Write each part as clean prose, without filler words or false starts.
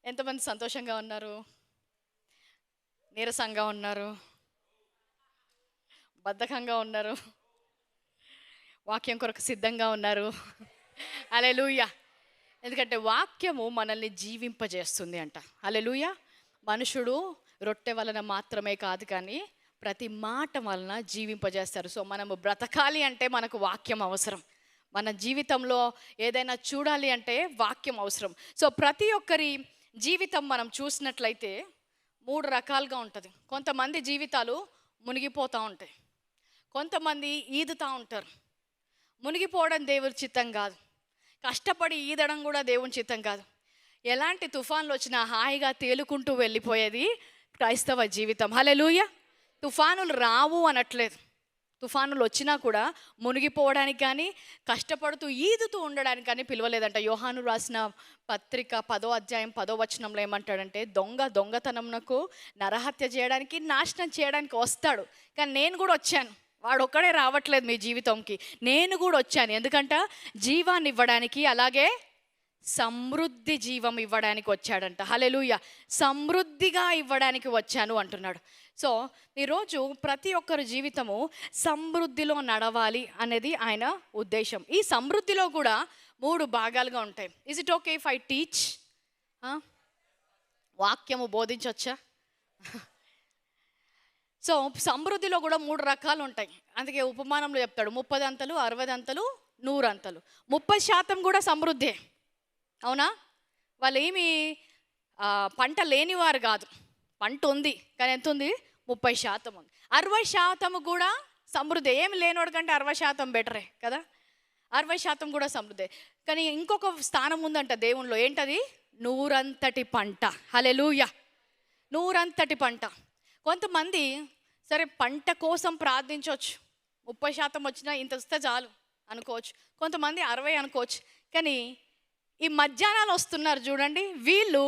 ఎంతమంది సంతోషంగా ఉన్నారు? నీరసంగా ఉన్నారు? బద్ధకంగా ఉన్నారు? వాక్యం కొరకు సిద్ధంగా ఉన్నారు? హల్లెలూయా! ఎందుకంటే వాక్యము మనల్ని జీవింపజేస్తుంది అంట. హల్లెలూయా! మనుషుడు రొట్టె వలన మాత్రమే కాదు కానీ ప్రతి మాట వలన జీవింపజేస్తారు. సో మనము బ్రతకాలి అంటే మనకు వాక్యం అవసరం. మన జీవితంలో ఏదైనా చూడాలి అంటే వాక్యం అవసరం. సో ప్రతి ఒక్కరి జీవితం మనం చూసినట్లయితే 3 రకాలుగా ఉంటుంది. కొంతమంది జీవితాలు మునిగిపోతూ ఉంటాయి. కొంతమంది ఈదుతూ ఉంటారు. మునిగిపోవడం దేవుని చిత్తం కాదు. కష్టపడి ఈదడం కూడా దేవుని చిత్తం కాదు. ఎలాంటి తుఫాన్లు వచ్చినా హాయిగా తేలుకుంటూ వెళ్ళిపోయేది క్రైస్తవ జీవితం. హల్లెలూయా! తుఫానులు రావు అనట్లేదు. తుఫానులు వచ్చినా కూడా మునిగిపోవడానికి కానీ కష్టపడుతూ ఈదుతూ ఉండడానికి కానీ పిలవలేదంట. యోహాను రాసిన పత్రిక 10వ అధ్యాయం 10వ వచనంలో ఏమంటాడంటే, దొంగతనంకు నరహత్య చేయడానికి నాశనం చేయడానికి వస్తాడు, కానీ నేను కూడా వచ్చాను. వాడు ఒక్కడే రావట్లేదు మీ జీవితంకి, నేను కూడా వచ్చాను. ఎందుకంట జీవాన్ని ఇవ్వడానికి, అలాగే సమృద్ధి జీవం ఇవ్వడానికి వచ్చాడంట. హల్లెలూయా! సమృద్ధిగా ఇవ్వడానికి వచ్చాను అంటున్నాడు. సో ఈరోజు ప్రతి ఒక్కరి జీవితము సమృద్ధిలో నడవాలి అనేది ఆయన ఉద్దేశం. ఈ సమృద్ధిలో కూడా 3 భాగాలుగా ఉంటాయి. Is it okay if I teach? వాక్యము బోధించవచ్చా? సో సమృద్ధిలో కూడా 3 రకాలు ఉంటాయి. అందుకే ఉపమానంలో చెప్తాడు, 30 అంతలు, 60 అంతలు, 100 అంతలు. 30% కూడా సమృద్ధే. అవునా? వాళ్ళు ఏమి పంట లేనివారు కాదు. పంట ఉంది, కానీ ఎంత ఉంది? 30% ఉంది. 60% కూడా సమృద్ధి. ఏమి లేనివాడు కంటే 60% బెటరే కదా. 60% కూడా సమృద్ధి. కానీ ఇంకొక స్థానం ఉందంట దేవునిలో. ఏంటది? 100 అంతటి పంట. హల్లెలూయా! 100 అంతటి పంట. కొంతమంది సరే పంట కోసం ప్రార్థించవచ్చు, 30% వచ్చినా ఇంత వస్తే చాలు అనుకోవచ్చు. కొంతమంది 60 అనుకోవచ్చు. కానీ ఈ మధ్యాహ్నాలు వస్తున్నారు చూడండి, వీళ్ళు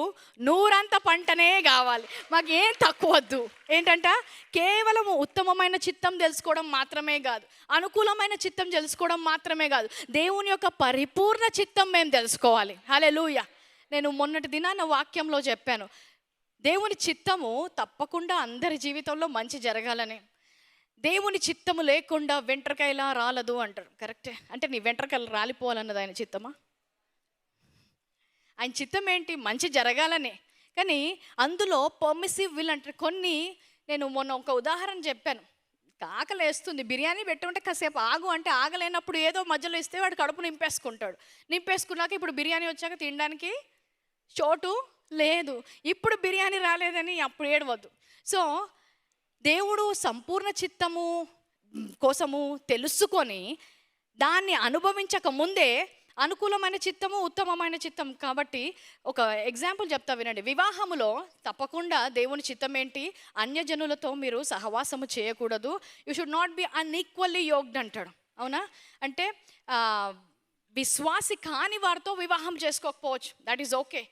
100 పంటనే కావాలి, మాకు ఏం తక్కువ వద్దు. ఏంటంట? కేవలం ఉత్తమమైన చిత్తం తెలుసుకోవడం మాత్రమే కాదు, అనుకూలమైన చిత్తం తెలుసుకోవడం మాత్రమే కాదు, దేవుని యొక్క పరిపూర్ణ చిత్తం మేము తెలుసుకోవాలి. హల్లెలూయా! నేను మొన్నటి దినాన వాక్యంలో చెప్పాను, దేవుని చిత్తము తప్పకుండా అందరి జీవితంలో మంచి జరగాలని. దేవుని చిత్తము లేకుండా వెంట్రకాయలా రాలదు అంటారు. కరెక్టే. అంటే నీ వెంట్రకాయలు రాలిపోవాలన్నది ఆయన చిత్తమా? ఆయన చిత్తం ఏంటి? మంచి జరగాలని. కానీ అందులో పర్మిసివ్ విల్ అంటారు. కొన్ని నేను మొన్న ఒక ఉదాహరణ చెప్పాను. ఆకలేస్తుంది, బిర్యానీ పెట్టుంటే కాసేపు ఆగు అంటే ఆగలేనప్పుడు ఏదో మధ్యలో ఇస్తే వాడు కడుపు నింపేసుకుంటాడు. నింపేసుకున్నాక ఇప్పుడు బిర్యానీ వచ్చాక తినడానికి చోటు లేదు. ఇప్పుడు బిర్యానీ రాలేదని అప్పుడు ఏడవద్దు. సో దేవుడు సంపూర్ణ చిత్తము కోసము తెలుసుకొని దాన్ని అనుభవించక ముందే అనుకూలమైన చిత్తము, ఉత్తమమైన చిత్తం. కాబట్టి ఒక ఎగ్జాంపుల్ చెప్తా వినండి. వివాహములో తప్పకుండా దేవుని చిత్తం ఏంటి? అన్యజనులతో మీరు సహవాసము చేయకూడదు. You should not be unequally yoked అంటాడు. అవునా? అంటే విశ్వాసి కాని వారితో వివాహం చేసుకోకపోవచ్చు, that is okay.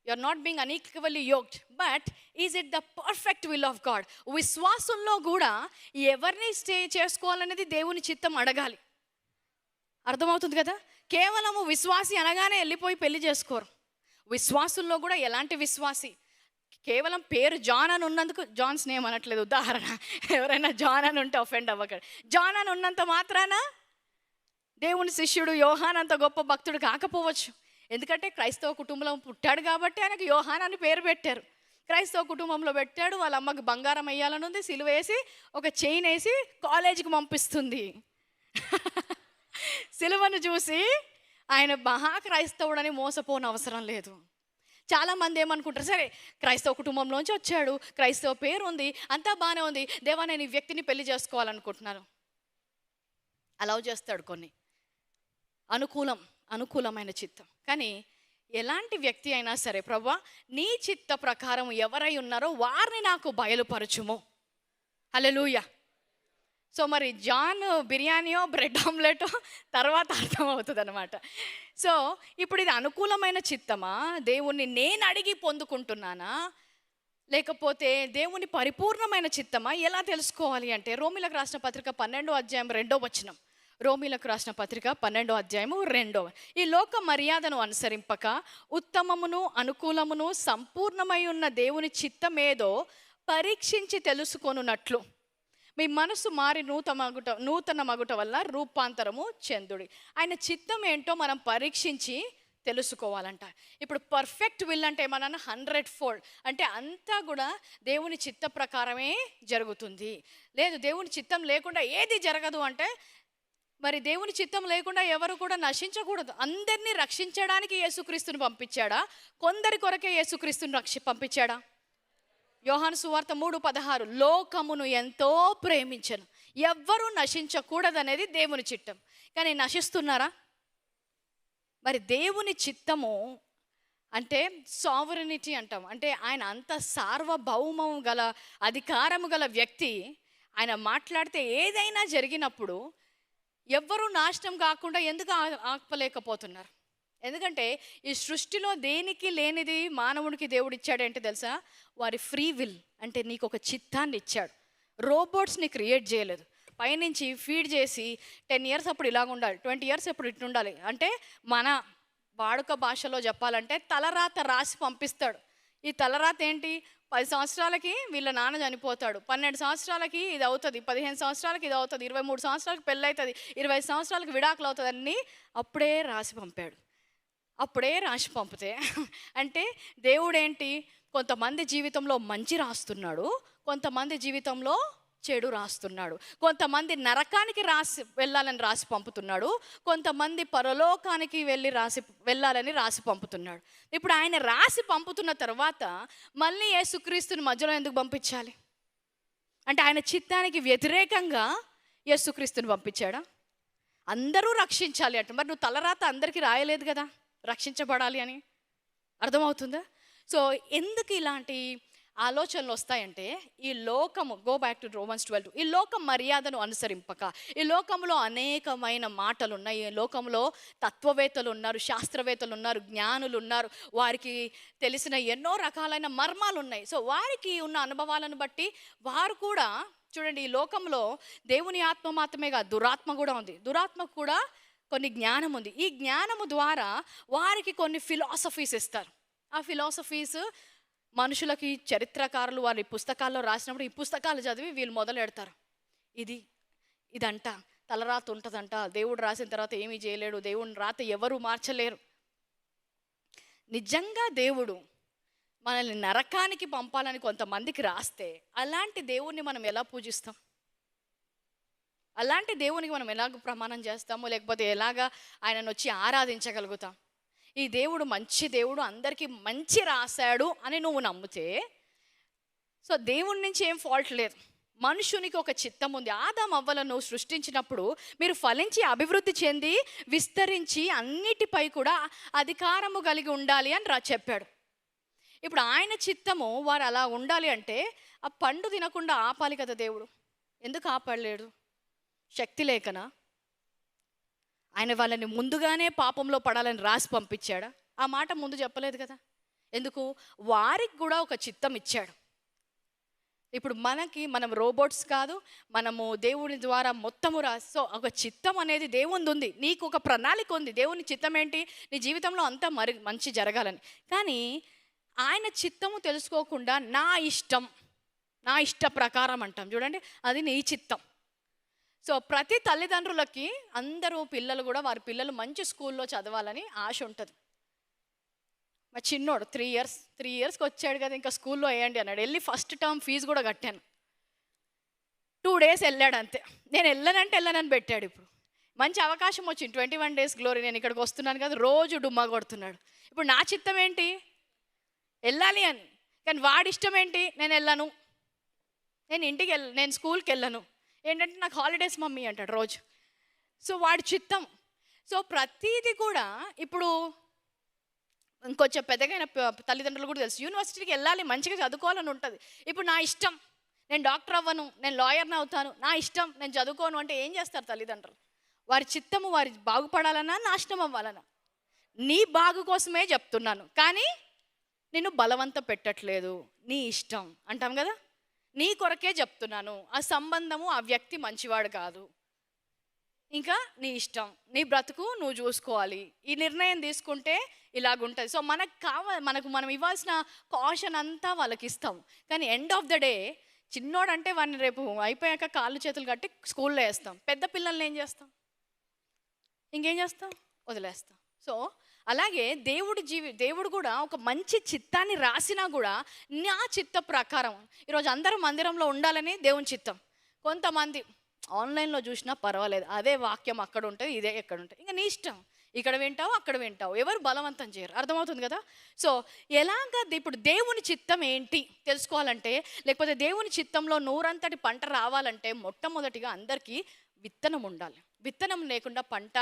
You are not being unequally yoked, but is it the perfect will of God? విశ్వాసంలో కూడా ఎవరిని స్టే చేసుకోవాలనేది దేవుని చిత్తం అడగాలి. అర్థమవుతుంది కదా? కేవలము విశ్వాసి అనగానే వెళ్ళిపోయి పెళ్లి చేసుకోరు. విశ్వాసుల్లో కూడా ఎలాంటి విశ్వాసి? కేవలం పేరు జాన్ అని ఉన్నందుకు, జాన్స్ నేమ్ అనట్లేదు, ఉదాహరణ, ఎవరైనా జాన్ అని ఉంటే అఫెండ్ అవ్వకండి. జాన్ అని ఉన్నంత మాత్రాన దేవుని శిష్యుడు యోహాన్ అంత గొప్ప భక్తుడు కాకపోవచ్చు. ఎందుకంటే క్రైస్తవ కుటుంబంలో పుట్టాడు కాబట్టి ఆయనకు యోహాన్ అని పేరు పెట్టారు. క్రైస్తవ కుటుంబంలో పెట్టాడు, వాళ్ళ అమ్మకి బంగారం వేయాలని ఉంది, సిలువ వేసి ఒక చైన్ వేసి కాలేజీకి పంపిస్తుంది. సిలువను చూసి ఆయన మహా క్రైస్తవుడని మోసపోని అవసరం లేదు. చాలామంది ఏమనుకుంటారు, సరే క్రైస్తవ కుటుంబంలోంచి వచ్చాడు, క్రైస్తవ పేరు ఉంది, అంతా బాగానే ఉంది, దేవా నేను ఈ వ్యక్తిని పెళ్లి చేసుకోవాలనుకుంటున్నాను. అలౌ చేస్తాడు కొన్ని, అనుకూలమైన చిత్తం. కానీ ఎలాంటి వ్యక్తి అయినా సరే, ప్రభువా నీ చిత్త ప్రకారం ఎవరై ఉన్నారో వారిని నాకు బయలుపరచుము. హల్లెలూయా! సో మరి జాన్ బిర్యానీయో బ్రెడ్ ఆమ్లెటో తర్వాత అర్థమవుతుంది అనమాట. సో ఇప్పుడు ఇది అనుకూలమైన చిత్తమా, దేవుణ్ణి నేను అడిగి పొందుకుంటున్నానా, లేకపోతే దేవుని పరిపూర్ణమైన చిత్తమా? ఎలా తెలుసుకోవాలి అంటే రోమీలకు రాసిన పత్రిక 12వ అధ్యాయం 2వ వచనం. రోమీలకు రాసిన పత్రిక 12:2. ఈ లోక మర్యాదను అనుసరింపక ఉత్తమమును అనుకూలమును సంపూర్ణమై ఉన్న దేవుని చిత్తమేదో పరీక్షించి తెలుసుకొనున్నట్లు మీ మనసు మారి నూతన మగుట వల్ల రూపాంతరము చెందుడి. ఆయన చిత్తం ఏంటో మనం పరీక్షించి తెలుసుకోవాలంట. ఇప్పుడు పర్ఫెక్ట్ విల్ అంటే ఏమన్నా 100 అంటే అంతా కూడా దేవుని చిత్త ప్రకారమే జరుగుతుంది. లేదు దేవుని చిత్తం లేకుండా ఏది జరగదు అంటే, మరి దేవుని చిత్తం లేకుండా ఎవరు కూడా నశించకూడదు. అందరినీ రక్షించడానికి యేసుక్రీస్తుని పంపించాడా? కొందరి కొరకే యేసుక్రీస్తుని పంపించాడా? యోహాను సువార్త 3:16 లోకమును ఎంతో ప్రేమించను, ఎవ్వరూ నశించకూడదనేది దేవుని చిత్తం. కానీ నశిస్తున్నారా? మరి దేవుని చిత్తము అంటే సావరనిటీ అంటాం. అంటే ఆయన అంత సార్వభౌమం గల అధికారము గల వ్యక్తి. ఆయన మాట్లాడితే ఏదైనా జరిగినప్పుడు ఎవ్వరూ నాశనం కాకుండా ఎందుకు ఆపలేకపోతున్నారు? ఎందుకంటే ఈ సృష్టిలో దేనికి లేనిది మానవుడికి దేవుడు ఇచ్చాడంటే తెలుసా? వారి ఫ్రీ విల్. అంటే నీకు ఒక చిత్తాన్ని ఇచ్చాడు. రోబోట్స్ని క్రియేట్ చేయలేదు. పైనుంచి ఫీడ్ చేసి 10 years అప్పుడు ఇలాగ ఉండాలి, 20 years అప్పుడు ఇట్లా ఉండాలి అంటే, మన వాడుక భాషలో చెప్పాలంటే తలరాత రాసి పంపిస్తాడు. ఈ తలరాత ఏంటి? 10 సంవత్సరాలకి వీళ్ళ నాన్న చనిపోతాడు, 12 సంవత్సరాలకి ఇది అవుతుంది, 15 సంవత్సరాలకి ఇది అవుతుంది, 23 సంవత్సరాలకి పెళ్ళి అవుతుంది, 20 సంవత్సరాలకి విడాకులు అవుతుంది అన్నీ అప్పుడే రాసి పంపాడు. అప్పుడే రాసి పంపితే అంటే దేవుడేంటి? కొంతమంది జీవితంలో మంచి రాస్తున్నాడు, కొంతమంది జీవితంలో చెడు రాస్తున్నాడు. కొంతమంది నరకానికి వెళ్ళాలని రాసి పంపుతున్నాడు, కొంతమంది పరలోకానికి వెళ్ళాలని రాసి పంపుతున్నాడు. ఇప్పుడు ఆయన రాసి పంపుతున్న తర్వాత మళ్ళీ యేసుక్రీస్తుని మధ్యలో ఎందుకు పంపించాలి? అంటే ఆయన చిత్తానికి వ్యతిరేకంగా యేసుక్రీస్తుని పంపించాడా? అందరూ రక్షించాలి అంటే మరి నువ్వు తలరాత అందరికీ రాయలేదు కదా రక్షించబడాలి అని. అర్థమవుతుందా? సో ఎందుకు ఇలాంటి ఆలోచనలు వస్తాయంటే, ఈ లోకము, గో బ్యాక్ టు Romans 12, ఈ లోకం మర్యాదను అనుసరింపక, ఈ లోకంలో అనేకమైన మాటలు ఉన్నాయి, ఈ లోకంలో తత్వవేత్తలు ఉన్నారు, శాస్త్రవేత్తలు ఉన్నారు, జ్ఞానులు ఉన్నారు, వారికి తెలిసిన ఎన్నో రకాలైన మర్మాలు ఉన్నాయి. సో వారికి ఉన్న అనుభవాలను బట్టి వారు కూడా చూడండి, ఈ లోకంలో దేవుని ఆత్మ మాత్రమే కాదు, దురాత్మ కూడా ఉంది. దురాత్మకు కూడా కొన్ని జ్ఞానం ఉంది. ఈ జ్ఞానము ద్వారా వారికి కొన్ని ఫిలాసఫీస్ ఇస్తారు. ఆ ఫిలాసఫీస్ మనుషులకి చరిత్రకారులు వారి పుస్తకాల్లో రాసినప్పుడు ఈ పుస్తకాలు చదివి వీళ్ళు మొదలు పెడతారు. ఇదంట తలరాత ఉంటుందంట, దేవుడు రాసిన తర్వాత ఏమీ చేయలేడు, దేవుని రాత ఎవరు మార్చలేరు. నిజంగా దేవుడు మనల్ని నరకానికి పంపాలని కొంతమందికి రాస్తే అలాంటి దేవుణ్ణి మనం ఎలా పూజిస్తాం? అలాంటి దేవునికి మనం ఎలాగ ప్రమాణం చేస్తామో, లేకపోతే ఎలాగా ఆయనను వచ్చి ఆరాధించగలుగుతాం? ఈ దేవుడు మంచి దేవుడు, అందరికీ మంచి రాశాడు అని నువ్వు నమ్మితే, సో దేవుడి నుంచి ఏం ఫాల్ట్ లేదు. మనుషునికి ఒక చిత్తం ఉంది. ఆదాము అవ్వలను సృష్టించినప్పుడు మీరు ఫలించి అభివృద్ధి చెంది విస్తరించి అన్నిటిపై కూడా అధికారము కలిగి ఉండాలి అని చెప్పాడు. ఇప్పుడు ఆయన చిత్తము వారు అలా ఉండాలి అంటే ఆ పండు తినకుండా ఆపాలి కదా దేవుడు. ఎందుకు ఆపలేడు? శక్తి లేకనా? ఆయన వాళ్ళని ముందుగానే పాపంలో పడాలని రాసి పంపించాడా? ఆ మాట ముందు చెప్పలేదు కదా. ఎందుకు? వారికి కూడా ఒక చిత్తం ఇచ్చాడు. ఇప్పుడు మనం రోబోట్స్ కాదు, మనము దేవుని ద్వారా మొత్తము సో ఒక చిత్తం అనేది దేవునిది ఉంది. నీకు ఒక ప్రణాళిక ఉంది. దేవుని చిత్తం ఏంటి? నీ జీవితంలో అంతా మంచి జరగాలని. కానీ ఆయన చిత్తము తెలుసుకోకుండా నా ఇష్ట ప్రకారం అంటాం చూడండి, అది నీ చిత్తం. సో ప్రతి తల్లిదండ్రులకి అందరూ పిల్లలు కూడా వారి పిల్లలు మంచి స్కూల్లో చదవాలని ఆశ ఉంటుంది. మా చిన్నోడు 3 yearsకి వచ్చాడు కదా, ఇంకా స్కూల్లో వేయండి అన్నాడు. వెళ్ళి ఫస్ట్ టర్మ్ ఫీజు కూడా కట్టాను. 2 days వెళ్ళాడు అంతే. నేను వెళ్ళనని పెట్టాడు. ఇప్పుడు మంచి అవకాశం వచ్చింది, 21 days గ్లోరీ, నేను ఇక్కడికి వస్తున్నాను కదా, రోజు డుమ్మా కొడుతున్నాడు. ఇప్పుడు నా చిత్తం ఏంటి? వెళ్ళాలి అని. కానీ వాడి ఇష్టం ఏంటి? నేను వెళ్ళను, నేను స్కూల్కి వెళ్ళను. ఏంటంటే నాకు హాలిడేస్ మమ్మీ అంటాడు రోజు. సో వాడి చిత్తం. సో ప్రతీది కూడా ఇప్పుడు ఇంకొంచెం పెద్దగైన తల్లిదండ్రులు కూడా తెలుసు, యూనివర్సిటీకి వెళ్ళాలి, మంచిగా చదువుకోవాలని ఉంటుంది. ఇప్పుడు నా ఇష్టం, నేను డాక్టర్ అవ్వను, నేను లాయర్ని అవుతాను, నా ఇష్టం, నేను చదువుకోను అంటే ఏం చేస్తారు తల్లిదండ్రులు? వారి చిత్తము వారి బాగుపడాలన్నా నాశనం అవ్వాలన్నా? నీ బాగు కోసమే చెప్తున్నాను, కానీ నిన్ను బలవంత పెట్టట్లేదు, నీ ఇష్టం అంటాం కదా. నీ కొరకే చెప్తున్నాను, ఆ సంబంధము ఆ వ్యక్తి మంచివాడు కాదు, ఇంకా నీ ఇష్టం, నీ బ్రతుకు నువ్వు చూసుకోవాలి, ఈ నిర్ణయం తీసుకుంటే ఇలాగుంటుంది. సో మనం ఇవ్వాల్సిన కాషన్ అంతా వాళ్ళకి ఇస్తాం. కానీ ఎండ్ ఆఫ్ ద డే చిన్నోడంటే వాడిని రేపు అయిపోయాక కాళ్ళు చేతులు కట్టి స్కూల్లో వేస్తాం. పెద్ద పిల్లల్ని ఏం చేస్తాం? ఇంకేం చేస్తాం? వదిలేస్తాం. సో అలాగే దేవుడు కూడా ఒక మంచి చిత్తాన్ని రాసినా కూడా నా చిత్త ప్రకారం ఈరోజు అందరూ మందిరంలో ఉండాలని దేవుని చిత్తం. కొంతమంది ఆన్లైన్లో చూసినా పర్వాలేదు, అదే వాక్యం అక్కడ ఉంటుంది, ఇదే ఎక్కడ ఉంటుంది, ఇంకా నీ ఇష్టం, ఇక్కడ వింటావు అక్కడ వింటావు, ఎవరు బలవంతం చేయరు. అర్థమవుతుంది కదా? సో ఎలాగ ఇప్పుడు దేవుని చిత్తం ఏంటి తెలుసుకోవాలంటే, లేకపోతే దేవుని చిత్తంలో నూరంతటి పంట రావాలంటే మొట్టమొదటిగా అందరికీ విత్తనం ఉండాలి. విత్తనం లేకుండా పంట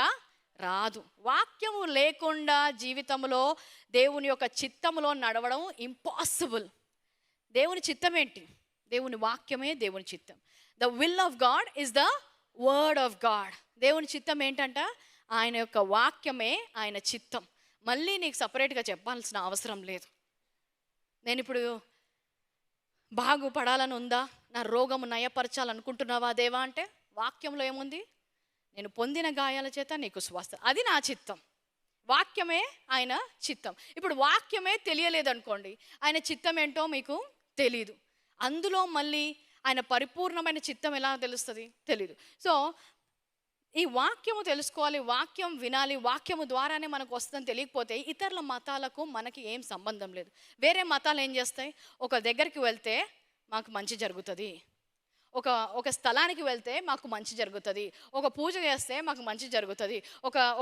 రాదు. వాక్యము లేకుండా జీవితంలో దేవుని యొక్క చిత్తములో నడవడం ఇంపాసిబుల్. దేవుని చిత్తం ఏంటి? దేవుని వాక్యమే దేవుని చిత్తం. The will of God is the word of God. దేవుని చిత్తం ఏంటంట? ఆయన యొక్క వాక్యమే ఆయన చిత్తం. మళ్ళీ నీకు సపరేట్గా చెప్పాల్సిన అవసరం లేదు. నేను ఇప్పుడు బాగుపడాలని ఉందా, నా రోగము నయపరచాలనుకుంటున్నావా దేవా అంటే వాక్యంలో ఏముంది? నేను పొందిన గాయాల చేత నీకు స్వస్థ, అది నా చిత్తం. వాక్యమే ఆయన చిత్తం. ఇప్పుడు వాక్యమే తెలియలేదనుకోండి, ఆయన చిత్తం ఏంటో మీకు తెలీదు. అందులో మళ్ళీ ఆయన పరిపూర్ణమైన చిత్తం ఎలా తెలుస్తుంది? తెలీదు. సో ఈ వాక్యము తెలుసుకోవాలి, వాక్యం వినాలి, వాక్యము ద్వారానే మనకు వస్తుందని తెలియకపోతే ఇతరుల మతాలకు మనకి ఏం సంబంధం లేదు. వేరే మతాలు ఏం చేస్తాయి? ఒక దగ్గరికి వెళ్తే మాకు మంచి జరుగుతుంది, ఒక స్థలానికి వెళ్తే మాకు మంచి జరుగుతుంది, ఒక పూజ చేస్తే మాకు మంచి జరుగుతుంది,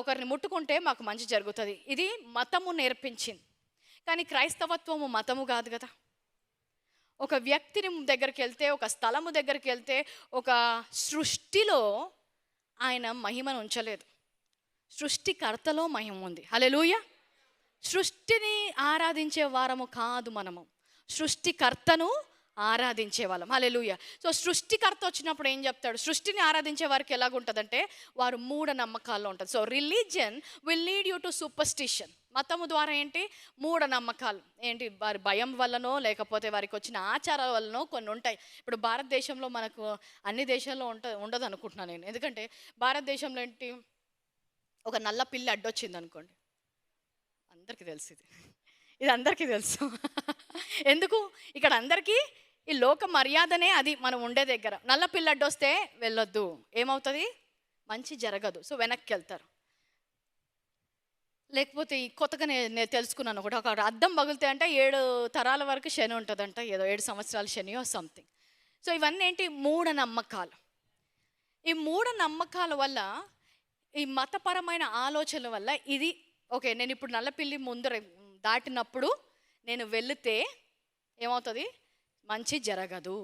ఒకరిని ముట్టుకుంటే మాకు మంచి జరుగుతుంది. ఇది మతము నేర్పించింది. కానీ క్రైస్తవత్వము మతము కాదు కదా. ఒక వ్యక్తిని దగ్గరికి వెళ్తే, ఒక స్థలము దగ్గరికి వెళ్తే, ఒక సృష్టిలో ఆయన మహిమను ఉంచలేదు, సృష్టికర్తలో మహిమ ఉంది. హల్లెలూయా. సృష్టిని ఆరాధించే వారము కాదు మనము, సృష్టికర్తను ఆరాధించే వాళ్ళం. హల్లెలూయా. సో సృష్టికర్త వచ్చినప్పుడు ఏం చెప్తాడు? సృష్టిని ఆరాధించే వారికి ఎలాగుంటుందంటే వారు మూఢనమ్మకాల్లో ఉంటుంది. So religion will lead you to superstition. మతము ద్వారా ఏంటి? మూఢనమ్మకాలు. ఏంటి? వారి భయం వల్లనో లేకపోతే వారికి వచ్చిన ఆచారాల వల్లనో కొన్ని ఉంటాయి. ఇప్పుడు భారతదేశంలో మనకు అన్ని దేశాల్లో ఉండదు అనుకుంటున్నాను నేను. ఎందుకంటే భారతదేశంలో ఏంటి, ఒక నల్ల పిల్లి అడ్డొచ్చింది అనుకోండి, అందరికీ తెలుసు, ఇది అందరికీ తెలుసు. ఎందుకు? ఇక్కడ అందరికీ ఈ లోక మర్యాదనే అది. మనం ఉండే దగ్గర నల్ల పిల్ల అడ్డొస్తే వెళ్ళొద్దు, ఏమవుతుంది? మంచి జరగదు. సో వెనక్కి వెళ్తారు. లేకపోతే ఈ కొత్తగా నేను తెలుసుకున్నాను ఒకటి, ఒక అద్దం పగిలితే అంటే 7 తరాల వరకు శని ఉంటుందంట, ఏదో 7 సంవత్సరాల శని సంథింగ్. సో ఇవన్నీ ఏంటి? మూఢనమ్మకాలు. ఈ మూఢనమ్మకాల వల్ల, ఈ మతపరమైన ఆలోచనల వల్ల ఇది ఓకే, నేను ఇప్పుడు నల్లపిల్లి ముందర దాటినప్పుడు నేను వెళితే ఏమవుతుంది? మంచి జరగదు.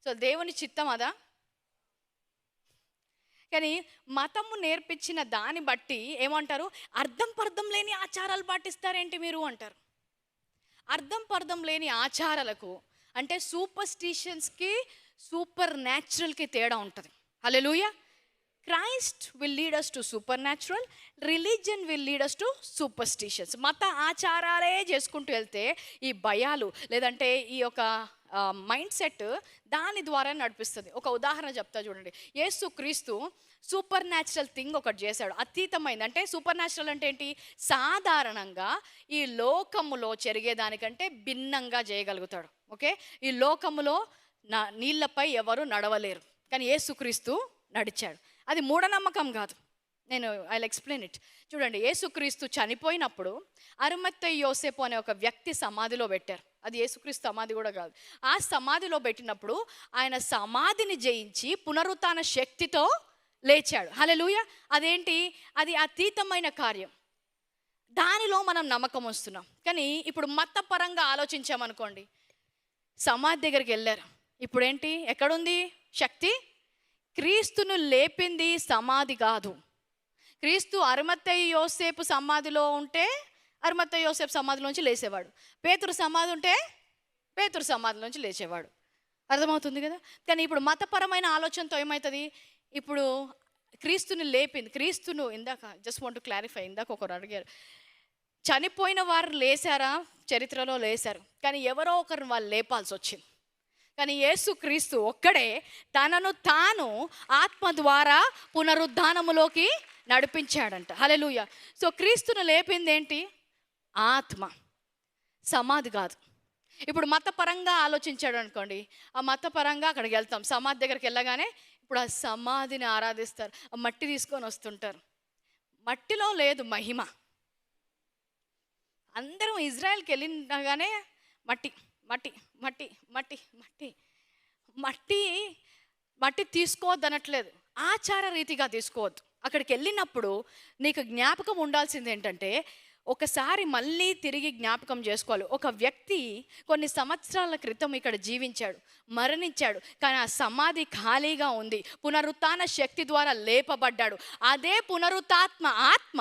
సో దేవుని చిత్తం అదా? కానీ మతము నేర్పించిన దాన్ని బట్టి ఏమంటారు? అర్థం పర్థం లేని ఆచారాలు పాటిస్తారేంటి మీరు అంటారు. అర్థం పర్థం లేని ఆచారాలకు అంటే సూపర్స్టిషన్స్కి సూపర్ న్యాచురల్కి తేడా ఉంటుంది. Hallelujah. Christ will lead us to supernatural, religion will lead us to superstitions. మత ఆచారాలే చేసుకుంటూ వెళ్తే ఈ భయాలు లేదంటే ఈ యొక్క మైండ్ సెట్ దాని ద్వారా నడిపిస్తుంది. ఒక ఉదాహరణ చెప్తా చూడండి. యేసుక్రీస్తు సూపర్ న్యాచురల్ థింగ్ ఒకటి చేశాడు, అతీతమైంది. అంటే సూపర్ న్యాచురల్ అంటే ఏంటి? సాధారణంగా ఈ లోకములో జరిగేదానికంటే భిన్నంగా చేయగలుగుతాడు. ఓకే, ఈ లోకములో నీళ్ళపై ఎవరు నడవలేరు, కానీ యేసుక్రీస్తు నడిచాడు. అది మూఢనమ్మకం కాదు. నేను ఐ ఎక్స్ప్లెయిన్ ఇట్. చూడండి, యేసుక్రీస్తు చనిపోయినప్పుడు అరిమత్తయి యోసేపు అనే ఒక వ్యక్తి సమాధిలో పెట్టారు. అది యేసుక్రీస్తు సమాధి కూడా కాదు. ఆ సమాధిలో పెట్టినప్పుడు ఆయన సమాధిని జయించి పునరుత్థాన శక్తితో లేచాడు. హల్లెలూయా. అదేంటి? అది అతీతమైన కార్యం, దానిలో మనం నమ్మకం వస్తున్నాం. కానీ ఇప్పుడు మతపరంగా ఆలోచించామనుకోండి, సమాధి దగ్గరికి వెళ్ళారు, ఇప్పుడేంటి? ఎక్కడుంది శక్తి? క్రీస్తును లేపింది సమాధి కాదు. క్రీస్తు అరిమత్తయి యోసేపు సమాధిలో ఉంటే అరిమత్తయి యోసేపు సమాధిలోంచి లేచేవాడు, పేతురు సమాధి ఉంటే పేతురు సమాధిలోంచి లేచేవాడు. అర్థమవుతుంది కదా. కానీ ఇప్పుడు మతపరమైన ఆలోచనతో ఏమవుతుంది? ఇప్పుడు క్రీస్తుని లేపింది, క్రీస్తును ఇందాక జస్ట్ వాంట్ టు క్లారిఫై, ఇందాక ఒకరు అడిగారు, చనిపోయిన వారు లేచారా? చరిత్రలో లేచారు, కానీ ఎవరో ఒకరిని వాళ్ళు లేపాల్సి వచ్చింది. కానీ యేసుక్రీస్తు ఒక్కడే తనను తాను ఆత్మ ద్వారా పునరుద్ధానములోకి నడిపించాడంట. హల్లెలూయా. సో క్రీస్తును లేపింది ఏంటి? ఆత్మ, సమాధి కాదు. ఇప్పుడు మతపరంగా ఆలోచించాడు అనుకోండి, ఆ మతపరంగా అక్కడికి వెళ్తాం, సమాధి దగ్గరికి వెళ్ళగానే ఇప్పుడు ఆ సమాధిని ఆరాధిస్తారు, ఆ మట్టి తీసుకొని వస్తుంటారు. మట్టిలో లేదు మహిమ. అందరం ఇజ్రాయెల్కి వెళ్ళినగానే మట్టి మట్టి మట్టి మట్టి మట్టి మట్టి మట్టి తీసుకోవద్దు అనట్లేదు, ఆచార రీతిగా తీసుకోవద్దు. అక్కడికి వెళ్ళినప్పుడు నీకు జ్ఞాపకం ఉండాల్సింది ఏంటంటే, ఒకసారి మళ్ళీ తిరిగి జ్ఞాపకం చేసుకోవాలి. ఒక వ్యక్తి కొన్ని సంవత్సరాల క్రితం ఇక్కడ జీవించాడు, మరణించాడు, కానీ ఆ సమాధి ఖాళీగా ఉంది. పునరుత్థాన శక్తి ద్వారా లేపబడ్డాడు. అదే పునరుత్థాత్మ ఆత్మ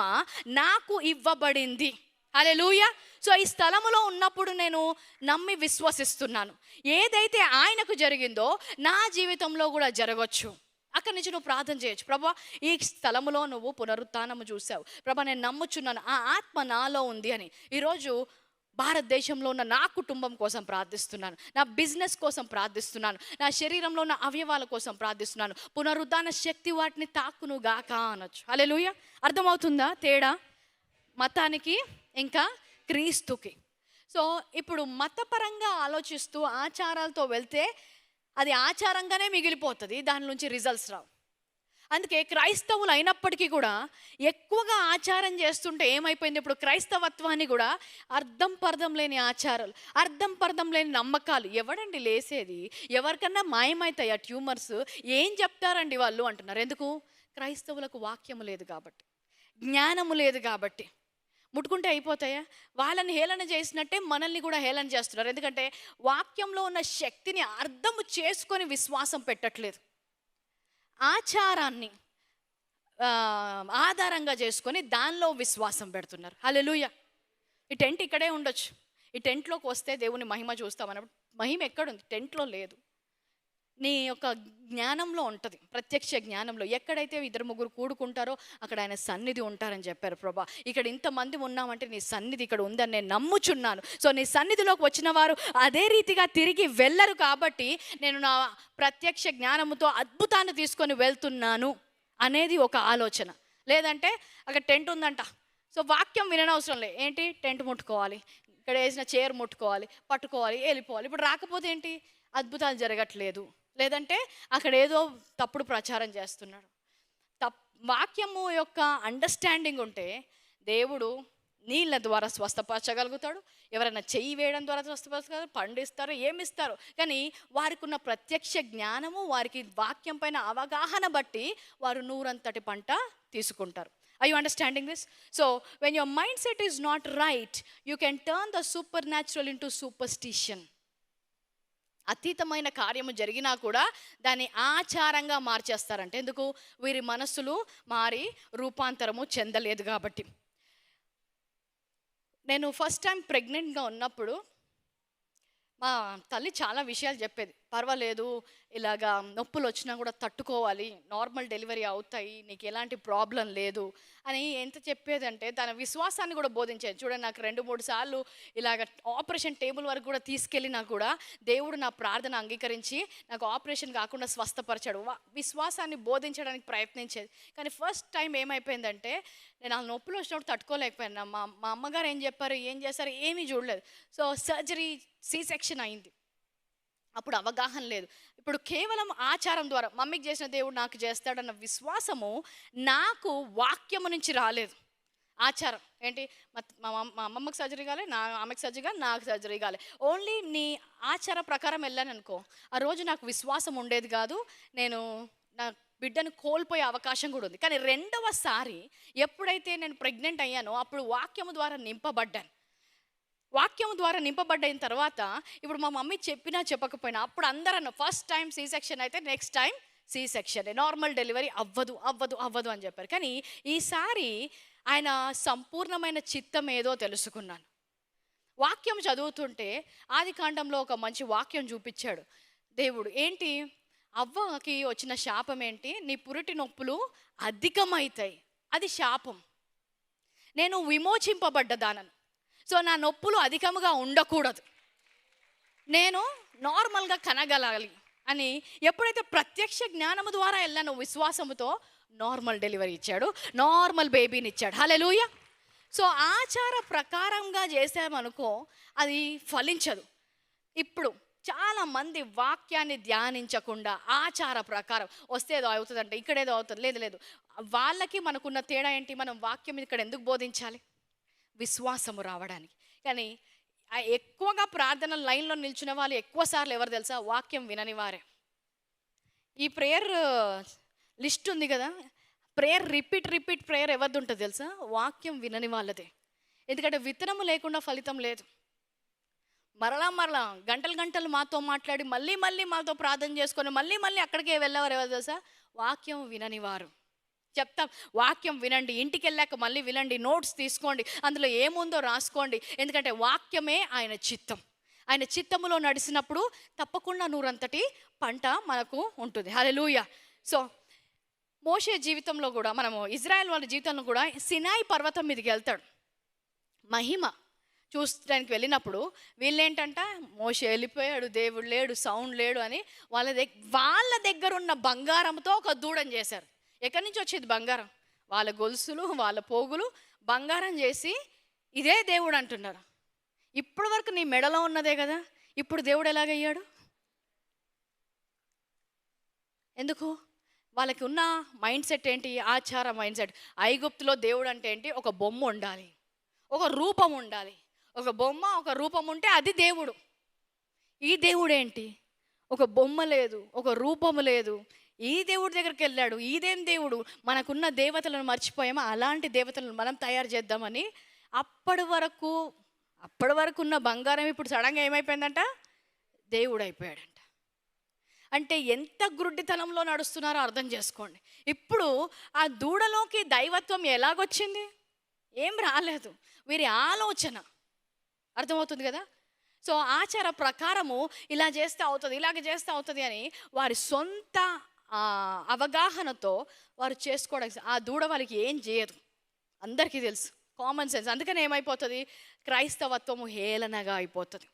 నాకు ఇవ్వబడింది. హల్లెలూయా. సో ఈ స్థలములో ఉన్నప్పుడు నేను నమ్మి విశ్వసిస్తున్నాను, ఏదైతే ఆయనకు జరిగిందో నా జీవితంలో కూడా జరగవచ్చు. అక్కడి నుంచి నువ్వు ప్రార్థన చేయొచ్చు, ప్రభా ఈ స్థలములో నువ్వు పునరుత్థానము చూసావు ప్రభా, నేను నమ్ముచున్నాను, ఆ ఆత్మ నాలో ఉంది అని. ఈరోజు భారతదేశంలో ఉన్న నా కుటుంబం కోసం ప్రార్థిస్తున్నాను, నా బిజినెస్ కోసం ప్రార్థిస్తున్నాను, నా శరీరంలో ఉన్న అవయవాల కోసం ప్రార్థిస్తున్నాను. పునరుద్ధాన శక్తి వాటిని తాకును గాక అనొచ్చు. హల్లెలూయా. అర్థమవుతుందా తేడా మతానికి ఇంకా క్రీస్తుకి? సో ఇప్పుడు మతపరంగా ఆలోచిస్తూ ఆచారాలతో వెళ్తే అది ఆచారంగానే మిగిలిపోతుంది, దాని నుంచి రిజల్ట్స్ రావు. అందుకే క్రైస్తవులు అయినప్పటికీ కూడా ఎక్కువగా ఆచారం చేస్తుంటే ఏమైపోయింది, ఇప్పుడు క్రైస్తవత్వాన్ని కూడా అర్థం పర్థం లేని ఆచారాలు, అర్థం పర్థం లేని నమ్మకాలు. ఎవడండి లేసేది? ఎవరికన్నా మాయమవుతాయి ఆ ట్యూమర్స్? ఏం చెప్తారండి వాళ్ళు అంటున్నారు. ఎందుకు? క్రైస్తవులకు వాక్యము లేదు కాబట్టి, జ్ఞానము లేదు కాబట్టి. ముట్టుకుంటే అయిపోతాయా? వాళ్ళని హేళన చేసినట్టే మనల్ని కూడా హేళన చేస్తున్నారు. ఎందుకంటే వాక్యంలో ఉన్న శక్తిని అర్థము చేసుకొని విశ్వాసం పెట్టట్లేదు, ఆచారాన్ని ఆధారంగా చేసుకొని దానిలో విశ్వాసం పెడుతున్నారు. హల్లెలూయా. ఈ టెంట్ ఇక్కడే ఉండొచ్చు, ఈ టెంట్లోకి వస్తే దేవుని మహిమ చూస్తామన్నప్పుడు మహిమ ఎక్కడుంది? టెంట్లో లేదు, నీ యొక్క జ్ఞానంలో ఉంటుంది, ప్రత్యక్ష జ్ఞానంలో. ఎక్కడైతే 2-3 కూడుకుంటారో అక్కడ ఆయన సన్నిధి ఉంటారని చెప్పారు. ప్రభా ఇక్కడ ఇంతమంది ఉన్నామంటే నీ సన్నిధి ఇక్కడ ఉందని నేను నమ్ముచున్నాను. సో నీ సన్నిధిలోకి వచ్చిన వారు అదే రీతిగా తిరిగి వెళ్ళరు కాబట్టి నేను నా ప్రత్యక్ష జ్ఞానముతో అద్భుతాన్ని తీసుకొని వెళ్తున్నాను అనేది ఒక ఆలోచన. లేదంటే అక్కడ టెంట్ ఉందంట, సో వాక్యం విననవసరం లేదు, ఏంటి టెంట్ ముట్టుకోవాలి, ఇక్కడ వేసిన చైర్ ముట్టుకోవాలి, పట్టుకోవాలి, వెళ్ళిపోవాలి. ఇప్పుడు రాకపోతే ఏంటి? అద్భుతాలు జరగట్లేదు, లేదంటే అక్కడ ఏదో తప్పుడు ప్రచారం చేస్తున్నాడు. వాక్యము యొక్క అండర్స్టాండింగ్ ఉంటే దేవుడు నీళ్ళ ద్వారా స్వస్థపరచగలుగుతాడు, ఎవరైనా చెయ్యి వేయడం ద్వారా స్వస్థపరచగలరు, పండిస్తారు, ఏమిస్తారు. కానీ వారికి ఉన్న ప్రత్యక్ష జ్ఞానము, వారికి వాక్యం పైన అవగాహన బట్టి వారు 100 పంట తీసుకుంటారు. Are you understanding this? So when your mindset is not right, you can turn the supernatural into superstition. అతీతమైన కార్యము జరిగినా కూడా దాన్ని ఆచారంగా మార్చేస్తారంటే ఎందుకు? వీరి మనస్సులు మారి రూపాంతరము చెందలేదు కాబట్టి. నేను ఫస్ట్ టైం ప్రెగ్నెంట్గా ఉన్నప్పుడు మా తల్లి చాలా విషయాలు చెప్పేది. పర్వాలేదు, ఇలాగా నొప్పులు వచ్చినా కూడా తట్టుకోవాలి, నార్మల్ డెలివరీ అవుతాయి, నీకు ఎలాంటి ప్రాబ్లం లేదు అని ఎంత చెప్పేదంటే తన విశ్వాసాన్ని కూడా బోధించేది. చూడండి, నాకు 2-3 సార్లు ఇలాగ ఆపరేషన్ టేబుల్ వరకు కూడా తీసుకెళ్ళినా కూడా దేవుడు నా ప్రార్థన అంగీకరించి నాకు ఆపరేషన్ కాకుండా స్వస్థపరిచాడు. విశ్వాసాన్ని బోధించడానికి ప్రయత్నించేది. కానీ ఫస్ట్ టైం ఏమైపోయిందంటే నేను ఆ నొప్పులు వచ్చినప్పుడు తట్టుకోలేకపోయాను. మా అమ్మగారు ఏం చెప్పారు, ఏం చేశారు, ఏమీ చూడలేదు. సో సర్జరీ, సి సెక్షన్ అయింది. అప్పుడు అవగాహన లేదు. ఇప్పుడు కేవలం ఆచారం ద్వారా మమ్మీకి చేసిన దేవుడు నాకు చేస్తాడన్న విశ్వాసము నాకు వాక్యము నుంచి రాలేదు. ఆచారం ఏంటి, మా అమ్మమ్మకి సర్జరీ కాలే, ఆమెకి సర్జరీ కాలే, నాకు సర్జరీ కాలే, ఓన్లీ నీ ఆచార ప్రకారం వెళ్ళాను అనుకో, ఆ రోజు నాకు విశ్వాసం ఉండేది కాదు, నేను నా బిడ్డను కోల్పోయే అవకాశం కూడా ఉంది. కానీ రెండవసారి ఎప్పుడైతే నేను ప్రెగ్నెంట్ అయ్యానో అప్పుడు వాక్యము ద్వారా నింపబడ్డాను. వాక్యం ద్వారా నింపబడ్డైన తర్వాత ఇప్పుడు మా మమ్మీ చెప్పినా చెప్పకపోయినా అప్పుడు అందరూ ఫస్ట్ టైం సి సెక్షన్ అయితే next time C section, normal delivery అవ్వదు అవ్వదు అవ్వదు అని చెప్పారు. కానీ ఈసారి ఆయన సంపూర్ణమైన చిత్తం ఏదో తెలుసుకున్నాను. వాక్యం చదువుతుంటే ఆదికాండంలో ఒక మంచి వాక్యం చూపించాడు దేవుడు. ఏంటి? అవ్వకి వచ్చిన శాపం ఏంటి? నీ పురిటి నొప్పులు అధికమవుతాయి, అది శాపం. నేను విమోచింపబడ్డదానను, సో నా నొప్పులు అధికముగా ఉండకూడదు, నేను నార్మల్గా కనగలాలి అని ఎప్పుడైతే ప్రత్యక్ష జ్ఞానము ద్వారా వెళ్ళానో విశ్వాసముతో నార్మల్ డెలివరీ ఇచ్చాడు, నార్మల్ బేబీని ఇచ్చాడు. హల్లెలూయా. సో ఆచార ప్రకారంగా చేసామనుకో అది ఫలించదు. ఇప్పుడు చాలామంది వాక్యాన్ని ధ్యానించకుండా ఆచార ప్రకారం వస్తే ఏదో అవుతుందంటే ఇక్కడేదో అవుతుంది, లేదు లేదు. వాళ్ళకి మనకున్న తేడా ఏంటి? మనం వాక్యం ఇక్కడ ఎందుకు బోధించాలి? విశ్వాసము రావడానికి. కానీ ఎక్కువగా ప్రార్థన లైన్లో నిల్చున్న వాళ్ళు ఎక్కువ సార్లు ఎవరు తెలుసా? వాక్యం వినని వారే. ఈ ప్రేయర్ లిస్ట్ ఉంది కదా, ప్రేయర్ రిపీట్ ప్రేయర్ ఎవరిది ఉంటుంది తెలుసా? వాక్యం వినని వాళ్ళదే. ఎందుకంటే విత్తనము లేకుండా ఫలితం లేదు. మరలా గంటలు మాతో మాట్లాడి మళ్ళీ మాతో ప్రార్థన చేసుకొని మళ్ళీ అక్కడికే వెళ్ళేవారు ఎవరు తెలుసా? వాక్యం వినని వారు. చెప్తాం, వాక్యం వినండి, ఇంటికి వెళ్ళాక మళ్ళీ వినండి, నోట్స్ తీసుకోండి, అందులో ఏముందో రాసుకోండి. ఎందుకంటే వాక్యమే ఆయన చిత్తం. ఆయన చిత్తములో నడిచినప్పుడు తప్పకుండా నూరంతటి పంట మనకు ఉంటుంది. హల్లెలూయా. సో మోషే జీవితంలో కూడా, మనము ఇజ్రాయెల్ వాళ్ళ జీవితంలో కూడా సినాయి పర్వతం మీదకి వెళ్తాడు. మహిమ చూడడానికి వెళ్ళినప్పుడు వీళ్ళేంటంట, మోషే వెళ్ళిపోయాడు, దేవుడు లేడు, సౌండ్ లేడు అని వాళ్ళ దగ్గర ఉన్న బంగారంతో ఒక దూడని చేశారు. ఎక్కడి నుంచి వచ్చేది బంగారం? వాళ్ళ గొలుసులు, వాళ్ళ పోగులు బంగారం చేసి ఇదే దేవుడు అంటున్నారు. ఇప్పటి వరకు నీ మెడలో ఉన్నదే కదా, ఇప్పుడు దేవుడు ఎలాగయ్యాడు? ఎందుకు? వాళ్ళకి ఉన్న మైండ్ సెట్ ఏంటి? ఆచార మైండ్ సెట్. ఐగుప్తులో దేవుడు అంటే ఏంటి? ఒక బొమ్మ ఉండాలి, ఒక రూపం ఉండాలి. ఒక బొమ్మ, ఒక రూపం ఉంటే అది దేవుడు. ఈ దేవుడు ఏంటి? ఒక బొమ్మ లేదు, ఒక రూపము లేదు. ఈ దేవుడి దగ్గరికి వెళ్ళాడు. ఇదేం దేవుడు? మనకున్న దేవతలను మర్చిపోయామా? అలాంటి దేవతలను మనం తయారు చేద్దామని అప్పటి వరకు ఉన్న బంగారం ఇప్పుడు సడన్గా ఏమైపోయిందంట? దేవుడు అయిపోయాడంట. అంటే ఎంత గుడ్డితనంలో నడుస్తున్నారో అర్థం చేసుకోండి. ఇప్పుడు ఆ దూడలోకి దైవత్వం ఎలాగొచ్చింది? ఏం రాలేదు, వీరి ఆలోచన. అర్థమవుతుంది కదా? సో ఆచార ప్రకారము ఇలా చేస్తే అవుతుంది, ఇలాగ చేస్తే అవుతుంది అని వారి సొంత అవగాహనతో వారు చేసుకోవడానికి, ఆ దూడ వాళ్ళకి ఏం చేయదు, అందరికీ తెలుసు, కామన్ సెన్స్. అందుకని ఏమైపోతుంది? క్రైస్తవత్వము హేళనగా అయిపోతుంది.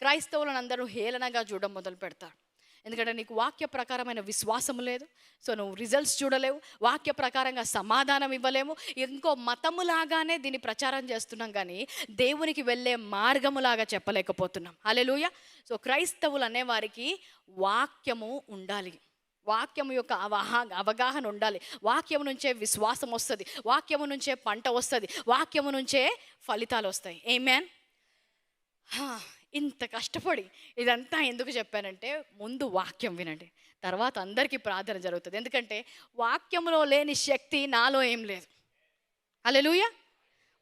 క్రైస్తవులను అందరూ హేళనగా చూడడం మొదలు పెడతారు. ఎందుకంటే నీకు వాక్య ప్రకారమైన విశ్వాసం లేదు. సో నువ్వు రిజల్ట్స్ చూడలేవు, వాక్య ప్రకారంగా సమాధానం ఇవ్వలేము. ఇంకో మతములాగానే దీన్ని ప్రచారం చేస్తున్నాం, కానీ దేవునికి వెళ్ళే మార్గములాగా చెప్పలేకపోతున్నాం. హల్లెలూయా. సో క్రైస్తవులు అనేవారికి వాక్యము ఉండాలి, వాక్యము యొక్క అవగాహన ఉండాలి. వాక్యము నుంచే విశ్వాసం వస్తుంది, వాక్యము నుంచే పంట వస్తుంది, వాక్యము నుంచే ఫలితాలు వస్తాయి. ఆమేన్. ఇంత కష్టపడి ఇదంతా ఎందుకు చెప్పానంటే, ముందు వాక్యం వినండి, తర్వాత అందరికీ ప్రార్థన జరుగుతుంది. ఎందుకంటే వాక్యంలో లేని శక్తి నాలో ఏం లేదు. హల్లెలూయా.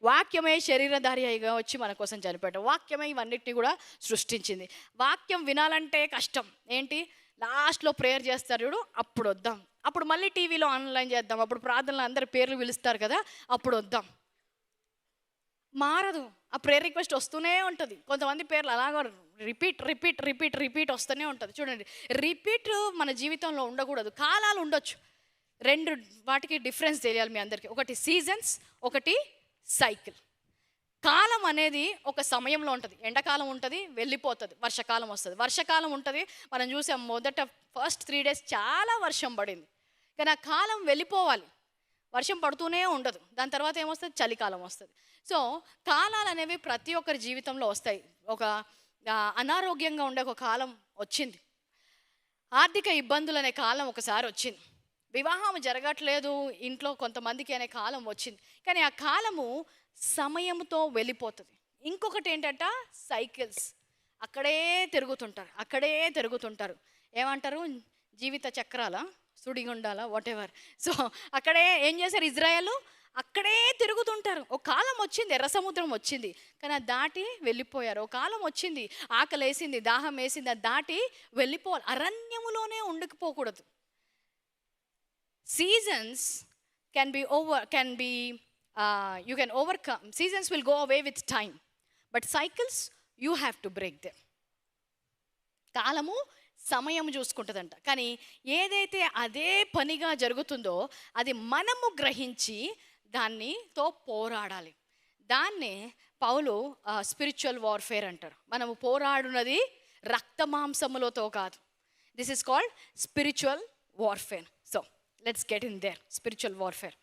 వాక్యమే శరీరధారిగా వచ్చి మన కోసం చనిపోయాడు. వాక్యమే ఇవన్నిటిని కూడా సృష్టించింది. వాక్యం వినాలంటే కష్టం. ఏంటి? లాస్ట్లో ప్రేయర్ చేస్తారు చూడు, అప్పుడు వద్దాం. అప్పుడు మళ్ళీ టీవీలో ఆన్లైన్ చేద్దాం, అప్పుడు ప్రార్థనలు అందరి పేర్లు పిలుస్తారు కదా, అప్పుడు వద్దాం. మారదు, ఆ ప్రేయర్ రిక్వెస్ట్ వస్తూనే ఉంటుంది. కొంతమంది పేర్లు అలాగ రిపీట్ వస్తూనే ఉంటుంది. చూడండి, రిపీట్ మన జీవితంలో ఉండకూడదు. కాలాలు ఉండొచ్చు, రెండు వాటికి డిఫరెన్స్ తెలియాలి మీ అందరికీ. ఒకటి సీజన్స్, ఒకటి సైకిల్. కాలం అనేది ఒక సమయంలో ఉంటుంది. ఎండాకాలం ఉంటుంది, వెళ్ళిపోతుంది. వర్షాకాలం వస్తుంది, వర్షాకాలం ఉంటుంది. మనం చూసాం ఫస్ట్ 3 days చాలా వర్షం పడింది, కానీ ఆ కాలం వెళ్ళిపోవాలి. వర్షం పడుతూనే ఉండదు. దాని తర్వాత ఏమొస్తుంది? చలికాలం వస్తుంది. సో కాలాలు అనేవి ప్రతి ఒక్కరి జీవితంలో వస్తాయి. ఒక అనారోగ్యంగా ఉండే ఒక కాలం వచ్చింది, ఆర్థిక ఇబ్బందులు అనే కాలం ఒకసారి వచ్చింది, వివాహం జరగట్లేదు ఇంట్లో కొంతమందికి అనే కాలం వచ్చింది. కానీ ఆ కాలము సమయంతో వెళ్ళిపోతుంది. ఇంకొకటి ఏంటంట? సైకిల్స్. అక్కడే తిరుగుతుంటారు. ఏమంటారు? జీవిత చక్రాల, సుడిగుండాల, వాటెవర్. సో అక్కడే ఏం చేశారు ఇజ్రాయేలు? అక్కడే తిరుగుతుంటారు. ఒక కాలం వచ్చింది, ఎర్ర సముద్రం వచ్చింది, కానీ అది దాటి వెళ్ళిపోయారు. ఒక కాలం వచ్చింది, ఆకలి వేసింది, దాహం వేసింది, అది దాటి వెళ్ళిపోవాలి. అరణ్యములోనే ఉండిపోకూడదు. Seasons you can overcome. Seasons will go away with time, but cycles you have to break them. కాలము సమయం చూసుకుంటుందంట, కానీ ఏదైతే అదే పనిగా జరుగుతుందో అది మనము గ్రహించి దానితో పోరాడాలి. దాన్నే పౌలు స్పిరిచువల్ వార్ఫేర్ అంటారు. మనము పోరాడున్నది రక్త మాంసములతో కాదు. This is called spiritual warfare. So let's get in there. Spiritual warfare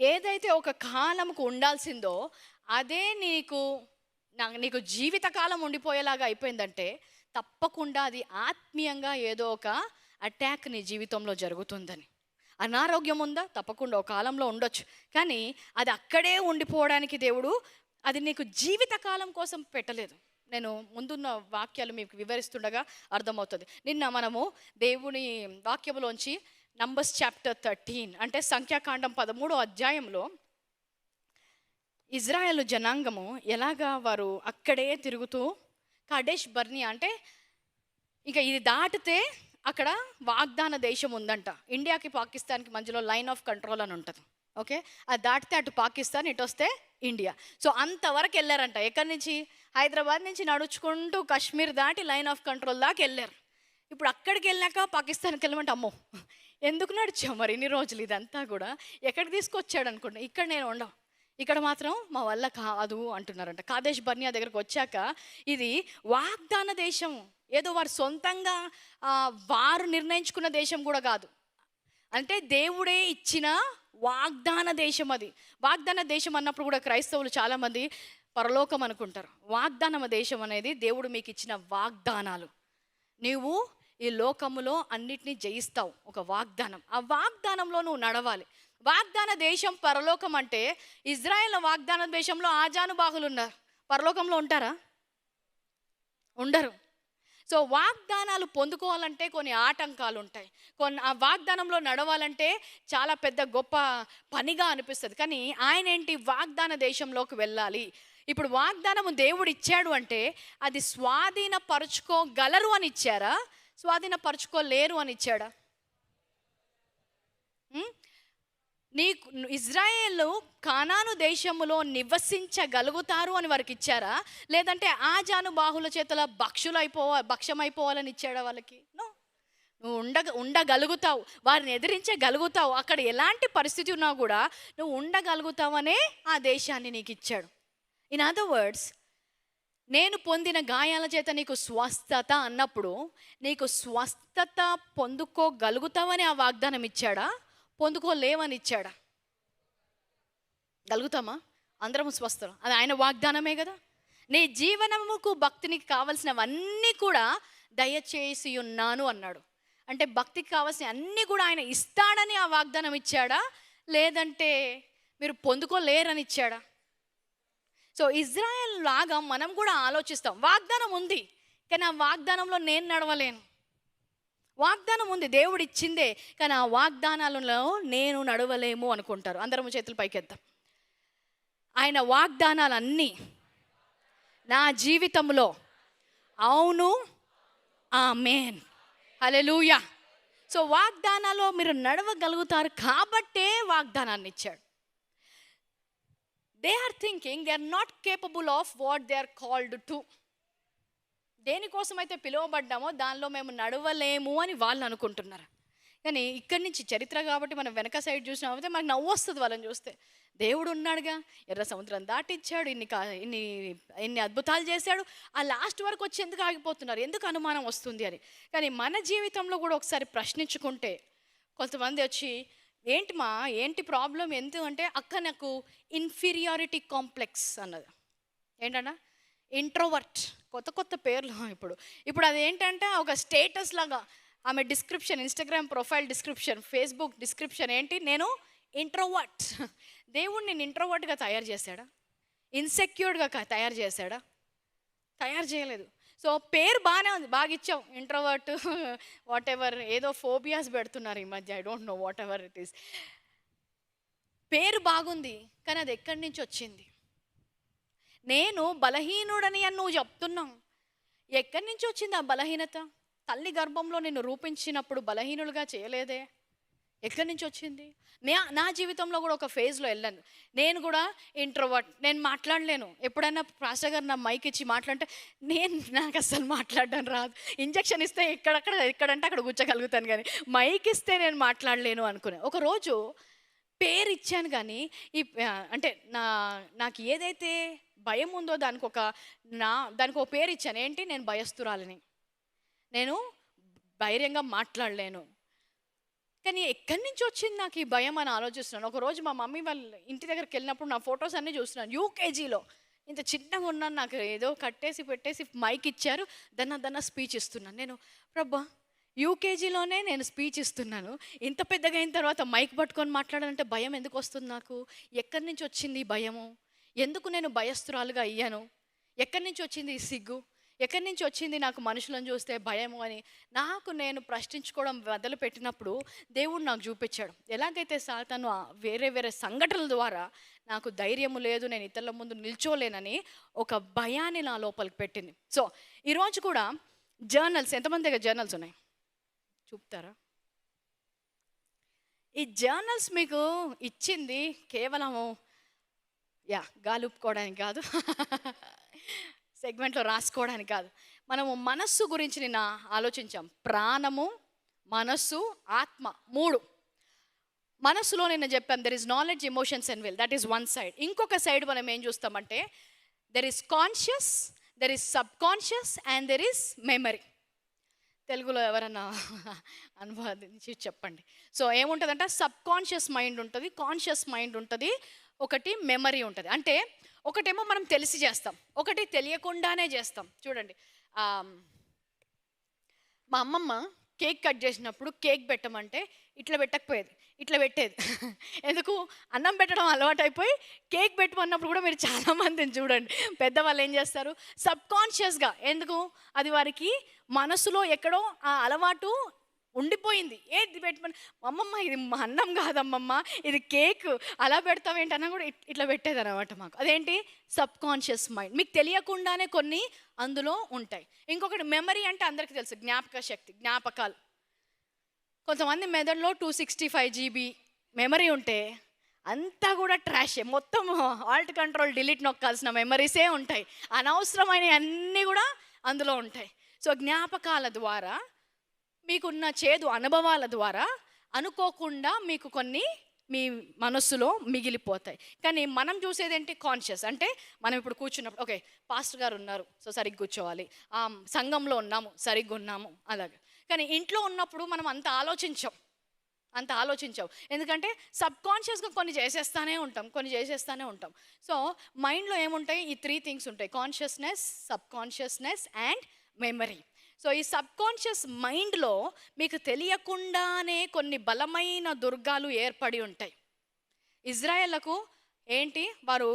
ఏదైతే ఒక కాలంకు ఉండాల్సిందో అదే నీకు జీవితకాలం ఉండిపోయేలాగా అయిపోయిందంటే తప్పకుండా అది ఆత్మీయంగా ఏదో ఒక అటాక్ నీ జీవితంలో జరుగుతుందని. అనారోగ్యం ఉందా? తప్పకుండా ఒక కాలంలో ఉండొచ్చు, కానీ అది అక్కడే ఉండిపోవడానికి దేవుడు అది నీకు జీవితకాలం కోసం పెట్టలేదు. నేను ముందున్న వాక్యాలు మీకు వివరిస్తుండగా అర్థమవుతుంది. నిన్న మనము దేవుని వాక్యములోంచి నంబర్స్ చాప్టర్ 13 అంటే సంఖ్యాకాండం 13వ అధ్యాయంలో ఇజ్రాయేలు జనాంగము ఎలాగా వారు అక్కడే తిరుగుతూ కాడెష్ బర్నియా అంటే ఇంకా ఇది దాటితే అక్కడ వాగ్దాన దేశం ఉందంట. ఇండియాకి పాకిస్తాన్కి మధ్యలో లైన్ ఆఫ్ కంట్రోల్ అని ఉంటుంది. ఓకే, అది దాటితే అటు పాకిస్తాన్, ఇటు వస్తే ఇండియా. సో అంతవరకు వెళ్ళారంట. ఎక్కడి నుంచి? హైదరాబాద్ నుంచి నడుచుకుంటూ కాశ్మీర్ దాటి లైన్ ఆఫ్ కంట్రోల్ దాకా వెళ్ళారు. ఇప్పుడు అక్కడికి వెళ్ళాక పాకిస్తాన్కి వెళ్ళమంటే అమ్మో ఎందుకు నడిచాం మరి ఇన్ని రోజులు, ఇదంతా కూడా ఎక్కడికి తీసుకొచ్చాడు అనుకుంటా. ఇక్కడ నేను ఉండవు, ఇక్కడ మాత్రం మా వల్ల కాదు అంటున్నారంట. కాదేశ్ బర్నియా దగ్గరకు వచ్చాక ఇది వాగ్దాన దేశం, ఏదో వారు సొంతంగా వారు నిర్ణయించుకున్న దేశం కూడా కాదు. అంటే దేవుడే ఇచ్చిన వాగ్దాన దేశం అది. వాగ్దాన దేశం అన్నప్పుడు కూడా క్రైస్తవులు చాలామంది పరలోకం అనుకుంటారు. వాగ్దాన దేశం అనేది దేవుడు మీకు ఇచ్చిన వాగ్దానాలు. నీవు ఈ లోకములో అన్నిటినీ జయిస్తావు, ఒక వాగ్దానం. ఆ వాగ్దానంలో నువ్వు నడవాలి. వాగ్దాన దేశం పరలోకం అంటే ఇజ్రాయెల్ వాగ్దాన దేశంలో ఆజానుబాహులు ఉన్నారు, పరలోకంలో ఉంటారా? ఉండరు. సో వాగ్దానాలు పొందుకోవాలంటే కొన్ని ఆటంకాలు ఉంటాయి, కొన్ని ఆ వాగ్దానంలో నడవాలంటే చాలా పెద్ద గొప్ప పనిగా అనిపిస్తుంది. కానీ ఆయన ఏంటి? వాగ్దాన దేశంలోకి వెళ్ళాలి. ఇప్పుడు వాగ్దానము దేవుడు ఇచ్చాడు అంటే అది స్వాధీనపరుచుకోగలరు అని ఇచ్చారా, స్వాధీనపరుచుకోలేరు అని ఇచ్చాడా? నీకు ఇజ్రాయేలు కానాను దేశములో నివసించగలుగుతారు అని వారికి ఇచ్చారా, లేదంటే ఆజానుబాహుల చేతుల భక్ష్యమైపోవాలని ఇచ్చాడా వాళ్ళకి? నువ్వు ఉండగలుగుతావు, వారిని ఎదిరించగలుగుతావు, అక్కడ ఎలాంటి పరిస్థితి ఉన్నా కూడా నువ్వు ఉండగలుగుతావనే ఆ దేశాన్ని నీకు ఇచ్చాడు. ఇన్ అదర్ వర్డ్స్, నేను పొందిన గాయాల చేత నీకు స్వస్థత అన్నప్పుడు నీకు స్వస్థత పొందుకోగలుగుతావని ఆ వాగ్దానం ఇచ్చాడా, పొందుకోలేవని ఇచ్చాడా? గలుగుతామా? అందరము స్వస్థం, అది ఆయన వాగ్దానమే కదా. నీ జీవనముకు భక్తినికి కావలసినవన్నీ కూడా దయచేసి ఉన్నాను అన్నాడు. అంటే భక్తికి కావాల్సిన అన్నీ కూడా ఆయన ఇస్తాడని ఆ వాగ్దానం ఇచ్చాడా, లేదంటే మీరు పొందుకోలేరని ఇచ్చాడా? సో ఇజ్రాయెల్ లాగా మనం కూడా ఆలోచిస్తాం, వాగ్దానం ఉంది కానీ ఆ వాగ్దానంలో నేను నడవలేను. వాగ్దానం ఉంది, దేవుడు ఇచ్చిందే, కానీ ఆ వాగ్దానాలలో నేను నడవలేము అనుకుంటారు. అందరము చేతులు పైకెద్దాం. ఆయన వాగ్దానాలన్నీ నా జీవితంలో అవును, ఆమేన్, హల్లెలూయా. సో వాగ్దానాల్లో మీరు నడవగలుగుతారు కాబట్టే వాగ్దానాన్ని ఇచ్చాడు. They are thinking they are not capable of what they are called to. దేనికోసమైతే పిలువబడ్డామో దానిలో మేము నడవలేము అని వాళ్ళు అనుకుంటున్నారు. కానీ ఇక్కడి నుంచి చరిత్ర కాబట్టి మనం వెనక సైడ్ చూసినామైతే మనకు నవ్వు వస్తుంది వాళ్ళని చూస్తే. దేవుడు ఉన్నాడుగా, ఎర్ర సముద్రం దాటిచ్చాడు, ఇన్ని అద్భుతాలు చేశాడు, ఆ లాస్ట్ వరకు వచ్చి ఎందుకు ఆగిపోతున్నారు, ఎందుకు అనుమానం వస్తుంది అని. కానీ మన జీవితంలో కూడా ఒకసారి ప్రశ్నించుకుంటే, కొంతమంది వచ్చి ఏంటి ప్రాబ్లం ఎందుకు అంటే, అక్క నాకు ఇన్ఫీరియారిటీ కాంప్లెక్స్ అన్నది. ఏంటన్నా? ఇంట్రోవర్ట్, కొత్త పేర్లు ఇప్పుడు అది ఏంటంటే ఒక స్టేటస్ లాగా. ఆమె description, Instagram profile description, Facebook description ఏంటి? నేను ఇంట్రోవర్ట్. దేవుడు నేను ఇంట్రోవర్ట్గా తయారు చేశాడా? ఇన్సెక్యూర్డ్గా తయారు చేశాడా? తయారు చేయలేదు. సో పేరు బాగానే ఉంది, బాగా ఇచ్చాం, ఇంట్రోవర్ట్ వాట్ ఎవర్, ఏదో ఫోబియాస్ పెడుతున్నారు ఈ మధ్య, I don't know what ever it is. పేరు బాగుంది కానీ అది ఎక్కడి నుంచి వచ్చింది? నేను బలహీనుడని అని నువ్వు చెప్తున్నావు, ఎక్కడి నుంచి వచ్చింది ఆ బలహీనత? తల్లి గర్భంలో నిన్ను రూపించినప్పుడు బలహీనులుగా చేయలేదే, ఎక్కడి నుంచి వచ్చింది? నా జీవితంలో కూడా ఒక ఫేజ్లో వెళ్ళాను, నేను కూడా ఇంట్రోవర్ట్, నేను మాట్లాడలేను. ఎప్పుడైనా పాస్టర్ గారు నా మైక్ ఇచ్చి మాట్లాడితే నాకు అసలు మాట్లాడడం రాదు. ఇంజక్షన్ ఇస్తే ఎక్కడంటే అక్కడ కూర్చోగలుగుతాను, కానీ మైక్ ఇస్తే నేను మాట్లాడలేను అనుకునే. ఒకరోజు పేరు ఇచ్చాను కానీ అంటే నాకు ఏదైతే భయం ఉందో దానికి ఒక పేరు ఇచ్చాను. ఏంటి? నేను భయస్తురాలిని, నేను ధైర్యంగా మాట్లాడలేను. కానీ ఎక్కడి నుంచి వచ్చింది నాకు ఈ భయం అని ఆలోచిస్తున్నాను. ఒకరోజు మా మమ్మీ వాళ్ళ ఇంటి దగ్గరికి వెళ్ళినప్పుడు నా ఫొటోస్ అన్నీ చూస్తున్నాను. యూకేజీలో ఇంత చిన్నగా ఉన్నాను, నాకు ఏదో కట్టేసి పెట్టేసి మైక్ ఇచ్చారు, దన్న స్పీచ్ ఇస్తున్నాను. నేను ప్రభా, యూకేజీలోనే నేను స్పీచ్ ఇస్తున్నాను, ఇంత పెద్దగా అయిన తర్వాత మైక్ పట్టుకొని మాట్లాడాలంటే భయం ఎందుకు వస్తుంది నాకు? ఎక్కడి నుంచి వచ్చింది ఈ భయము? ఎందుకు నేను భయస్తురాలుగా అయ్యాను? ఎక్కడి నుంచి వచ్చింది ఈ సిగ్గు? ఎక్కడి నుంచి వచ్చింది నాకు మనుషులను చూస్తే భయము అని నాకు నేను ప్రశ్నించుకోవడం మొదలు పెట్టినప్పుడు దేవుడు నాకు చూపించాడు. ఎలాగైతే సాతాను వేరే వేరే సంఘటనల ద్వారా నాకు ధైర్యము లేదు, నేను ఇతరుల ముందు నిల్చోలేనని ఒక భయాన్ని నా లోపలికి పెట్టింది. సో ఈరోజు కూడా జర్నల్స్, ఎంతమంది దగ్గర జర్నల్స్ ఉన్నాయి చూపుతారా? ఈ జర్నల్స్ మీకు ఇచ్చింది కేవలము గాలుపుకోవడానికి కాదు, సెగ్మెంట్లో రాసుకోవడానికి కాదు. మనము మనస్సు గురించి నిన్న ఆలోచించాం. ప్రాణము, మనస్సు, ఆత్మ, 3. మనస్సులో నిన్న చెప్పాం there is knowledge, emotions and will, that is one side. ఇంకొక సైడ్ మనం ఏం చూస్తామంటే there is conscious, there is subconscious and there is memory. తెలుగులో ఎవరన్నా అనువాదించి చెప్పండి. సో ఏముంటుందంటే సబ్ కాన్షియస్ మైండ్ ఉంటుంది, కాన్షియస్ మైండ్ ఉంటుంది, ఒకటి మెమరీ ఉంటుంది. అంటే ఒకటేమో మనం తెలిసి చేస్తాం, ఒకటి తెలియకుండానే చేస్తాం. చూడండి, మా అమ్మమ్మ కేక్ కట్ చేసినప్పుడు కేక్ పెట్టమంటే ఇట్లా పెట్టకపోయేది, ఇట్లా పెట్టేది. ఎందుకు? అన్నం పెట్టడం అలవాటు అయిపోయి కేక్ పెట్టమన్నప్పుడు కూడా మీరు చాలామందిని చూడండి, పెద్దవాళ్ళు ఏం చేస్తారు? సబ్ కాన్షియస్గా, ఎందుకు? అది వారికి మనసులో ఎక్కడో ఆ అలవాటు ఉండిపోయింది. ఏది పెట్టమని, అమ్మమ్మ ఇది అన్నం కాదమ్మమ్మ, ఇది కేక్, అలా పెడతావేంటన్నా కూడా ఇట్లా పెట్టేది అనమాట మాకు. అదేంటి? Sub conscious mind. మీకు తెలియకుండానే కొన్ని అందులో ఉంటాయి. ఇంకొకటి మెమరీ అంటే అందరికీ తెలుసు, జ్ఞాపక శక్తి, జ్ఞాపకాలు. కొంతమంది మెదడులో 265 GB మెమరీ ఉంటే అంతా కూడా ట్రాషే, మొత్తం ఆల్ట్ కంట్రోల్ డిలీట్ నొక్కాల్సిన మెమరీసే ఉంటాయి, అనవసరమైన అన్నీ కూడా అందులో ఉంటాయి. సో జ్ఞాపకాల ద్వారా, మీకున్న చేదు అనుభవాల ద్వారా అనుకోకుండా మీకు కొన్ని మీ మనస్సులో మిగిలిపోతాయి. కానీ మనం చూసేది ఏంటి? కాన్షియస్. అంటే మనం ఇప్పుడు కూర్చున్నప్పుడు ఓకే పాస్టర్ గారు ఉన్నారు, సో సరిగ్గా కూర్చోవాలి, సంఘంలో ఉన్నాము, సరిగ్గా ఉన్నాము, అలాగే. కానీ ఇంట్లో ఉన్నప్పుడు మనం అంత ఆలోచించాం. ఎందుకంటే సబ్ కాన్షియస్గా కొన్ని చేసేస్తూనే ఉంటాం. సో మైండ్లో ఏముంటాయి? ఈ 3 థింగ్స్ ఉంటాయి: consciousness, sub consciousness and memory. So ఈ సబ్ కాన్షియస్ మైండ్లో మీకు తెలియకుండానే కొన్ని బలమైన దుర్గాలు ఏర్పడి ఉంటాయి. ఇజ్రాయేళ్లకు ఏంటి? వారు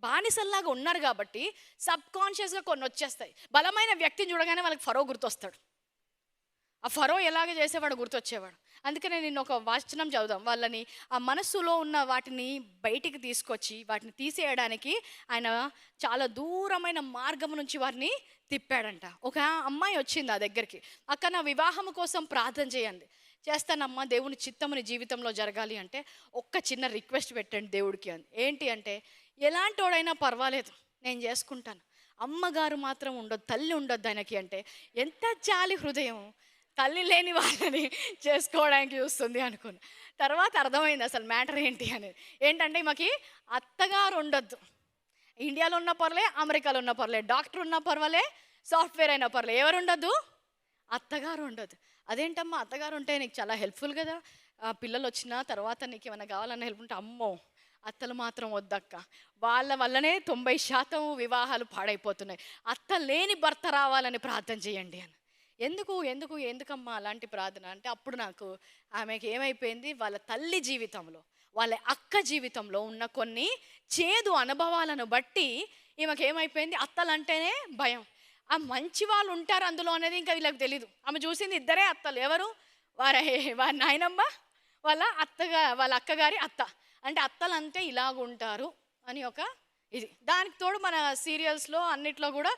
బానిసల్లాగా ఉన్నారు కాబట్టి సబ్ కాన్షియస్గా కొన్ని వచ్చేస్తాయి. బలమైన వ్యక్తిని చూడగానే వాళ్ళకి ఫరో గుర్తొస్తాడు. ఆ ఫరో ఎలాగ చేసేవాడు గుర్తొచ్చేవాడు. అందుకనే నేను ఒక వచనం చదువుదాం. వాళ్ళని ఆ మనస్సులో ఉన్న వాటిని బయటికి తీసుకొచ్చి వాటిని తీసేయడానికి ఆయన చాలా దూరమైన మార్గం నుంచి వారిని తిప్పాడంట. ఒక అమ్మాయి వచ్చింది ఆ దగ్గరికి, అక్క నా వివాహం కోసం ప్రార్థన చేయండి. చేస్తానమ్మా, దేవుని చిత్తముని జీవితంలో జరగాలి అంటే ఒక్క చిన్న రిక్వెస్ట్ పెట్టండి దేవుడికి అని. ఏంటి అంటే, ఎలాంటి వాడైనా పర్వాలేదు నేను చేసుకుంటాను, అమ్మగారు మాత్రం ఉండొద్దు, తల్లి ఉండొద్దు ఆయనకి అంటే ఎంత జాలి హృదయం. తల్లి లేని వాళ్ళని చేసుకోవడానికి చూస్తుంది అనుకున్నా. తర్వాత అర్థమైంది అసలు మ్యాటర్ ఏంటి అనేది. ఏంటంటే మాకి అత్తగారు ఉండొద్దు. ఇండియాలో ఉన్న పర్లే, అమెరికాలో ఉన్న పర్లే, డాక్టర్ ఉన్న పర్వాలే, సాఫ్ట్వేర్ అయినా పర్లే, ఎవరు ఉండొద్దు? అత్తగారు ఉండొద్దు. అదేంటమ్మా అత్తగారు ఉంటే నీకు చాలా హెల్ప్ఫుల్ కదా, పిల్లలు వచ్చిన తర్వాత నీకు ఏమైనా కావాలన్న హెల్ప్ ఉంటే, అమ్మో అత్తలు మాత్రం వద్దక్క, వాళ్ళ వల్లనే 90% వివాహాలు పాడైపోతున్నాయి, అత్త లేని భర్త రావాలని ప్రార్థన చేయండి అని. ఎందుకమ్మా అలాంటి ప్రార్థన అంటే, అప్పుడు నాకు ఆమెకి ఏమైపోయింది, వాళ్ళ తల్లి జీవితంలో, వాళ్ళ అక్క జీవితంలో ఉన్న కొన్ని చేదు అనుభవాలను బట్టి ఈమెకి ఏమైపోయింది, అత్తలంటేనే భయం. ఆ మంచి వాళ్ళు ఉంటారు అందులో అనేది ఇంకా వీళ్ళకి తెలీదు. ఆమె చూసింది 2 అత్తలు. ఎవరు? వారి నాయనమ్మ, వాళ్ళ అక్కగారి అత్త. అంటే అత్తలంటే ఇలాగుంటారు అని ఒక ఇది. దానికి తోడు మన సీరియల్స్లో అన్నిట్లో కూడా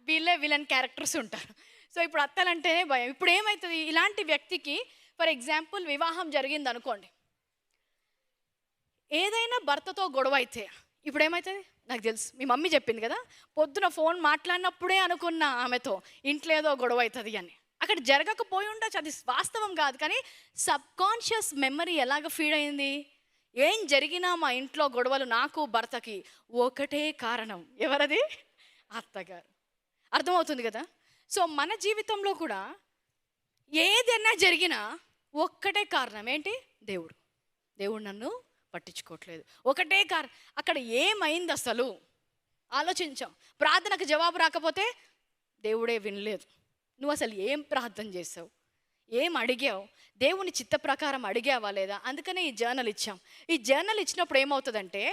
వీళ్ళే విలన్ క్యారెక్టర్స్ ఉంటారు. సో ఇప్పుడు అత్తలంటేనే భయం. ఇప్పుడు ఏమవుతుంది, ఇలాంటి వ్యక్తికి ఫర్ ఎగ్జాంపుల్ వివాహం జరిగింది అనుకోండి, ఏదైనా భర్తతో గొడవ అయితే ఇప్పుడు ఏమవుతుంది నాకు తెలుసు, మీ మమ్మీ చెప్పింది కదా, పొద్దున ఫోన్ మాట్లాడినప్పుడే అనుకున్న ఆమెతో ఇంట్లో ఏదో గొడవ అవుతుంది అని. అక్కడ జరగకపోయి ఉండొచ్చు, అది వాస్తవం కాదు, కానీ సబ్ కాన్షియస్ మెమరీ ఎలాగ ఫీడ్ అయింది, ఏం జరిగినా మా ఇంట్లో గొడవలు నాకు భర్తకి ఒకటే కారణం. ఎవరది? అత్తగారు. అర్థమవుతుంది కదా? సో మన జీవితంలో కూడా ఏదైనా జరిగినా ఒక్కటే కారణం ఏంటి? దేవుడు. దేవుడు నన్ను పట్టించుకోవట్లేదు. ఒకటే కారణం. అక్కడ ఏమైంది అసలు ఆలోచించాం. ప్రార్థనకు జవాబు రాకపోతే దేవుడే వినలేదు. నువ్వు అసలు ఏం ప్రార్థన చేసావు, ఏం అడిగావు, దేవుని చిత్త ప్రకారం అడిగావా లేదా? అందుకనే ఈ జర్నల్ ఇచ్చాం. ఈ జర్నల్ ఇచ్చినప్పుడు ఏమవుతుందంటే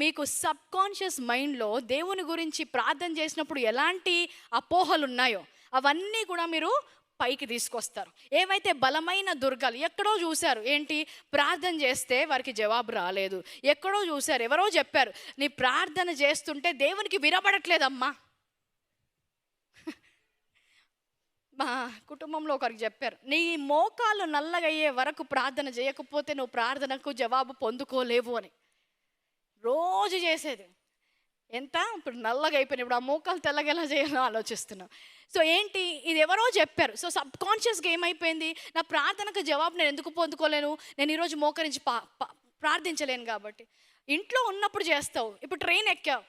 మీకు సబ్ కాన్షియస్ మైండ్లో దేవుని గురించి ప్రార్థన చేసినప్పుడు ఎలాంటి అపోహలు ఉన్నాయో అవన్నీ కూడా మీరు పైకి తీసుకొస్తారు. ఏవైతే బలమైన దుర్గాలు ఎక్కడో చూశారు, ఏంటి ప్రార్థన చేస్తే వారికి జవాబు రాలేదు, ఎక్కడో చూశారు, ఎవరో చెప్పారు నీ ప్రార్థన చేస్తుంటే దేవునికి వినబడట్లేదమ్మా. మా కుటుంబంలో ఒకరికి చెప్పారు, నీ మోకాలు నల్లగయ్యే వరకు ప్రార్థన చేయకపోతే నువ్వు ప్రార్థనకు జవాబు పొందుకోలేవు అని. రోజు చేసేది ఎంత ఇప్పుడు నల్లగా అయిపోయినాయి, ఇప్పుడు ఆ మోకాలు తెల్లగా ఎలా చేయాలో ఆలోచిస్తున్నాం. సో ఏంటి, ఇది ఎవరో చెప్పారు. సో సబ్ కాన్షియస్గా ఏమైపోయింది, నా ప్రార్థనకు జవాబు నేను ఎందుకు పొందుకోలేను, నేను ఈరోజు మోకరించి ప్రార్థించలేను కాబట్టి. ఇంట్లో ఉన్నప్పుడు చేస్తావు, ఇప్పుడు ట్రైన్ ఎక్కావు,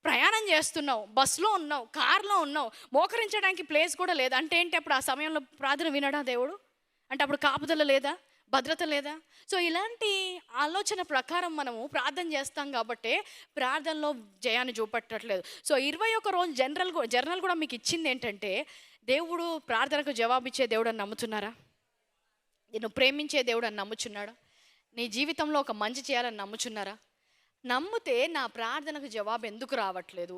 ప్రయాణం చేస్తున్నావు, బస్సులో ఉన్నావు, కార్లో ఉన్నావు, మోకరించడానికి ప్లేస్ కూడా లేదు అంటే ఏంటి, అప్పుడు ఆ సమయంలో ప్రార్థన వినడా దేవుడు? అంటే అప్పుడు కాపుదల లేదా, భద్రత లేదా? సో ఇలాంటి ఆలోచన ప్రకారం మనము ప్రార్థన చేస్తాం కాబట్టి ప్రార్థనలో జయాన్ని చూపట్టట్లేదు. సో 21 రోజు జర్నల్ కూడా మీకు ఇచ్చింది ఏంటంటే దేవుడు ప్రార్థనకు జవాబిచ్చే దేవుడు అని నమ్ముతున్నారా? నేను ప్రేమించే దేవుడు అని నమ్ముచున్నాడా? నీ జీవితంలో ఒక మంచి చేయాలని నమ్ముచున్నారా? నమ్మితే నా ప్రార్థనకు జవాబు ఎందుకు రావట్లేదు,